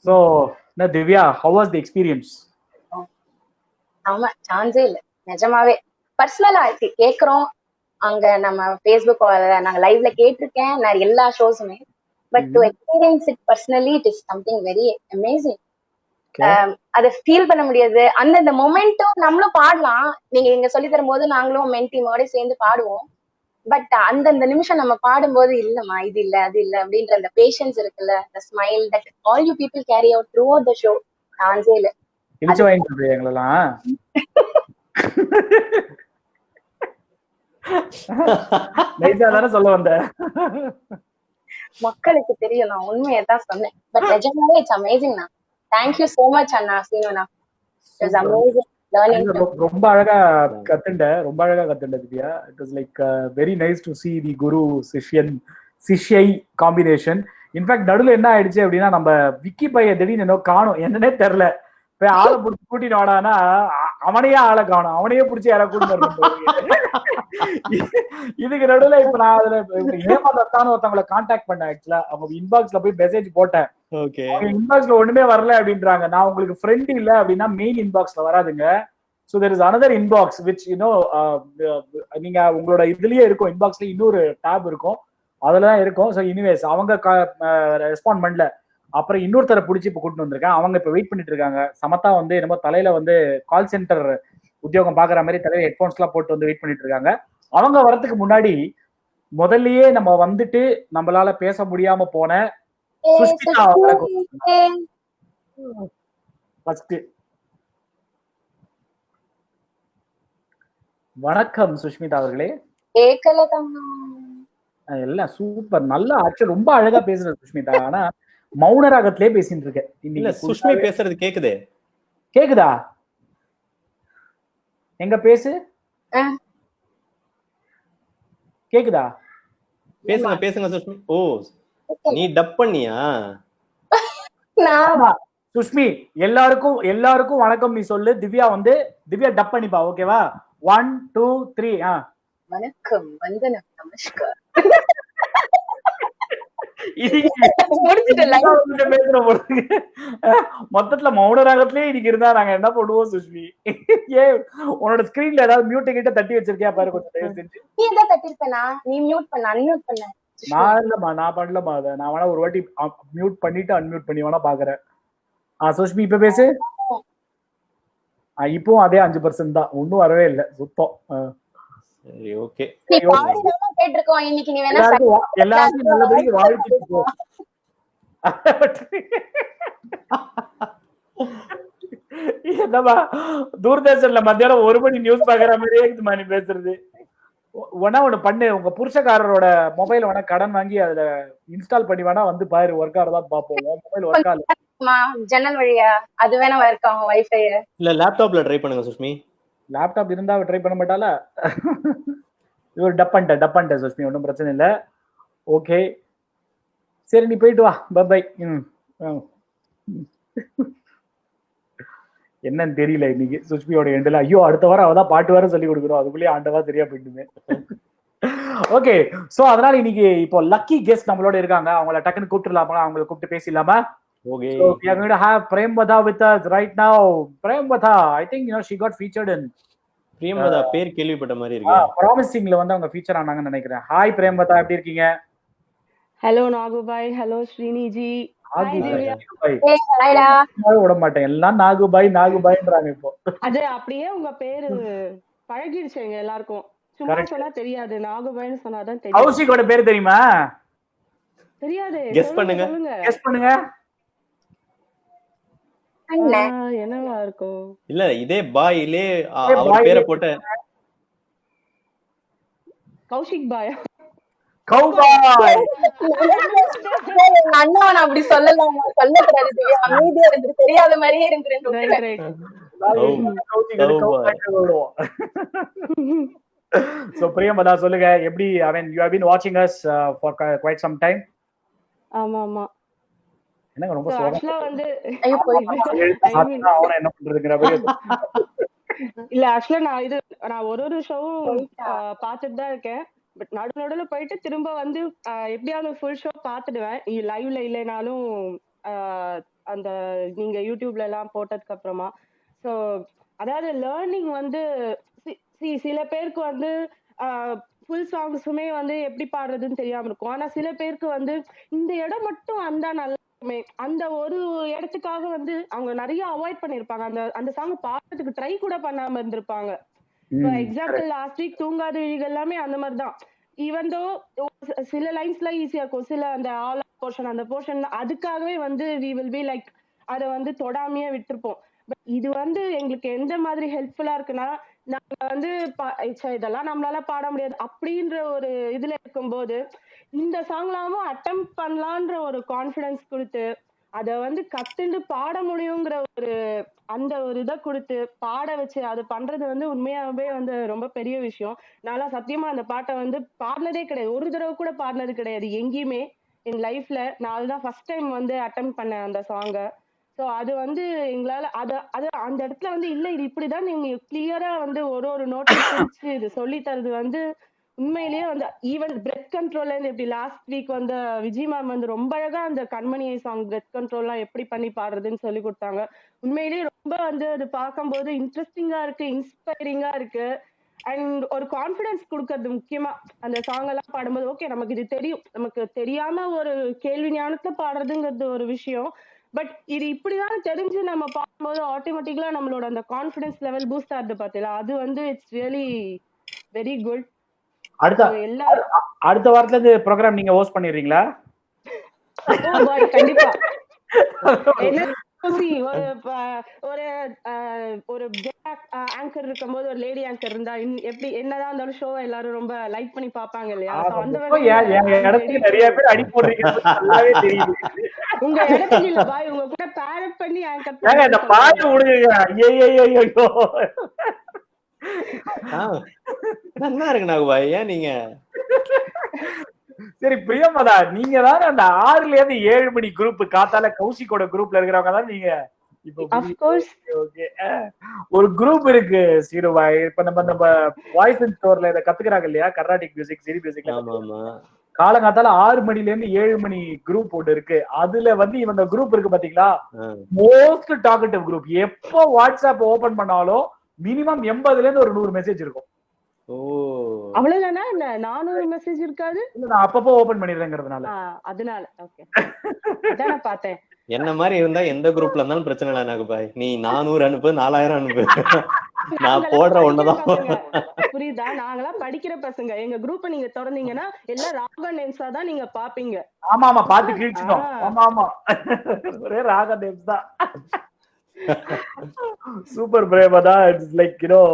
So Divya, how was the experience? ஆமா, சான்ஸே இல்ல நிஜமாவே. பர்சனலா கேக்குறோம், அங்க நம்ம ஃபேஸ்புக் நாங்க லைவ்ல கேட்டிருக்கேன் நான் எல்லா ஷோஸுமே. But to experience it personally it is something very amazing. அதை ஃபீல் பண்ண முடியாது. அந்த மொமெண்ட்டும் நம்மளும் பாடலாம். நீங்க இங்க சொல்லி தரும் போது நாங்களும் மென்டீமோட சேர்ந்து பாடுவோம். பட் அந்தந்த நிமிஷம் நம்ம பாடும்போது இல்லம்மா இது இல்ல அது இல்ல அப்படின்ற அந்த பேஷன்ஸ் இருக்குல்ல, the smile that all you people carry out throughout the show, சான்ஸே இல்ல. இடிச்சு வாங்கி சொல்றீங்க எங்களெல்லாம். நைஸா தானே சொல்ல வந்த. மக்களுக்கு தெரியும், நான் உண்மையை தான் சொன்னேன். பட் நிஜமாவே இட்ஸ் அமேசிங்ண்ணா. தேங்க்யூ சோ மச் அண்ணா சீனுண்ணா. It's amazing learning. ரொம்ப அழகா கத்துண்ட Divya. It was like very nice to see the guru shishyai combination. In fact நடுவில் என்ன ஆயிடுச்சு அப்படின்னா, நம்ம விக்கி பைய திடீர்னு என்ன காணும், என்னன்னே தெரியல. போய் ஆளை பிடிச்சி கூட்டிட்டு வாடானா அவனையே ஆளை காணும், அவனையே பிடிச்சி யாரை கூட்டிட்டு. இதுக்கு நடுவில் இப்ப நான் அதுல ஏமாத்தான ஒருத்தவங்களை கான்டாக்ட் பண்ணேன். ஆக்சுவலா அவங்க இன்பாக்ஸ்ல போய் மெசேஜ் போட்டேன். இன்பாக்ஸ்ல ஒண்ணுமே வரல அப்படின்றாங்க. நான் உங்களுக்கு ஃப்ரெண்ட் இல்ல அப்படின்னா மெயின் இன்பாக்ஸ்ல வராதுங்க. So there is another inbox which you know நீங்க உங்களோட இதுலயே இருக்கும், இன்பாக்ஸ்ல இன்னொரு டாப் இருக்கும், அதுலதான் இருக்கும். ஸோ எனிவேஸ் அவங்க ரெஸ்பாண்ட் பண்ணல. அப்புறம் இன்னொருத்தரை பிடிச்சி இப்போ கூட்டிட்டு வந்திருக்கேன். அவங்க இப்போ வெயிட் பண்ணிட்டு இருக்காங்க. சமத்தா வந்து என்னமோ தலையில வந்து கால் சென்டர் உத்தியோகம் பாக்குற மாதிரி தலையில ஹெட்போன்ஸ் எல்லாம் போட்டு வந்து வெயிட் பண்ணிட்டு இருக்காங்க. அவங்க வரதுக்கு முன்னாடி முதல்லயே நம்ம வந்துட்டு நம்மளால பேச முடியாம போன சுஷ்மிதா ஃபர்ஸ்ட். வணக்கம் சுஷ்மிதா அவர்களே. எல்லாம் சூப்பர், நல்லா ஆக்சுவல் ரொம்ப அழகா பேசுற சுஷ்மிதா. ஆனா மௌன ராகத்திலே பேசிட்டு இருக்கேன். இல்ல சுஷ்மி பேசுறது கேக்குதே. கேக்குதா? எங்க பேசு கேக்குதா? பேசுங்க பேசுங்க சுஷ்மி. ஓ நீ டப் பண்ணியா? சுஷ்மி எல்லாருக்கும் வணக்கம் நீ சொல்லு. திவ்யா டப் பண்ணிப்பா. ஓகேவா? 1 2 3. வணக்கம், வந்தனம், நமஸ்கார். மொத்தத்துல மௌன ராகத்திலே இன்னைக்கு இருந்தா நாங்க என்ன பண்ணுவோம் சுஷ்மி? உன்னோட ஸ்கிரீன்ல ஏதாவது மியூட் கிட்ட தட்டி வச்சிருக்கியா பாரு கொஞ்சம் தயவு செஞ்சு. நீ ஏதா தட்டிருப்பேனா? நீ மியூட் பண்ண அன்மியூட் பண்ண. நான் இல்லம்மா, நான் பண்ணலமா. அதை நான் வேணா ஒரு வாட்டி மியூட் பண்ணிட்டு அன்மியூட் பண்ணி வேணா பாக்குறேன். சுஷ்மி இப்ப பேசு. இப்போ அதே 5% தான், ஒன்னும் வரவே இல்லை சுத்தம். சரி ஓகே. நீ பாடினால கேட்டிருக்கோம். இன்னைக்கு நீ வேணா எல்லாரும் நல்லபடியா வாழ்த்துட்டு போ. என்னமா தூர்தர்ஷன்ல மத்தியானம் 1 மணி நியூஸ் பாக்குற மாதிரியே இருக்குமா நீ பேசுறது? ஒண்ணு பண்ணு, உங்க புருஷக்காரரோட மொபைல் வேணா கடன் வாங்கி அதுல இன்ஸ்டால் பண்ணி வேணா வந்து பாரு, ஒர்க் ஆகுதா பாப்போம். மொபைல் ஒர்க் ஆகல ஜன்னல் வழியா அது வேணா ஒர்க் ஆகும், வைஃபை இல்ல லேப்டாப்ல ட்ரை பண்ணுங்க சுஷ்மி. லேப்டாப் இருந்தா ட்ரை பண்ண மாட்டாளா? இவர் டப் பண்ணிட்ட சுஷ்மி, ஒன்றும் பிரச்சனை இல்லை. ஓகே சரி, நீ போயிட்டு வா. பை. என்னன்னு தெரியல இன்னைக்கு சுஷ்மியோட எண்டில். ஐயோ அடுத்த வாரம் அவதான் பாட்டு வாரம் சொல்லி கொடுக்குறோம், அதுக்குள்ளேயே ஆண்டவா சரியா போயிட்டுமே. ஓகே, சோ அதனால இன்னைக்கு இப்போ லக்கி கெஸ்ட் நம்மளோட இருக்காங்க. அவங்கள டக்குன்னு கூப்பிட்டுலாமா? அவங்களை கூப்பிட்டு பேசிடலாமா? Okay. So we are going to have Premwada with us right now. Premwada, I think she got featured in Premwada பேர் கேள்விப்பட்ட மாதிரி இருக்கு. Promisingல வந்து அவங்க ஃபீச்சர் ஆனாங்கன்னு நினைக்கிறேன். ஹாய் பிரேம்வதா, எப்படி இருக்கீங்க? Hello Nagubhai, hello Sriniji. விட மாட்டேன், எல்லாம் நாகுபாய்ன்றாங்க இப்போ. அது அப்படியே உங்க பேரு பழகிடுச்சுங்க எல்லாருக்கும். சும்மா சொன்னா தெரியாது, நாகுபாய்னு சொன்னாதான் தெரியும். கௌஷிக்கோட பேர் தெரியுமா? தெரியாது. கெஸ் பண்ணுங்க. கெஸ் பண்ணுங்க. என்னவா இருக்கும்? இல்ல இதே பாயிலே ஏ அவர் பாய் பேரை போட்டு கௌஷிக் பாயா? கௌபாய் எங்க அண்ணா நான் அப்படி சொல்லலாமா? சொல்லக்கூடாது திவ்யா. அமைதியா இருந்து தெரியாத மாதிரியே இருந்துட்டு ரைட் ரைட். கௌபாய் சோ பிரியமதா சொல்லுங்க எப்படி I mean you have been வாட்சிங் us for quite some time. ஆமா ஆமா. என்னங்க ரொம்ப So சோகமா ஆக்சுவலா வந்து ஐயோ போய் I mean, அவன என்ன பண்றதுங்கிற மாதிரி இல்ல ஆக்சுவலா நான் ஒரு ஷோவும் பார்த்துட்டு தான் இருக்கேன். பட் நடுவுல போயிட்டு திரும்ப வந்து எப்படியாவது ஃபுல் ஷோ பார்த்துடுவேன். லைவ்ல இல்லைனாலும் அந்த நீங்க யூடியூப்ல எல்லாம் போட்டதுக்கு அப்புறமா. ஸோ அதாவது லேர்னிங் வந்து சில பேருக்கு வந்து ஃபுல் சாங்ஸுமே வந்து எப்படி பாடுறதுன்னு தெரியாம இருக்கும். ஆனா சில பேருக்கு வந்து இந்த இடம் மட்டும் வந்தா நல்லா இருக்குமே, அந்த ஒரு இடத்துக்காக வந்து அவங்க நிறைய அவாய்ட் பண்ணிருப்பாங்க. அந்த சாங் பாடுறதுக்கு ட்ரை கூட பண்ணாம இருந்திருப்பாங்க. ஃபார் எக்ஸாம்பிள் லாஸ்ட் வீக் தூங்காத விழிகள் எல்லாமே அந்த மாதிரி தான். ஈவன் தோ சில லைன்ஸ்லாம் ஈஸியா இருக்கும், சில அந்த ஆல் போர்ஷன் அந்த போர்ஷன் அதுக்காகவே வந்து வி வில் பி லைக் அதை வந்து தொடாமையே விட்டுருப்போம். பட் இது வந்து எங்களுக்கு எந்த மாதிரி ஹெல்ப்ஃபுல்லா இருக்குன்னா, நாங்க வந்து இதெல்லாம் நம்மளால பாட முடியாது அப்படின்ற ஒரு இதுல இருக்கும்போது இந்த சாங்லாமும் அட்டம் பண்ணலான்ற ஒரு கான்ஃபிடன்ஸ் கொடுத்து அதை வந்து கத்துண்டு பாட முடியுங்கிற ஒரு அந்த ஒரு இதை கொடுத்து பாட வச்சு அது பண்றது வந்து உண்மையாவே வந்து ரொம்ப பெரிய விஷயம். நான் சத்தியமா அந்த பாட்டை வந்து பாடினதே கிடையாது, ஒரு தடவை கூட பாடினது கிடையாது எங்கேயுமே என் லைஃப்ல. நான் அதுதான் ஃபர்ஸ்ட் டைம் வந்து அட்டம் பண்ணேன் அந்த சாங்கை. ஸோ அது வந்து எங்களால அது அந்த இடத்துல வந்து இல்ல இது இப்படிதான் நீங்க கிளியரா வந்து ஒரு நோட்டை பிடிச்சு இது சொல்லி தரது வந்து உண்மையிலேயே வந்து ஈவன் பிரெத் கண்ட்ரோல்ல இருந்து எப்படி லாஸ்ட் வீக் வந்து விஜய் மேம் வந்து ரொம்ப அழகா அந்த கண்மணியை சாங் பிரெத் கண்ட்ரோல்லாம் எப்படி பண்ணி பாடுறதுன்னு சொல்லி கொடுத்தாங்க. உண்மையிலேயே ரொம்ப வந்து அது பார்க்கும்போது இன்ட்ரெஸ்டிங்கா இருக்கு, இன்ஸ்பைரிங்கா இருக்கு. அண்ட் ஒரு கான்ஃபிடன்ஸ் கொடுக்கறது முக்கியமா அந்த சாங் எல்லாம் பாடும்போது ஓகே நமக்கு இது தெரியும், நமக்கு தெரியாம ஒரு கேள்வி ஞானத்துல பாடுறதுங்கிறது ஒரு விஷயம். பட் இது இப்படிதான் தெரிஞ்சு நம்ம பாடும்போது ஆட்டோமேட்டிக்கலா நம்மளோட அந்த கான்ஃபிடன்ஸ் லெவல் பூஸ்ட் ஆகுது பாத்தீங்களா, அது வந்து இட்ஸ் ரியலி வெரி குட். அடுத்த வாரத்துல இருந்து ப்ரோக்ராம் நீங்க ஹோஸ்ட் பண்ணிடுறீங்களா? ஓ பாய் கண்டிப்பா. என்ன ஒரு ஒரு ஒரு ஆங்கர் இருக்கும்போது ஒரு லேடி ஆங்கர் இருந்தா எப்படி என்னதான் இருந்தாலும் ஷோ எல்லாரும் ரொம்ப லைக் பண்ணி பாப்பாங்க இல்லையா? அந்த இடத்துக்கு நிறைய பேர் அடி போடுறீங்க நல்லாவே தெரியுது. உங்க இடத்துக்கு இல்ல பாய், உங்க கூட பேர் அப் பண்ணி ஆங்கர் ஏங்க இந்த பாட்டு விடுங்க. ஐயோ நல்லா இருக்கு நாகுபாய். ஏன் நீங்க சரி பிரியமதா, நீங்க தான் அந்த 6ல இருந்து 7 மணி குரூப் காத்தால கௌஷிக்கோட குரூப்ல இருக்கிறவங்க தான் நீங்க. இப்போ ஒரு குரூப் இருக்கு சீருபாய், இப்ப நம்ம வாய்ஸ் அண்ட் ஸ்டோர்ல இதை கத்துக்கிறாங்க இல்லையா, கர்நாடிக் மியூசிக் சிரி மியூசிக்ல காலங்காத்தால 6 மணில இருந்து 7 மணி குரூப் ஒன்று இருக்கு. அதுல வந்து இவங்க குரூப் இருக்கு பாத்தீங்களா, மோஸ்ட் டாக்கட்டிவ் குரூப். எப்போ வாட்ஸ்அப் ஓபன் பண்ணாலும் மினிமம் 80ல இருந்து ஒரு 100 மெசேஜ் இருக்கும். அவ்வளவுதானா? இல்ல 400 மெசேஜ் இருக்காது? இல்ல நான் அப்பப்போ ஓபன் பண்ணிடுறேங்கிறதுனால. அதனால ஓகே அதான் நான் பார்த்தேன். என்ன மாதிரி இருந்தா எந்த குரூப்ல இருந்தாலும் பிரச்சனை இல்லை நாகுபாய். நீ 400 அனுப்பு, 4000 அனுப்பு, நான் போடுற ஒண்ணுதான். புரியுதா? நாங்களாம் படிக்கிற பசங்க, எங்க குரூப்பை நீங்க திறந்தீங்கன்னா எல்லாம் ராகா நேம்ஸா தான் நீங்க பாப்பீங்க. ஆமா ஆமா பாத்து கிழிச்சிட்டோம். ஆமா ஆமா ஒரே ராகா நேம்ஸ் தான். Super Priyamvada. It's like you know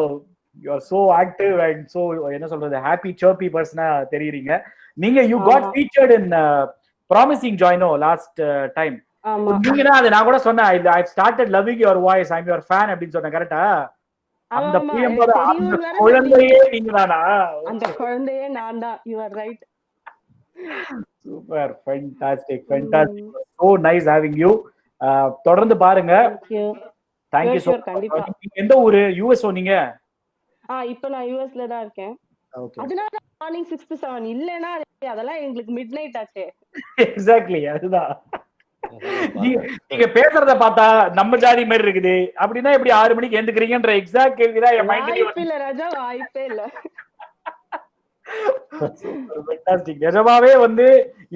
you are so active and so என்ன சொல்றது happy chirpy person தெரியுறீங்க நீங்க. you got featured in promising joino last time. நீங்க தான் அது நான் கூட சொன்னேன், I started loving your voice, I'm your fan அப்படின்னு சொன்னேன். கரெக்டா? அந்த குழந்தையே நீங்க தானா? அந்த குழந்தையே நான் தான். you are right. super fantastic so nice having you. தொடர்ந்து பாருங்க. thank you so much. எந்த ஊரு? யுஎஸ் நீங்க? இப்ப நான் யுஎஸ்ல தான் இருக்கேன். அதனால மார்னிங் 6 to 7 இல்லனா அதெல்லாம் எங்களுக்கு மிட் நைட் ஆச்சு. எக்ஸாக்ட்லி அதுதான். நீங்க பேசுறத பார்த்தா நம்ம ஜாதி மாதிரி இருக்குது. அப்படின்னா எப்படி 6 மணிக்கு எந்திக்கிறீங்கன்ற எக்ஸாக்ட் கேள்விதான் என் மைண்ட்ல வாய்ப்பே இல்ல ராஜா, வாய்ப்பே இல்ல. ஃபேண்டாஸ்டிக். நிஜமாவே வந்து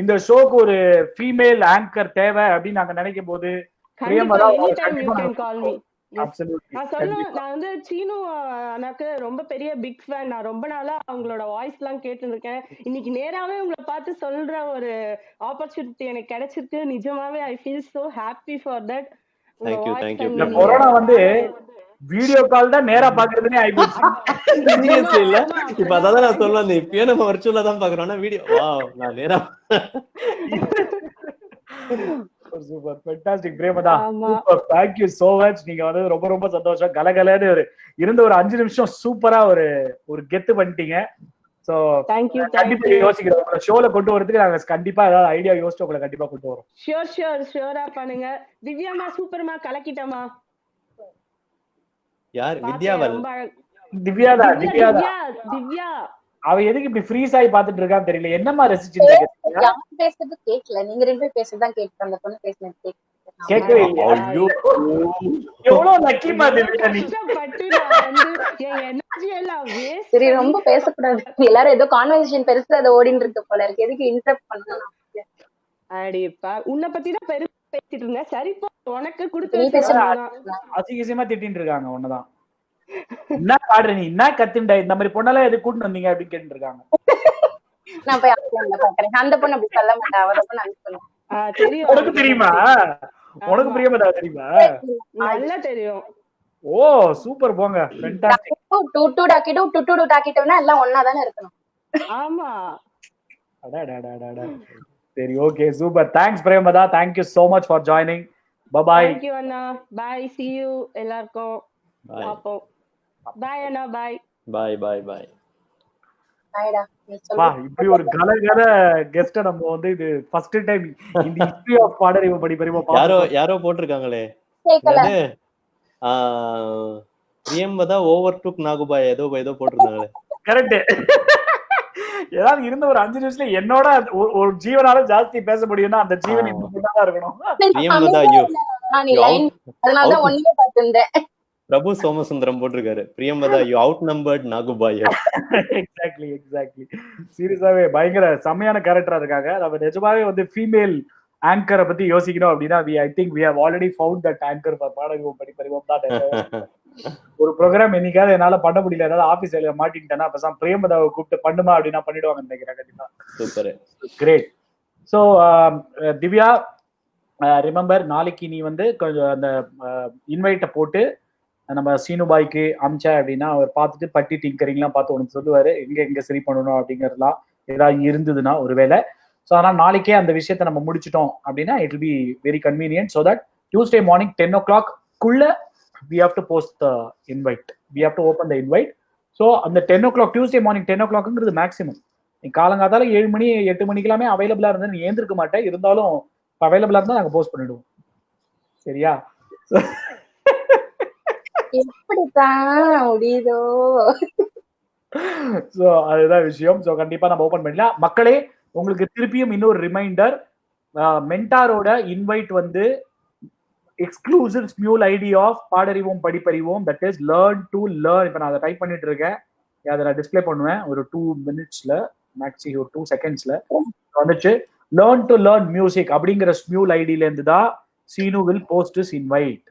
இந்த ஷோக்கு ஒரு ஃபீமேல் ஆங்கர் தேவை அப்படின்னு நாங்க நினைக்கும் போது Priyamvada any time you can call me. நான் சொல்லுவேன், நான் வந்து சீனு எனக்கு ரொம்ப பெரிய பிக் ஃபேன். நான் ரொம்ப நாளா அவங்களோட வாய்ஸ் எல்லாம் கேட்டு இருக்கேன். இன்னைக்கு நேராவே உங்களை பார்த்து சொல்ற ஒரு ஆப்பர்ச்சுனிட்டி எனக்கு கிடைச்சிருக்கு. நிஜமாவே I feel so happy for that. Thank you thank you இந்த கொரோனா வந்து வீடியோ கால் தான் நேரா பாக்குறதுனே ஆயிப்போச்சு. சீரியஸ்லி இல்ல இப்ப அதான் நான் சொல்லுவேன், இப்பயே நம்ம வர்ச்சுவலா தான் பாக்குறோம்னா வீடியோ வாவ் நான் நேரா super fantastic Priyamvada, super, thank you so much. நீங்க வந்து ரொம்ப ரொம்ப சந்தோஷம். கலகலன்னு இருந்த ஒரு 5 நிமிஷம் சூப்பரா ஒரு கெத்து பண்ணிட்டீங்க. சோ கண்டிப்பா யோசிக்கிறோம் உங்களை ஷோல கொண்டு வரதுக்கு. நாங்க கண்டிப்பா ஏதாவது ஐடியா யோசிச்சு உங்களை கண்டிப்பா கொண்டு வரோம். ஷியோரா பண்ணுங்க. திவ்யாமா சூப்பர்மா, கலக்கிட்டமா. யார் வித்யாவல்? திவ்யாதா திவ்யா அவ எதுக்கு இப்படி ஃப்ரீஸ் ஆகி பாத்துட்டு இருக்கான்னு தெரியல. என்னமா ரசிச்சுட்டு இருக்க? யார் பேசுறது கேட்கல, நீங்க 2 பேரும் பேசுறதுதான் கேட்க, அந்த பொண்ணு பேசுறது கேட்கவே இல்லையா? ஐயோ எவ்வளவு லக்கிமா திவ்யா நீ. கஷ்டப்பட்டு நான் வந்து என் எனர்ஜி எல்லாம் வேஸ்ட். சரி ரொம்ப பேசக்கூடாது. எல்லாரும் ஏதோ கான்வர்சேஷன் பெருசா அதை ஓடிட்டு இருக்கு போல இருக்கு. எதுக்கு இன்டரப்ட் பண்ணணும்? அடிப்பா உன்னை பத்தி தான் பெருசா பேசிட்டு இருந்தேன். சரி போ, உனக்கு நீ கொடுத்து பேசுறா. அசிங்கமா திட்டின்னு இருக்காங்க ஒன்னதான். என்ன பாடுற நீ, என்ன கத்துண்ட, இந்த மாதிரி பொண்ணெல்லாம் எது கூட்டிட்டு வந்தீங்க அப்படின்னு கேட்டு இருக்காங்க. நான் போய் ஆஃப்லைன்ல பாக்குறேன். அந்த பொண்ணு அப்படி சொல்ல மாட்டா, அவ பொண்ணு அப்படி சொல்லுவா. தெரியும். உனக்கு தெரியுமா? உனக்கு பிரியமதா தெரியுமா? நல்லா தெரியும். ஓ சூப்பர், போங்க ஃபேண்டாஸ்டிக். டூ டாக்கிட்டோனா எல்லாம் ஒண்ணா தானே இருக்கணும். ஆமா அடடடடடட. சரி okay super. Thanks Priyamvada, thank you so much for joining. bye bye. Thank you Anna. bye, see you எல்லாருக்கும். பாப்போம். bye அண்ணா, bye. bye bye bye. ஆயிடா நீ வா, சொல்லு. இப்படி ஒரு கலகல கெஸ்ட நம்ம வந்து இது ஃபர்ஸ்ட் டைம் இந்த ஹிஸ்டரி ஆஃப் பாடரிவ படி பெரியமா யாரோ போட்டிருக்காங்களே, கேட்கல. பிரியம்பதா ஓவர் டுக் நாகுபாய் ஏதோ போட்டிருந்தாங்களே. கரெக்ட். ஏதாவது இருந்த ஒரு 5 நிமிஷத்துல என்னோட ஒரு ஜீவனால ஜாஸ்தி பேச முடியும்னா அந்த ஜீவன் இந்த தான் இருக்கணும். பிரியம்பதா நீ லைன் அதனாலதான் ஒன்னே பார்த்திருந்தேன். பிரபு சோமசுந்தரம் போட்டிருக்காரு, Priyamvada you outnumbered Nagubhai. Exactly சீரியஸாவே பயங்கர செம்மையான கேரக்டரா இருக்காங்க. நம்ம நிஜமாவே வந்து ஃபீமேல் ஆங்கரை பத்தி யோசிக்கணும் அப்படின்னா I think we have already found that anchor for பாடரிவோம் படிப்பறிவோம் தான். ஒரு ப்ரோக்ராம் என்னைக்காவது என்னால பண்ண முடியல, ஏதாவது ஆபீஸ் வேலையை மாட்டிக்கிட்டேன்னா அப்ப பிரேமதாவை கூப்பிட்டு பண்ணுமா அப்படின்னா பண்ணிடுவாங்க நினைக்கிறேன். கண்டிப்பா super, great. So Divya remember, நாளைக்கு நீ வந்து கொஞ்சம் அந்த இன்வைட்டை போட்டு நம்ம சீனுபாய்க்கு அமிச்சா அப்படின்னா அவர் பார்த்துட்டு பட்டி டிங்கரிங்லாம் பார்த்து உனக்கு சொல்லுவாரு எங்க சரி பண்ணணும் அப்படிங்கறதுலாம் ஏதாவது இருந்ததுன்னா ஒருவேளை. ஸோ அதனால் நாளைக்கே அந்த விஷயத்தை நம்ம முடிச்சிட்டோம் அப்படின்னா it will be very convenient. So that Tuesday morning 10 o'clock we have to post the invite. We have to open the invite. So அந்த 10 o'clock Tuesday morning 10 o'clockங்கிறது மேக்ஸிமம். நீ காலங்காத்தால 7 மணி 8 மணிக்கெல்லாமே அவைலபிளா இருந்தா நீ ஏந்திருக்க மாட்டேன், இருந்தாலும் அவைலபிளா இருந்தா நாங்க போஸ்ட் பண்ணிடுவோம். சரியா? எப்படித்தான் முடியுதோ. ஸோ அதுதான் விஷயம். ஸோ கண்டிப்பா நம்ம ஓபன் பண்ணலாம். மக்களே, உங்களுக்கு திருப்பியும் இன்னொரு ரிமைண்டர், மென்டாரோட இன்வைட் வந்து exclusive Smule ID of பாடறிவோம் Padipparivom, that is learn to learn. இப்போ நான் அதை டைப் பண்ணிட்டு இருக்கேன், அதை நான் டிஸ்பிளே பண்ணுவேன் ஒரு 2 minutesல, மேக்ஸி ஒரு 2 secondsல வந்துச்சு. லேர்ன் டு லேர்ன் மியூசிக் அப்படிங்கிற ஸ்மியூல் ஐடியில இருந்து தான் Seenu will post his invite.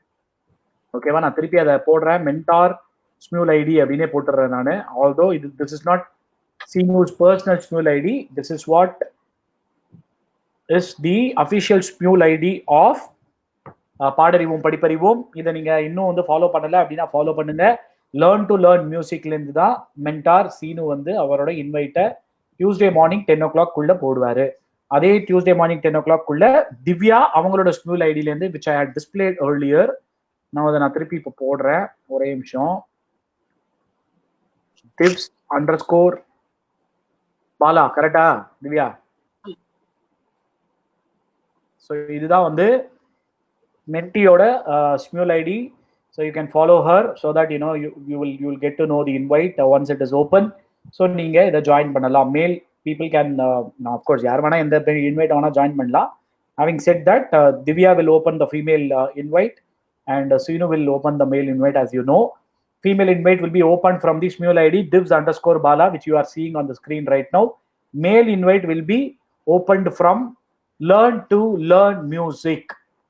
ஓகேவா? நான் திருப்பி அதை போடுறேன், மென்டார் ஸ்மியூல் ஐடி அப்படின்னே போட்டுறேன் நான். Although this is not Seenu's personal Smule ID, this is what is the official Smule ID of பாடறிவோம் Padipparivom. இதை நீங்க இன்னும் வந்து ஃபாலோ பண்ணல அப்படின்னா ஃபாலோ பண்ணுங்க. லேர்ன் டு லேர்ன் மியூசிக்ல இருந்து தான் மென்டார் சீனு வந்து அவரோட இன்வைட்டை Tuesday morning 10 o'clock குள்ள போடுவாரு. அதே Tuesday morning 10 o'clock குள்ள திவ்யா அவங்களோட ஸ்மியூல் ஐடியில இருந்து which I had displayed earlier, நான் திருப்பி இப்போ போடுறேன், ஒரே நிமிஷம். டிப்ஸ் _ பாலா, கரெக்டா திவ்யா? ஸோ இதுதான் வந்து மென்டியோட Smule ID. So you can follow her so that you will get to know the invite once it is open. So நீங்க இதை ஜாயின் பண்ணலாம். மேல் பீப்புள் கேன், அஃப்கோர்ஸ் யார் வேணா எந்த இன்வைட் வேணா ஜாயின் பண்ணலாம். Having set that, Divya will open the female invite and Sinu will open the male invite. As you know, female invite will be opened from the Smule ID divs_bala, which you are seeing on the screen right now. Male invite will be opened from learn to learn music.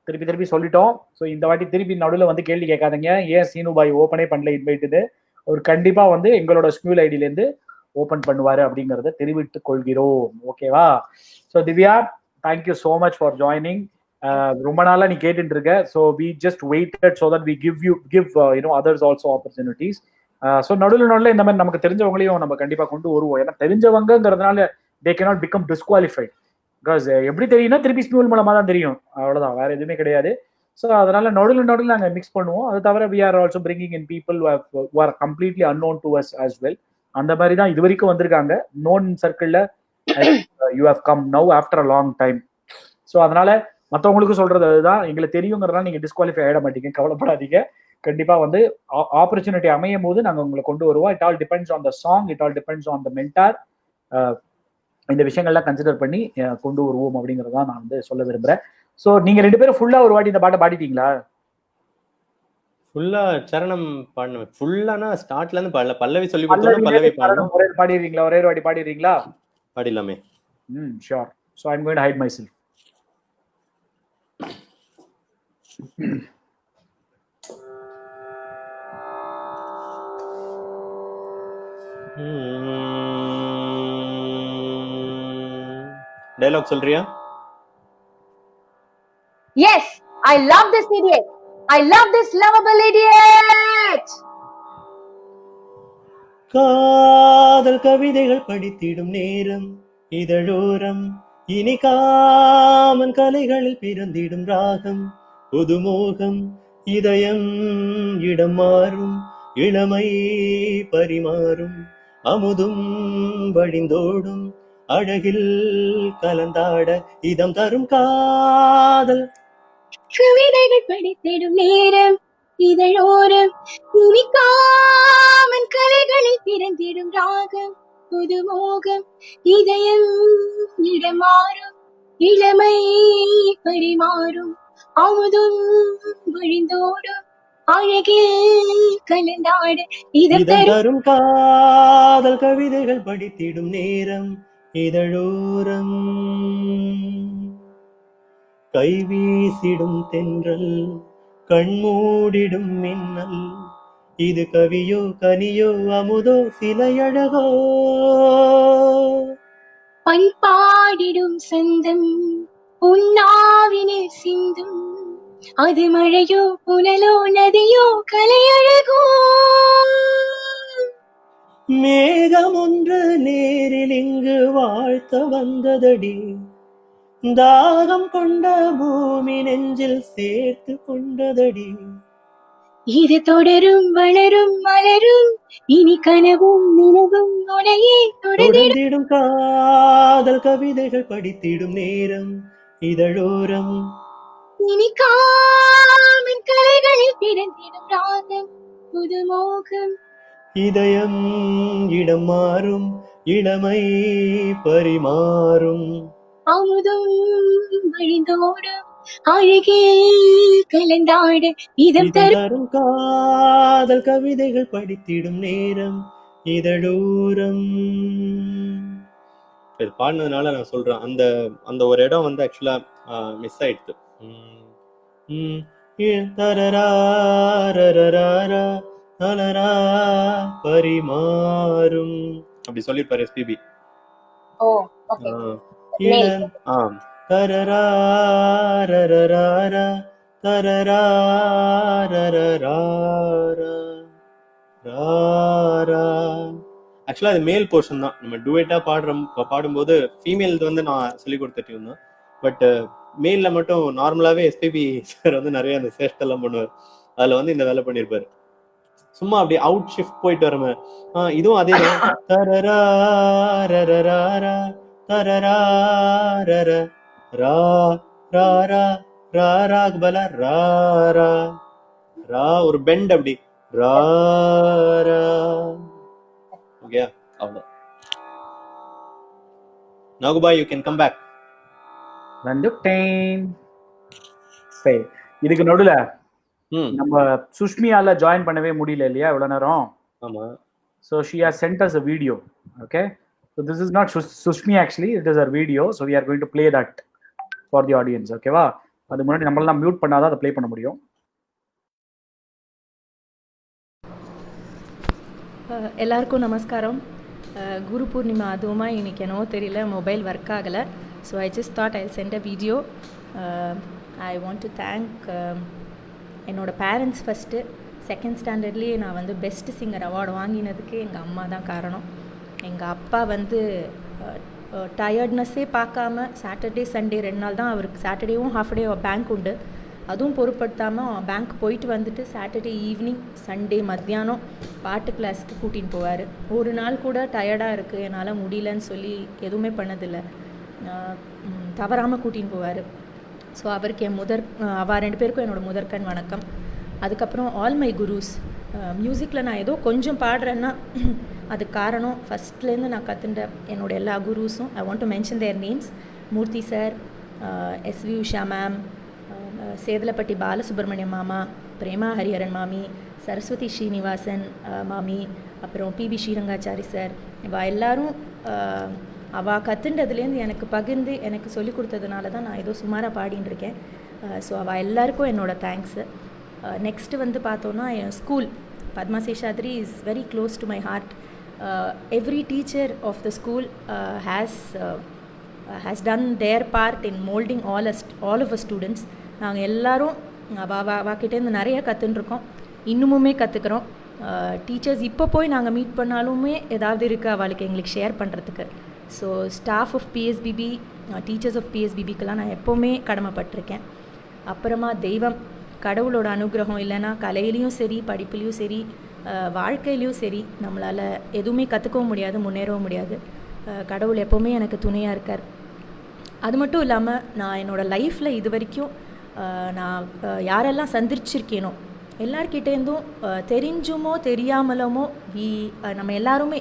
திருப்பி சொல்லிட்டோம். So இந்த வாட்டி திருப்பி நடுவில் வந்து கேள்வி கேட்காதீங்க, ஏன் சீனு பாய் ஓப்பனே பண்ணல இன்வைட். இது ஒரு கண்டிப்பா வந்து எங்களோட ஸ்மியூல் ஐடியிலேருந்து ஓப்பன் பண்ணுவாரு அப்படிங்கிறத தெரிவித்துக் கொள்கிறோம். ஓகேவா? So Divya, thank you so much for joining. ரொம்ப நாளா நீ கேட்டுட்டு இருக்க. So we just waited so that we give others also opportunities. So நடுவில் இந்த மாதிரி நமக்கு தெரிஞ்சவங்களையும் நம்ம கண்டிப்பா கொண்டு வருவோம். ஏன்னா தெரிஞ்சவங்கிறதுனால they cannot become disqualified. Because எப்படி தெரியும்னா திருப்பி ஸ்மியூல் மூலமா தான் தெரியும், அவ்வளவுதான், வேற எதுவுமே கிடையாது. ஸோ அதனால நடுவில் நாங்கள் மிக்ஸ் பண்ணுவோம். அது தவிர we are also bringing in people who are completely unknown to us as well. அந்த மாதிரி தான் இது வரைக்கும் வந்திருக்காங்க. நோன் சர்க்கிள்ல you have come now after a long time. So அதனால மற்றவங்களுக்கும் சொல்றது அதுதான், எங்களுக்கு தெரியுங்கிறதுனால நீங்க டிஸ்குவாலிஃபை ஆகிட மாட்டீங்க, கவலைப்படாதீங்க. கண்டிப்பா வந்து ஆப்பர்ச்சுனிட்டி அமையும் போது நாங்கள் உங்களை கொண்டு வருவோம். It all depends on the song, it all depends on the mentor. இந்த விஷயங்கள்லாம் கன்சிடர் பண்ணி கொண்டு வருவோம் அப்படிங்கறதான் நான் வந்து சொல்ல விரும்புறேன். ஸோ நீங்க 2 பேரும் ஃபுல்லா ஒரு வாட்டி இந்த பாட்டை பாடிட்டீங்களா? ஃபுல்லா சரணம் பாடணும். ஃபுல்லானா ஸ்டார்ட்ல இருந்து பாடல, பல்லவி சொல்லி கொடுத்தோம், பல்லவி பாடணும். ஒரே பாடிடுறீங்களா? ஒரே ஒரு வாட்டி பாடிடுறீங்களா? பாடிடலாமே. Sure. So I am going to hide myself. Dialogue சொல்றியா? Yes, I love this idiot. I love this lovable idiot. காதல் கவிதைகள் படித்திடும் நேரம் இதழோரம், இனி காமன் கலைகளில் பிறந்திடும் ராகம், புதுமோகம், இதயம் இடம் மாறும், இளமை பரிமாறும், அமுதும் வழிந்தோடும், அழகில் கலந்தாட இதம் தரும் காதல் கவிதைகள் படித்திடும் நேரம் இதழோரம், இனிக்காமன் கலைகளில் பிறந்திடும் ராகம், புதுமோகம், இதயம் இடமாறும், இளமை பரிமாறும், அமுதும் வழிந்தோடும், அழகில் கலந்தாட இதம் தரும் காதல் கவிதைகள் படித்திடும் நேரம் இதழோரம். கைவீசிடும் தென்றல், கண்மூடிடும் மின்னல், இது கவியோ கனியோ அமுதோ சிலையழகோ, பண்பாடிடும் சந்தம் உன்னாவினில் சிந்தும், அது மழையோ புனலோ நதியோ கலையழகோ, மேகம் ஒன்று நேரில் இங்கு வாழ்த்த வந்ததடி, தாகம் கொண்ட பூமி நெஞ்சில் சேர்த்து கொண்டதடி, இது தொடரும் வளரும் மலரும், இனி கனவும் நிலவும் உனையே தொடர்ந்திடும் காதல் கவிதைகள் படித்திடும் நேரம் இதழோரம், இனி காமன் கலைகளில் பிறந்திடும் ராகம், புதுமோகம், இதயம் இடம் மாறும், இளமை பரிமாறும், அமுதும் வழிந்தோடும், அழகில் கலந்தாட இதம் தரும் காதல் கவிதைகள் படித்திடும் நேரம் இதழோரம். இது பாடினதுனால நான் சொல்றேன், அந்த அந்த ஒரு இடம் வந்து ஆக்சுவலா மிஸ் ஆயிடுது. பரிமாறும் அப்படி சொல்லிருப்பாரு எஸ்பிபி. ஆக்சுவலா அது மேல் போர்ஷன் தான். நம்ம டுவேட்டா பாடும்போது ஃபீமேல் வந்து நான் சொல்லி கொடுத்துட்டு இருந்தேன். பட் மேல்ல மட்டும் நார்மலாவே எஸ்பிபி சார் வந்து நிறைய அந்த சேஷ்டெல்லாம் பண்ணுவார். அதுல வந்து இந்த வேலை பண்ணிருப்பாரு. சும்மா அப்படி அவுட் ஷிஃப்ட் போயிட்டு வரமே. இதுவும் அதே ஒரு பெண்ட் அப்படி ஓகே. அவ்வளோ. நாகுபாய், யூ கேன் கம் பேக். சரி, இதுக்கு நடுவுல நம்ம சுஷ்மியால ஜாயின் பண்ணவே முடியல இல்லையா இவ்வளவு நேரம். ஆமா. So she has sent us a video. Okay, so this is not Sushmi actually, it is her video. So we are going to play that for the audience. Okay வா? அது முன்னாடி நம்மள மியூட் பண்ணாதான் அதை ப்ளே பண்ண முடியும். எல்லாருக்கும் நமஸ்காரம். குரு பூர்ணிமா அதுவுமா இன்னைக்கு என்னவோ தெரியல, மொபைல் ஒர்க் ஆகலை. So I just thought I sent a video. I want to thank என்னோடய பேரண்ட்ஸ் ஃபஸ்ட்டு. செகண்ட் ஸ்டாண்டர்ட்லேயே நான் வந்து பெஸ்ட் சிங்கர் அவார்டு வாங்கினதுக்கு எங்கள் அம்மா தான் காரணம். எங்கள் அப்பா வந்து டயர்ட்னஸ்ஸே பார்க்காம சாட்டர்டே சண்டே 2 நாள் தான் அவருக்கு, சாட்டர்டேவும் ஹாஃப் டே பேங்க் உண்டு, அதுவும் பொருட்படுத்தாமல் பேங்க் போயிட்டு வந்துட்டு சாட்டர்டே ஈவினிங் சண்டே மத்தியானம் பாட்டு கிளாஸ்க்கு கூட்டின்னு போவார். ஒரு நாள் கூட டயர்டாக இருக்குது என்னால் முடியலன்னு சொல்லி எதுவுமே பண்ணதில்லை, தவறாமல் கூட்டின்னு போவார். ஸோ அவருக்கு என் அவள் 2 பேருக்கும் என்னோடய முதற்கண் வணக்கம். அதுக்கப்புறம் ஆல் மை குருஸ். மியூசிக்கில் நான் ஏதோ கொஞ்சம் பாடுறேன்னா அதுக்கு காரணம் ஃபஸ்ட்லேருந்து நான் கற்றுண்ட என்னோடய எல்லா குருஸும். I want to mention their names. Murthy sir, SV Usha ma'am, Chethalapatti Balasubramaniam மாமா, பிரேமா ஹரிஹரன் மாமி, சரஸ்வதி ஸ்ரீனிவாசன் மாமி, அப்புறம் பிபி ஸ்ரீரங்காச்சாரி சார், இவள் எல்லாரும் அவள் கற்றுண்டதுலேருந்து எனக்கு பகிர்ந்து எனக்கு சொல்லிக் கொடுத்ததுனால தான் நான் ஏதோ சுமாராக பாடின்னு இருக்கேன். ஸோ அவள் எல்லாருக்கும் என்னோடய தேங்க்ஸு. நெக்ஸ்ட்டு வந்து பார்த்தோன்னா என் school Padma Seshadri is very close to my heart. Every teacher of the school has done their part in moulding all of a students. நாங்கள் எல்லோரும் வாக்கிட்டேருந்து நிறைய கற்றுன்ருக்கோம், இன்னுமுமே கற்றுக்குறோம். டீச்சர்ஸ் இப்போ போய் நாங்கள் மீட் பண்ணாலுமே ஏதாவது இருக்குது அவளுக்கு எங்களுக்கு ஷேர் பண்ணுறதுக்கு. So staff of PSBB, teachers of பிஎஸ்பிபிக்கெலாம் நான் எப்போவுமே கடமைப்பட்டிருக்கேன். அப்புறமா தெய்வம், கடவுளோட அனுகிரகம் இல்லைன்னா கலையிலையும் சரி, படிப்புலேயும் சரி, வாழ்க்கையிலையும் சரி நம்மளால் எதுவுமே கற்றுக்கவும் முடியாது, முன்னேறவும் முடியாது. கடவுள் எப்போவுமே எனக்கு துணையாக இருக்கார். அது மட்டும் இல்லாமல் நான் என்னோடய லைஃப்பில் இது வரைக்கும் நான் யாரெல்லாம் சந்திச்சிருக்கேனோ எல்லார்கிட்டேருந்தும் தெரிஞ்சுமோ தெரியாமலமோ நம்ம எல்லாருமே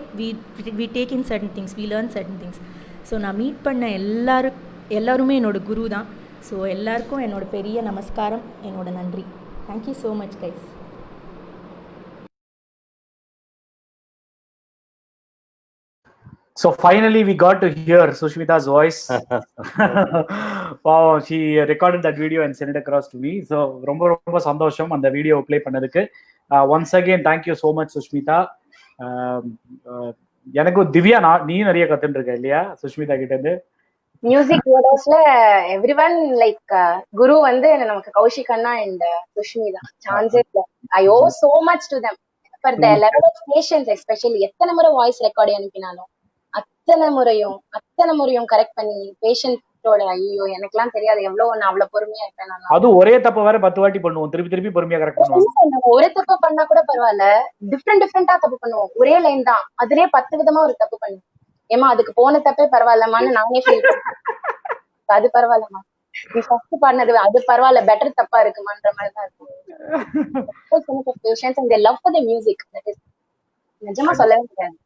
we take in certain things, we learn certain things. So நான் மீட் பண்ண எல்லாருமே என்னோடய குரு தான். ஸோ எல்லாருக்கும் என்னோட பெரிய நமஸ்காரம், என்னோட நன்றி. Thank you so much guys. So finally we got to hear Sushmita's voice. Wow, she recorded that video and sent it across to me. So ரொம்ப சந்தோஷம் அந்த வீடியோ ப்ளே பண்ணதுக்கு. Once again thank you so much Sushmita. எனக்கு திவ்யா நீ நிறைய கத்துட்டு இருக்க இல்லையா சுஷ்மிதா கிட்ட இருந்து? மியூசிக் வீடியோஸ்ல எவ்ரிவன் லைக் குரு வந்து நமக்கு கௌஷிக் அண்ணா அண்ட் சுஷ்மிதா. சான்ஸே இல்ல. I owe so much to them for the level of patience, especially எத்தனை முறை வாய்ஸ் ரெக்கார்ட் அனுப்பினாலும் அத்தனை முறையும் கரெக்ட் பண்ணி பேஷன்ட்டோட, ஐயோ எனக்குலாம் தெரியாது எவ்வளவு நான் அவ்வளவு பொறுமையா இருப்பேன். அது ஒரே தப்பு வேற 10 வாட்டி பண்ணுவோம், திருப்பி பொறுமையா கரெக்ட் பண்ணுவோம். ஒரே தப்பு பண்ணா கூட பரவாயில்ல, டிஃப்ரெண்டா தப்பு பண்ணுவோம். ஒரே லைன் தான், அதுலயே 10 விதமா ஒரு தப்பு பண்ணுவோம். ஏமா அதுக்கு போன தப்பே பரவாயில்லமான்னு நானே ஃபீல் பண்ணுவேன். அது பரவாயில்லமா, நீ ஃபர்ஸ்ட் பண்ணது அது பரவாயில்ல, பெட்டர் தப்பா இருக்குமான்ற மாதிரி தான் இருக்கும். லவ் ஃபார் தி மியூசிக், நிஜமா சொல்லவே முடியாது.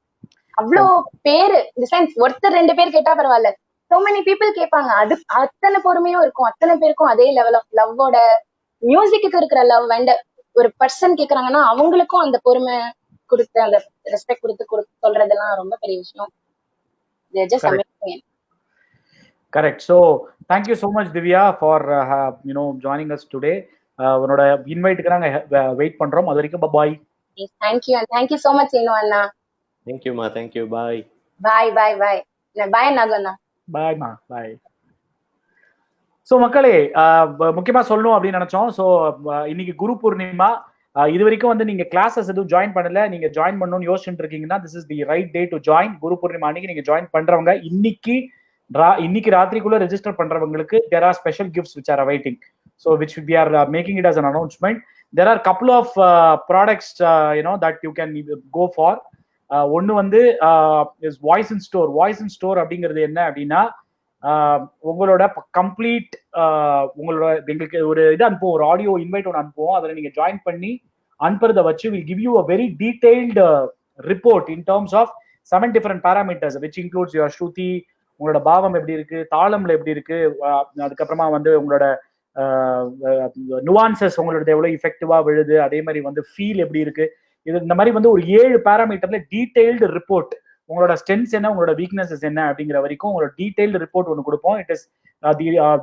அவ்வளோ பேரு இந்த சென்ஸ் ஒருத்தர் 2 பேர் கேட்டா பரவாயில்ல, so many people கேட்பாங்க. அது அத்தனை பொறுமையும் இருக்கும், அத்தனை பேருக்கும் அதே லெவல் ஆஃப் லவ்வோட மியூசிக்கு இருக்கிற லவ் அண்ட் ஒரு பர்சன் கேக்குறாங்கன்னா அவங்களுக்கும் அந்த பொறுமை கொடுத்து அந்த ரெஸ்பெக்ட் கொடுத்து சொல்றதெல்லாம் ரொம்ப பெரிய விஷயம். Correct. So thank you so much Divya for joining us today. உன்னோட இன்வைட்டுக்கு நாங்க வெயிட் பண்றோம். அது வரைக்கும் bye. Thank you and thank you so much Anna. Thank you ma, thank you, bye. Bye நாகண்ணா. Bye ma, bye. So மக்களே, முக்கியமா சொல்லணும் அப்படின்னு நினைச்சோம். ஸோ இன்னைக்கு குரு பூர்ணிமா. இது வரைக்கும் வந்து நீங்க கிளாஸஸ் எதுவும் ஜாயின் பண்ணல, நீங்க ஜாயின் பண்ணணும்னு யோசிச்சுட்டு இருக்கீங்கன்னா this is the right day to join. Guru Purnima அன்னைக்கு நீங்க ஜாயின் பண்றவங்க இன்னைக்கு ராத்திரிக்குள்ள ரெஜிஸ்டர் பண்றவங்களுக்கு there are special gifts which are awaiting, so which we are making it as an announcement. There are couple of products that you can go for. ஒன்னு வந்து is voice in store அப்படிங்கிறது என்ன அப்படின்னா, உங்களோட complete உங்களோட எங்களுக்கு ஒரு இது அனுப்புவோம், ஒரு ஆடியோ இன்வைட் ஒன்று அனுப்புவோம். அதில் நீங்க ஜாயின் பண்ணி அனுப்புறத வச்சு will give you a very detailed report in terms of 7 different parameters which includes your shruti, உங்களோட பாவம் எப்படி இருக்கு, தாளம்ல எப்படி இருக்கு, அதுக்கப்புறமா வந்து உங்களோட நுவான்சஸ் உங்களோட எவ்வளவு எஃபெக்டிவா விழுது, அதே மாதிரி வந்து ஃபீல் எப்படி இருக்கு. இது இந்த மாதிரி வந்து ஒரு 7 பேராமீட்டர்ல டீடைல்டு ரிப்போர்ட், உங்களோட ஸ்ட்ரென்த்ஸ் என்ன, உங்களோட வீக்னஸஸ் என்ன அப்படிங்கிற வரைக்கும் உங்களோட டீடைல்டு ரிப்போர்ட் ஒன்று கொடுப்போம். It is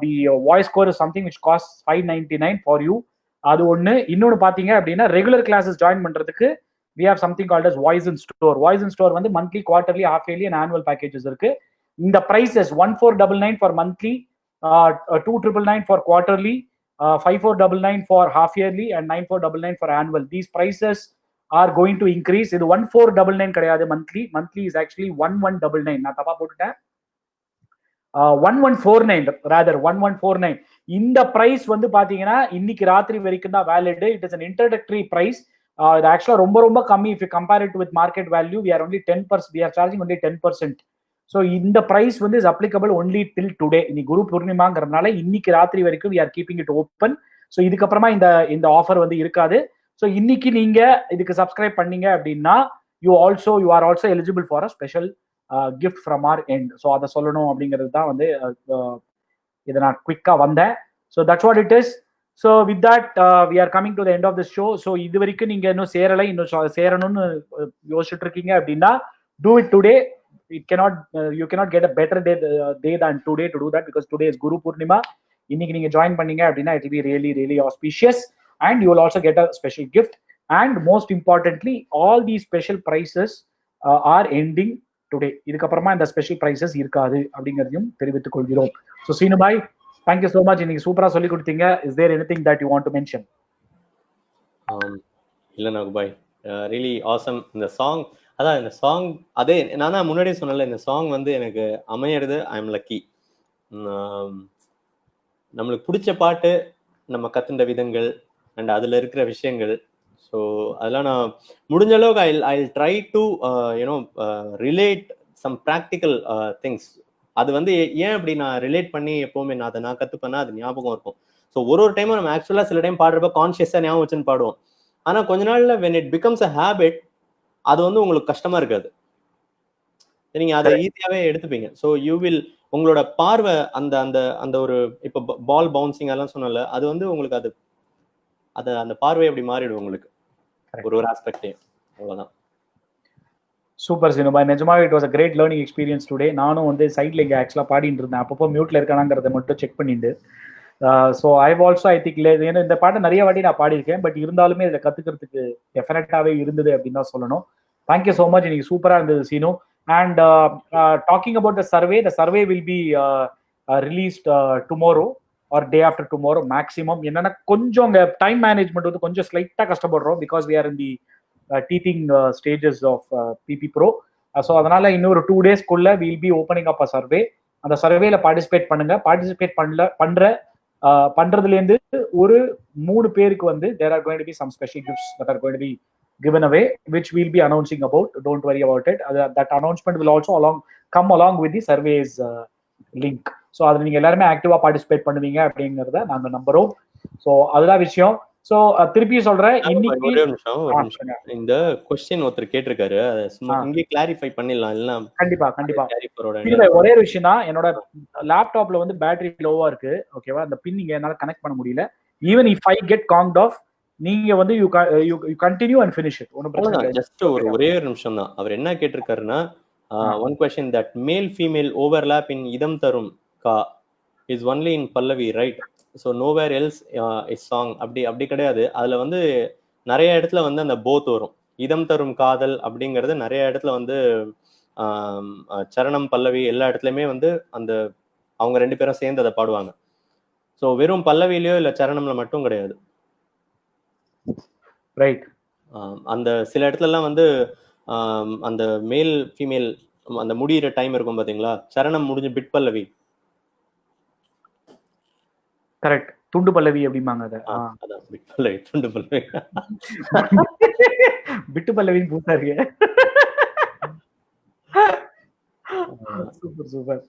the voice score is something which cost $599 for you. அது ஒன்று. இன்னொன்று பார்த்தீங்க அப்படின்னா ரெகுலர் கிளாஸஸ் ஜாயின் பண்றதுக்கு we have something called as Voice in Store. Voice in Store வந்து monthly, quarterly, half yearly and annual packages இருக்கு. இந்த prices 1499 for monthly, 2999 for quarterly, 5499 for half yearly and 9499 for annual. These prices are going to increase. இது 1499 கிடையாது monthly. Monthly is actually 1199. நான் தப்பா போட்டுட்டேன். 1149 rather 1149. இந்த price வந்து பாத்தீங்கன்னா இன்னைக்கு ராத்திரி வரைக்கும் தான் valid. It is an introductory price. இது ஆக்சுவலா ரொம்ப ரொம்ப கம்மி. if you compare it with market value, we are only 10%, we are charging only 10%. So இந்த பிரைஸ் வந்து is applicable only till today. இன்னைக்கு குரு பூர்ணிமாங்கிறதுனால இன்னைக்கு ராத்திரி வரைக்கும் we are keeping it open. So இதுக்கப்புறமா இந்த ஆஃபர் வந்து இருக்காது. ஸோ இன்னைக்கு நீங்க இதுக்கு சப்ஸ்கிரைப் பண்ணீங்க அப்படின்னா you are also eligible for a special gift from our end. So அதை சொல்லணும் அப்படிங்கிறது தான் வந்து இதை நான் குவிக்கா வந்தேன். So that's what it is. So with that we are coming to the end of the show. So இது வரைக்கும் நீங்க இன்னும் சேரலை, இன்னும் சேரணும்னு யோசிச்சுட்டு இருக்கீங்க அப்படின்னா do it today. You cannot get a better day than today to do that, because today is Guru Purnima. இன்னைக்கு நீங்க ஜாயின் பண்ணீங்க அப்படின்னா it will be really really auspicious, and you will also get a special gift. And most importantly, all these special prices are ending today. இதுக்கப்புறமா இந்த special prices இருக்காது அப்படிங்கிறதையும் தெரிவித்துக் கொள்கிறோம். So Seenu bhai, thank you so much. இன்னைக்கு சூப்பரா சொல்லி கொடுத்தீங்க. Is there anything that you want to mention? இல்லை நாகுபாய், ரியலி ஆசம். இந்த சாங், அதான் இந்த சாங், அதே நான் தான் முன்னாடியே சொன்னல, இந்த சாங் வந்து எனக்கு அமையிறது ஐ எம் லக்கி. நம்மளுக்கு பிடிச்ச பாட்டு, நம்ம கத்துண்ட விதங்கள் அண்ட் அதில் இருக்கிற விஷயங்கள், ஸோ அதெல்லாம் நான் முடிஞ்ச அளவுக்கு I try to you know relate some practical things. அது வந்து ஏன் அப்படி நான் ரிலேட் பண்ணி எப்போவுமே நான் கற்றுப்பேன்னா அது ஞாபகம் இருக்கும். ஸோ ஒரு டைமும் நம்ம ஆக்சுவலாக சில டைம் பாடுறப்ப கான்ஷியஸாக ஞாபகம் வச்சுன்னு பாடுவோம். ஆனால் கொஞ்ச நாளில் when it becomes a habit, அது வந்து உங்களுக்கு கஷ்டமா இருக்காது, நீங்க அதை ஈஸியாவே எடுத்துப்பீங்க. ஸோ யூ வில், உங்களோட பார்வை அந்த அந்த அந்த ஒரு இப்போ பால் பவுன்சிங் எல்லாம் சொன்னல, அது வந்து உங்களுக்கு அது அந்த பார்வை அப்படி மாறிடும் உங்களுக்கு ஒரு ஆஸ்பெக்டே. அவ்வளவுதான். சூப்பர் சினுபாய், நிஜமாவே it was a great learning experience today. நானும் வந்து சைட்ல இங்கே ஆக்சுவலாக பாடிட்டு இருந்தேன், அப்பப்போ மியூட்ல இருக்கானாங்கிறத மட்டும் செக் பண்ணிட்டு. So I also I think, ஏன்னா இந்த பாட்டை நிறைய வாட்டி நான் பாடியிருக்கேன், பட் இருந்தாலுமே இதை கத்துக்கிறதுக்கு டெஃபினட்டாவே இருந்தது அப்படின்னு தான் சொல்லணும். Thank you so much. இன்னைக்கு சூப்பரா இருந்தது Seenu. And talking about the survey will be released tomorrow or day after tomorrow maximum. என்னன்னா கொஞ்சம் அங்கே டைம் மேனேஜ்மெண்ட் வந்து கொஞ்சம் ஸ்லைட்டாக கஷ்டப்படுறோம், because we are in the teething stages of PP Pro. So அதனால இன்னொரு 2 daysக்குள்ள will be opening up a survey. அந்த சர்வேல பார்ட்டிசிபேட் பண்ணுங்க. பார்ட்டிசிபேட் பண்றதுலேருந்து ஒரு 3 பேருக்கு வந்து there are going to be some special gifts that are going to be given away, which we'll be announcing about. Don't worry about it. That announcement will also come along with the surveys link. So அதில் நீங்க எல்லாருமே ஆக்டிவா participate பண்ணுவீங்க அப்படிங்கிறத நாங்க நம்புறோம். So அதுதான் விஷயம். So திருப்பி சொல்றேன், இன்னைக்கு ஒரே நிமிஷம். இந்த क्वेश्चन ஒருத்தர் கேட்டிருக்காரு, அதை சும்மா இங்கே கிளாரிஃபை பண்ணிடலாம். எல்லாம் கண்டிப்பா ஒரே ஒரு விஷயம் தான், என்னோட லேப்டாப்ல வந்து பேட்டரி லோவா இருக்கு, ஓகேவா? அந்த பின் இங்க என்னால கனெக்ட் பண்ண முடியல. Even if I get conked off, நீங்க வந்து you continue and finish it. ஒன்னும் பிரச்சனை இல்ல. ஜஸ்ட் ஒரே ஒரு நிமிஷம் தான். அவர் என்ன கேட்டிருக்காருன்னா, one question that male female overlap in idam tarum ka is only in Pallavi, right? So nowhere else is song அப்படி கிடையாது. அதுல வந்து நிறைய இடத்துல வந்து அந்த போத் வரும். இதம் தரும் காதல் அப்படிங்கிறது நிறைய இடத்துல வந்து சரணம் பல்லவி எல்லா இடத்துலயுமே வந்து அந்த அவங்க 2 பேரும் சேர்ந்து அதை பாடுவாங்க. ஸோ வெறும் பல்லவிலையோ இல்லை சரணம்ல மட்டும் கிடையாது. ரைட். அந்த சில இடத்துலலாம் வந்து அந்த மேல் ஃபீமேல் அந்த முடிகிற டைம் இருக்கும் பாத்தீங்களா, சரணம் முடிஞ்சு பிட் பல்லவி, கரெக்ட், துண்டு பல்லவி அப்படிம்பாங்க. அதான் பிட் பல்லவி, துண்டு பல்லவி. பிட்டு பல்லவின்னு பூசா இருக்கு. Super super.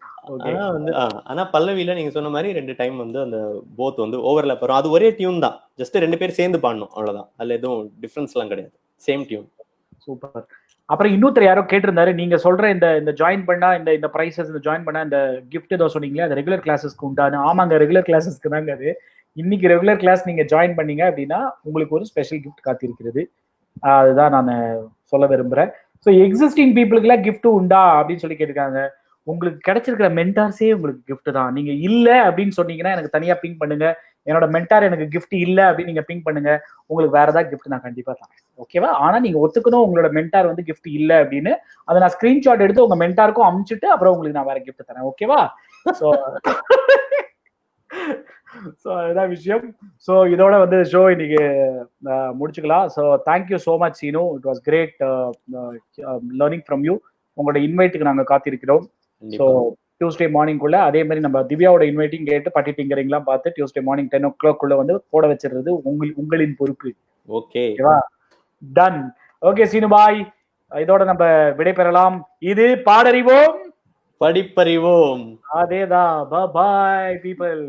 ஆனா வந்து ஆனா பல்லவியில நீங்க சொன்ன மாதிரி 2 டைம் வந்து அந்த போத் வந்து ஓவர்லாப் வரும். அது ஒரே டியூன் தான், ஜஸ்ட் 2 பேர் சேர்ந்து பாடணும், அவ்வளவுதான். அதுல எதுவும் டிஃபரன்ஸ் எல்லாம் கிடையாது, சேம் டியூன். சூப்பர். அப்புறம் இன்னொருத்தர் யாரோ கேட்டிருந்தாரு, நீங்க சொல்ற இந்த ஜாயின் பண்ணா இந்த பிரைசஸ், இந்த ஜாயின் பண்ணா இந்த கிஃப்ட் ஏதோ சொன்னீங்களே, அது ரெகுலர் கிளாஸஸ்க்கு உண்டான? ஆமாங்க, ரெகுலர் கிளாஸஸ்க்கு தாங்க அது. இன்னைக்கு ரெகுலர் கிளாஸ் நீங்க ஜாயின் பண்ணீங்க அப்படின்னா உங்களுக்கு ஒரு ஸ்பெஷல் கிஃப்ட் காத்திருக்கிறது. அதுதான் நான் சொல்ல விரும்புறேன். ஸோ எக்ஸிஸ்டிங் பீப்புளுக்குலாம் கிஃப்ட் உண்டா அப்படின்னு சொல்லி கேட்டிருக்காங்க. உங்களுக்கு கிடைச்சிருக்கிற மென்டார்ஸே உங்களுக்கு கிஃப்ட் தான். நீங்க இல்ல அப்படின்னு சொன்னீங்கன்னா எனக்கு தனியா பிங்க் பண்ணுங்க, என்னோட மென்டார் எனக்கு கிஃப்ட் இல்ல அப்படின்னு நீங்க பிங்க் பண்ணுங்க, உங்களுக்கு வேற ஏதாவது கிஃப்ட் நான் கண்டிப்பா தரேன், ஓகேவா? ஆனா நீங்க ஒத்துக்கணும் உங்களோட மென்டார் வந்து கிஃப்ட் இல்ல அப்படின்னு. அதை நான் ஸ்கிரீன்ஷாட் எடுத்து உங்க மென்டாருக்கும் அனுப்பிச்சுட்டு அப்புறம் உங்களுக்கு நான் வேற கிஃப்ட் தரேன், ஓகேவா? ஸோ அதுதான் விஷயம். ஸோ இதோட வந்து ஷோ இன்னைக்கு முடிச்சுக்கலாம். So thank you so much Seenu. It was great learning from you. உங்களோட இன்வைட்டுக்கு நாங்கள் காத்திருக்கிறோம். ஸோ டியூஸ்டே மார்னிங்குள்ள அதே மாதிரி நம்ம திவ்யாவோட இன்வைட்டிங் கேட்டு பட்டி டிங்கரிங்லாம் பார்த்து டியூஸ்டே மார்னிங் 10 o'clock வந்து போட வச்சிடுறது உங்களின் பொறுப்பு. ஓகேவா? டன். ஓகே சீனு பாய், இதோட நம்ம விடைபெறலாம். இது பாடறிவோம் படிப்பறிவோம். அதேதான். பாய் பீப்பிள்.